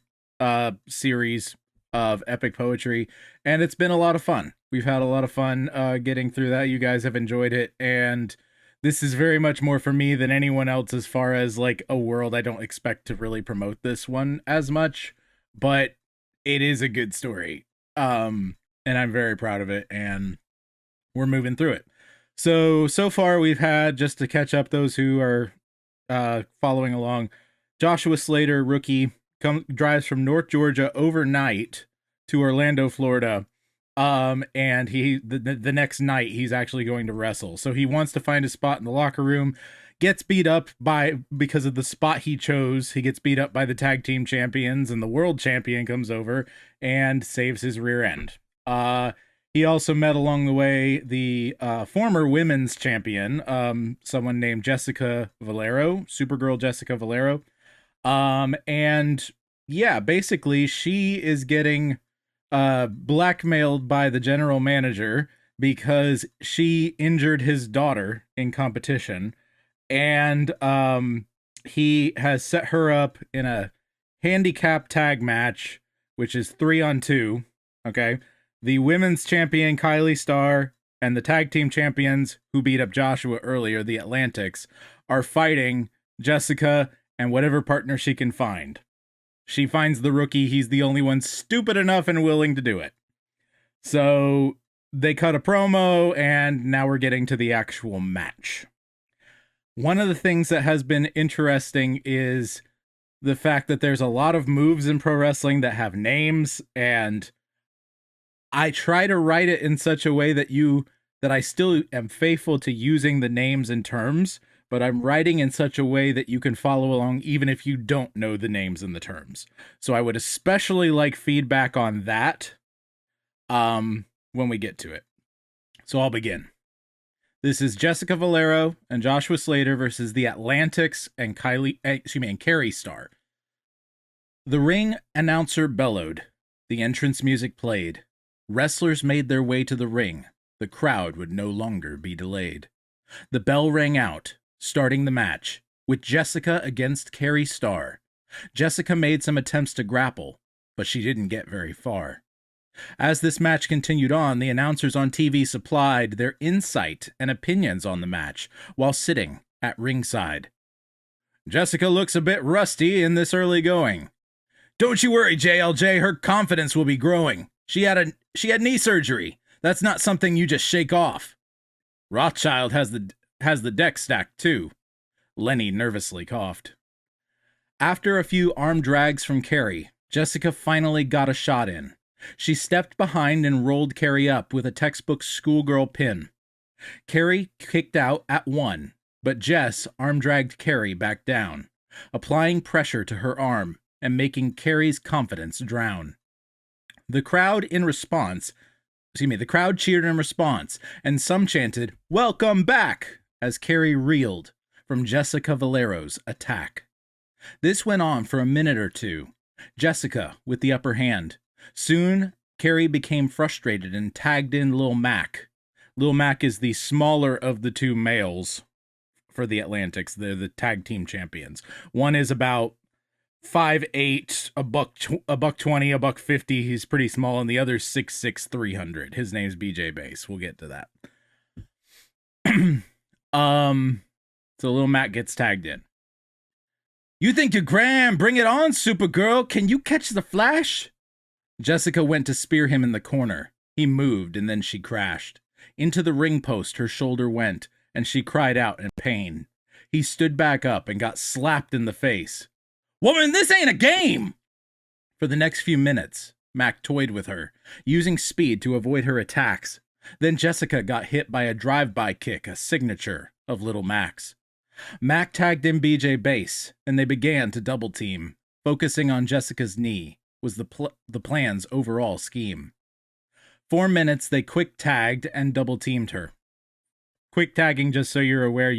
series of epic poetry, and it's been a lot of fun. We've had a lot of fun getting through that. You guys have enjoyed it, and this is very much more for me than anyone else as far as like a world. I don't expect to really promote this one as much, but it is a good story. And I'm very proud of it, and we're moving through it. So far we've had, just to catch up those who are following along, Joshua Slater, rookie, drives from North Georgia overnight to Orlando, Florida, And the next night he's actually going to wrestle. So he wants to find a spot in the locker room, gets beat up because of the spot he chose. He gets beat up by the tag team champions, and the world champion comes over and saves his rear end. He also met along the way the former women's champion, someone named Jessica Valero, Supergirl Jessica Valero. And yeah, basically she is getting blackmailed by the general manager because she injured his daughter in competition. And he has set her up in a handicap tag match, which is 3-on-2. Okay. The women's champion, Kylie Starr, and the tag team champions who beat up Joshua earlier, the Atlantics, are fighting Jessica and whatever partner she can find. She finds the rookie. He's the only one stupid enough and willing to do it. So they cut a promo, and now we're getting to the actual match. One of the things that has been interesting is the fact that there's a lot of moves in pro wrestling that have names, and I try to write it in such a way that I still am faithful to using the names and terms, but I'm writing in such a way that you can follow along even if you don't know the names and the terms. So I would especially like feedback on that when we get to it. So I'll begin. This is Jessica Valero and Joshua Slater versus the Atlantics and Carrie Starr. The ring announcer bellowed. The entrance music played. Wrestlers made their way to the ring. The crowd would no longer be delayed. The bell rang out, starting the match, with Jessica against Carrie Starr. Jessica made some attempts to grapple, but she didn't get very far. As this match continued on, the announcers on TV supplied their insight and opinions on the match while sitting at ringside. Jessica looks a bit rusty in this early going. Don't you worry, JLJ, her confidence will be growing. She had knee surgery. That's not something you just shake off. Rothschild has the deck stacked too. Lenny nervously coughed. After a few arm drags from Carrie, Jessica finally got a shot in. She stepped behind and rolled Carrie up with a textbook schoolgirl pin. Carrie kicked out at one, but Jess arm-dragged Carrie back down, applying pressure to her arm and making Carrie's confidence drown. The crowd cheered in response, and some chanted, "Welcome back," as Carrie reeled from Jessica Valero's attack. This went on for a minute or two, Jessica with the upper hand. Soon, Carrie became frustrated and tagged in Lil Mac. Lil Mac is the smaller of the two males for the Atlantics. They're the tag team champions. One is about 5'8", a buck 20, a buck 50. He's pretty small, and the other's 6'6", 300. His name's BJ Bass. We'll get to that. So Lil Mac gets tagged in. You think you're grand? Bring it on, Supergirl. Can you catch the Flash? Jessica went to spear him in the corner. He moved, and then she crashed. Into the ring post her shoulder went, and she cried out in pain. He stood back up and got slapped in the face. Woman, this ain't a game! For the next few minutes, Mac toyed with her, using speed to avoid her attacks. Then Jessica got hit by a drive-by kick, a signature of Little Mac's. Mac tagged in BJ Bass, and they began to double team. Focusing on Jessica's knee was the plan's overall scheme. 4 minutes, they quick tagged and double teamed her. Quick tagging, just so you're aware,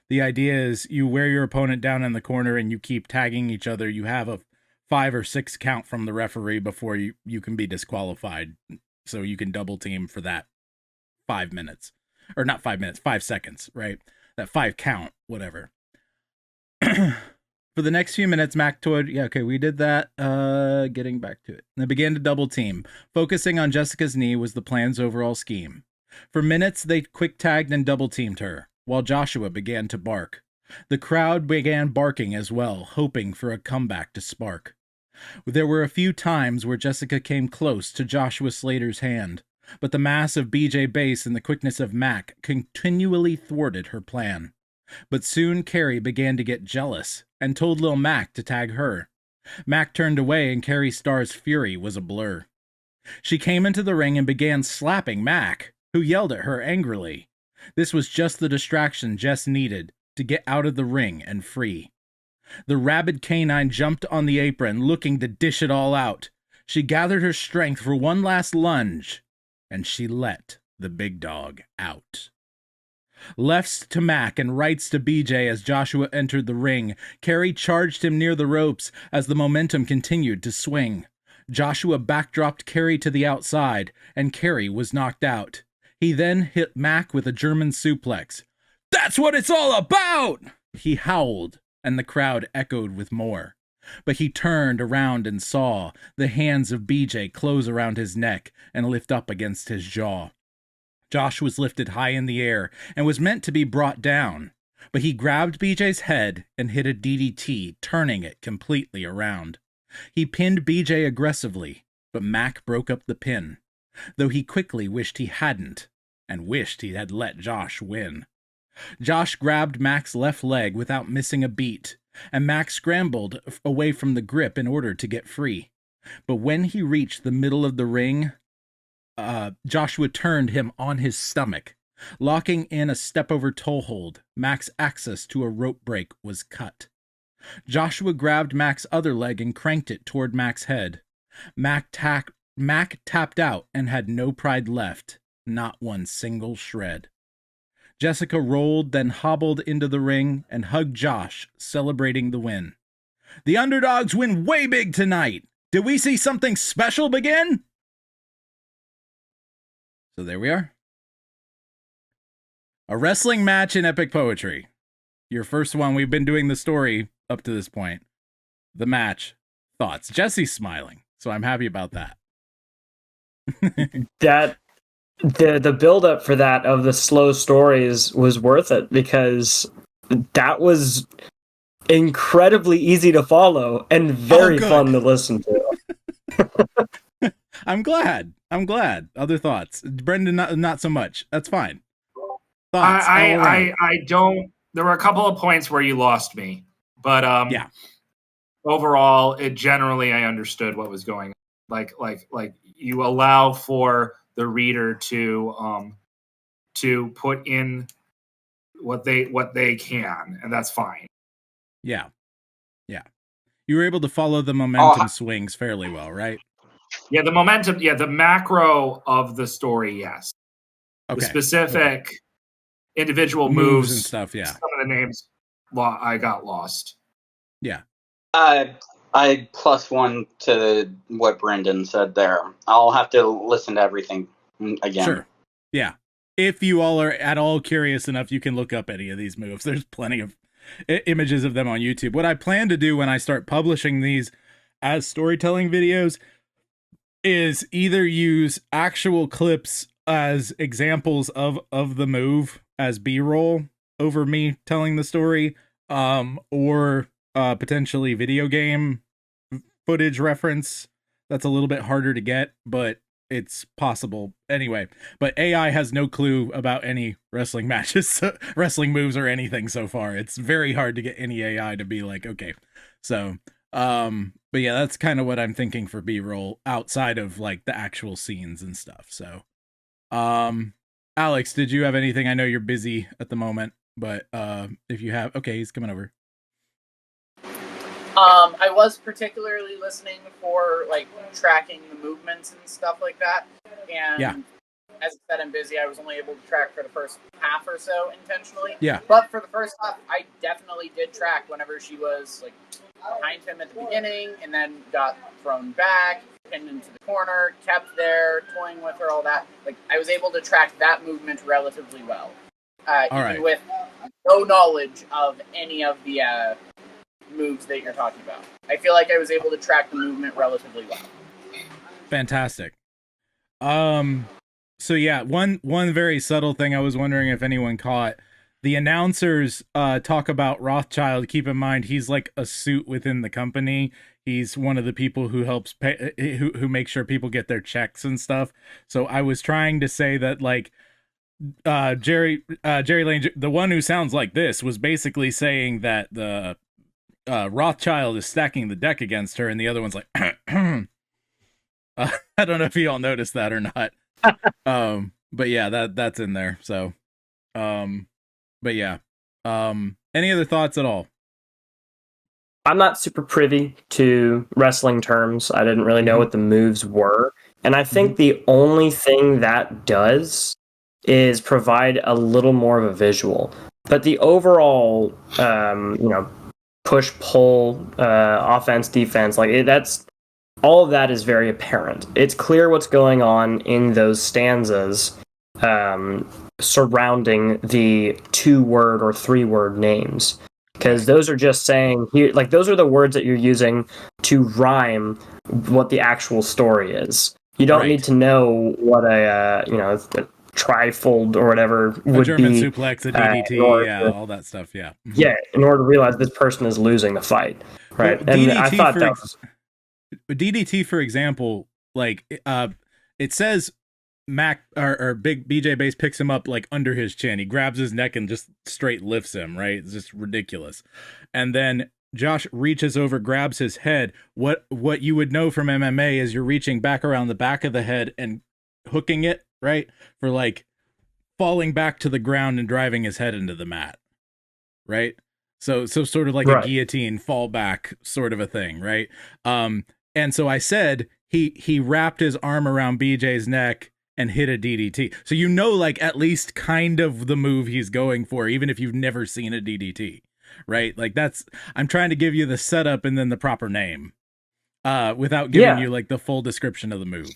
the idea is you wear your opponent down in the corner and you keep tagging each other. You have a 5 or 6 count from the referee before you can be disqualified. So you can double team for that 5 minutes. Or not 5 minutes, 5 seconds, right? That 5 count, whatever. For the next few minutes, Mac toyed. Yeah, okay, we did that. Getting back to it. They began to double team. Focusing on Jessica's knee was the plan's overall scheme. For minutes, they quick tagged and double teamed her, while Joshua began to bark. The crowd began barking as well, hoping for a comeback to spark. There were a few times where Jessica came close to Joshua Slater's hand, but the mass of BJ Bass and the quickness of Mac continually thwarted her plan. But soon Carrie began to get jealous and told Lil Mac to tag her. Mac turned away and Carrie Starr's fury was a blur. She came into the ring and began slapping Mac, who yelled at her angrily. This was just the distraction Jess needed to get out of the ring and free. The rabid canine jumped on the apron, looking to dish it all out. She gathered her strength for one last lunge, and she let the big dog out. Lefts to Mac and rights to BJ as Joshua entered the ring. Kerry charged him near the ropes as the momentum continued to swing. Joshua backdropped Kerry to the outside, and Kerry was knocked out. He then hit Mac with a German suplex. "That's what it's all about!" He howled, and the crowd echoed with more. But he turned around and saw the hands of BJ close around his neck and lift up against his jaw. Josh was lifted high in the air and was meant to be brought down, but he grabbed BJ's head and hit a DDT, turning it completely around. He pinned BJ aggressively, but Mac broke up the pin, though he quickly wished he hadn't, and wished he had let Josh win. Josh grabbed Mac's left leg without missing a beat, and Mac scrambled away from the grip in order to get free. But when he reached the middle of the ring, Joshua turned him on his stomach. Locking in a step-over toe hold, Mac's access to a rope break was cut. Joshua grabbed Mac's other leg and cranked it toward Mac's head. Mac tapped out and had no pride left, not one single shred. Jessica rolled, then hobbled into the ring and hugged Josh, celebrating the win. "The underdogs win way big tonight! Did we see something special begin?" So there we are. A wrestling match in epic poetry. Your first one. We've been doing the story up to this point. The match. Thoughts? Jesse's smiling, so I'm happy about that. The build up for that of the slow stories was worth it, because that was incredibly easy to follow and very fun to listen to. I'm glad. Other thoughts? Brendan, not so much. That's fine. Thoughts? I don't. There were a couple of points where you lost me, but yeah. Overall, generally I understood what was going on. Like you allow for the reader to put in what they can, and that's fine. Yeah. You were able to follow the momentum swings fairly well, right? Yeah, the momentum. Yeah, the macro of the story. Yes. Okay. The specific individual moves and stuff. Yeah. Some of the names, I got lost. Yeah. I +1 to what Brendan said there. I'll have to listen to everything again. Sure. Yeah. If you all are at all curious enough, you can look up any of these moves. There's plenty of images of them on YouTube. What I plan to do when I start publishing these as storytelling videos is either use actual clips as examples of the move as B-roll over me telling the story, or potentially video game footage reference. That's a little bit harder to get, but it's possible anyway. But AI has no clue about any wrestling matches, wrestling moves, or anything so far. It's very hard to get any AI to be like, okay. So, but yeah, that's kind of what I'm thinking for B-roll outside of like the actual scenes and stuff. So, Alex, did you have anything? I know you're busy at the moment, but if you have, okay, he's coming over. I was particularly listening for like tracking the movements and stuff like that. And yeah. As I said, I'm busy. I was only able to track for the first half or so intentionally. Yeah. But for the first half, I definitely did track whenever she was like behind him at the beginning and then got thrown back, pinned into the corner, kept there, toying with her, all that. Like I was able to track that movement relatively well. Even with no knowledge of any of the moves that you're talking about. I feel like I was able to track the movement relatively well. Fantastic. So yeah, one very subtle thing I was wondering if anyone caught. The announcers talk about Rothschild. Keep in mind, he's like a suit within the company. He's one of the people who helps pay, who makes sure people get their checks and stuff. So I was trying to say that like Jerry Lane, the one who sounds like this, was basically saying that the Rothschild is stacking the deck against her, and the other one's like, I don't know if you all noticed that or not. But yeah, that's in there. So, but yeah. Any other thoughts at all? I'm not super privy to wrestling terms. I didn't really know what the moves were. And I think the only thing that does is provide a little more of a visual. But the overall, push, pull, offense, defense, that's all of that is very apparent. It's clear what's going on in those stanzas surrounding the 2-word or 3-word names. Because those are just saying here, those are the words that you're using to rhyme what the actual story is. You don't need to know what a trifold or whatever would a German be. Suplex, a DDT, all that stuff. Yeah. Yeah, in order to realize this person is losing the fight, right? Well, and I thought that was DDT, for example. It says Mac or Big BJ Bass picks him up under his chin. He grabs his neck and just straight lifts him, right? It's just ridiculous. And then Josh reaches over, grabs his head. What you would know from MMA is you're reaching back around the back of the head and hooking it, right? For falling back to the ground and driving his head into the mat. Right? So sort of like a guillotine fall back sort of a thing, right? And so I said he wrapped his arm around BJ's neck and hit a DDT. So at least kind of the move he's going for, even if you've never seen a DDT, right? I'm trying to give you the setup and then the proper name, without giving you the full description of the move.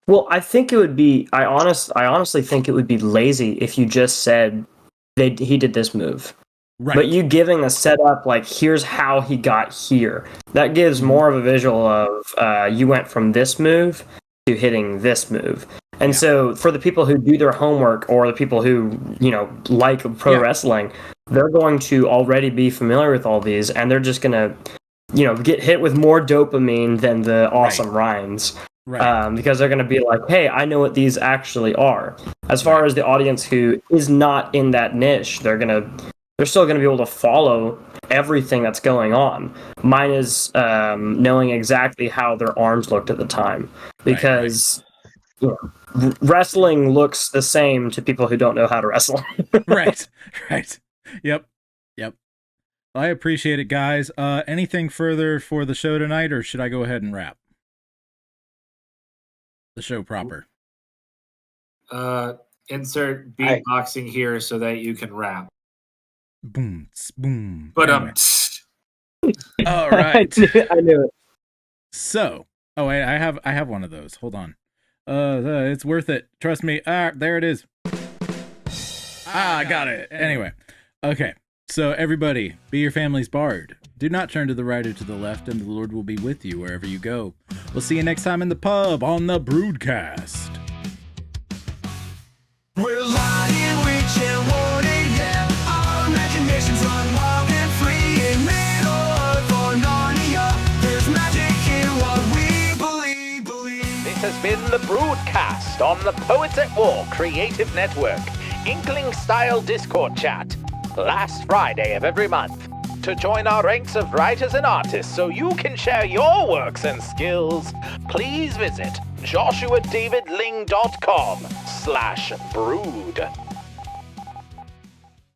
Well, I think it would be. I honestly think it would be lazy if you just said he did this move. Right. But you giving the setup, here's how he got here. That gives more of a visual of you went from this move to hitting this move. And so for the people who do their homework or the people who, like pro wrestling, they're going to already be familiar with all these and they're just going to, get hit with more dopamine than the awesome rhymes. Right. Because they're going to be like, hey, I know what these actually are. As far as the audience who is not in that niche, they're still going to be able to follow everything that's going on. Mine is knowing exactly how their arms looked at the time. Because wrestling looks the same to people who don't know how to wrestle. Right. Yep. I appreciate it, guys. Anything further for the show tonight, or should I go ahead and wrap the show proper? Insert beatboxing here so that you can rap. Boom, boom. But anyway. All right. I knew it. So, wait, I have one of those. Hold on. It's worth it. Trust me. There it is. I got it. Anyway. Okay. So everybody, be your family's bard. Do not turn to the right or to the left, and the Lord will be with you wherever you go. We'll see you next time in the pub on the Broodcast. We're lying, reaching, wanting, yeah. Our imaginations run wild and free. In Middle-earth or Narnia, there's magic in what we believe. This has been the Broodcast on the Poets at War Creative Network. Inkling Style Discord chat. Last Friday of every month. To join our ranks of writers and artists so you can share your works and skills, please visit joshuadavidling.com/brood.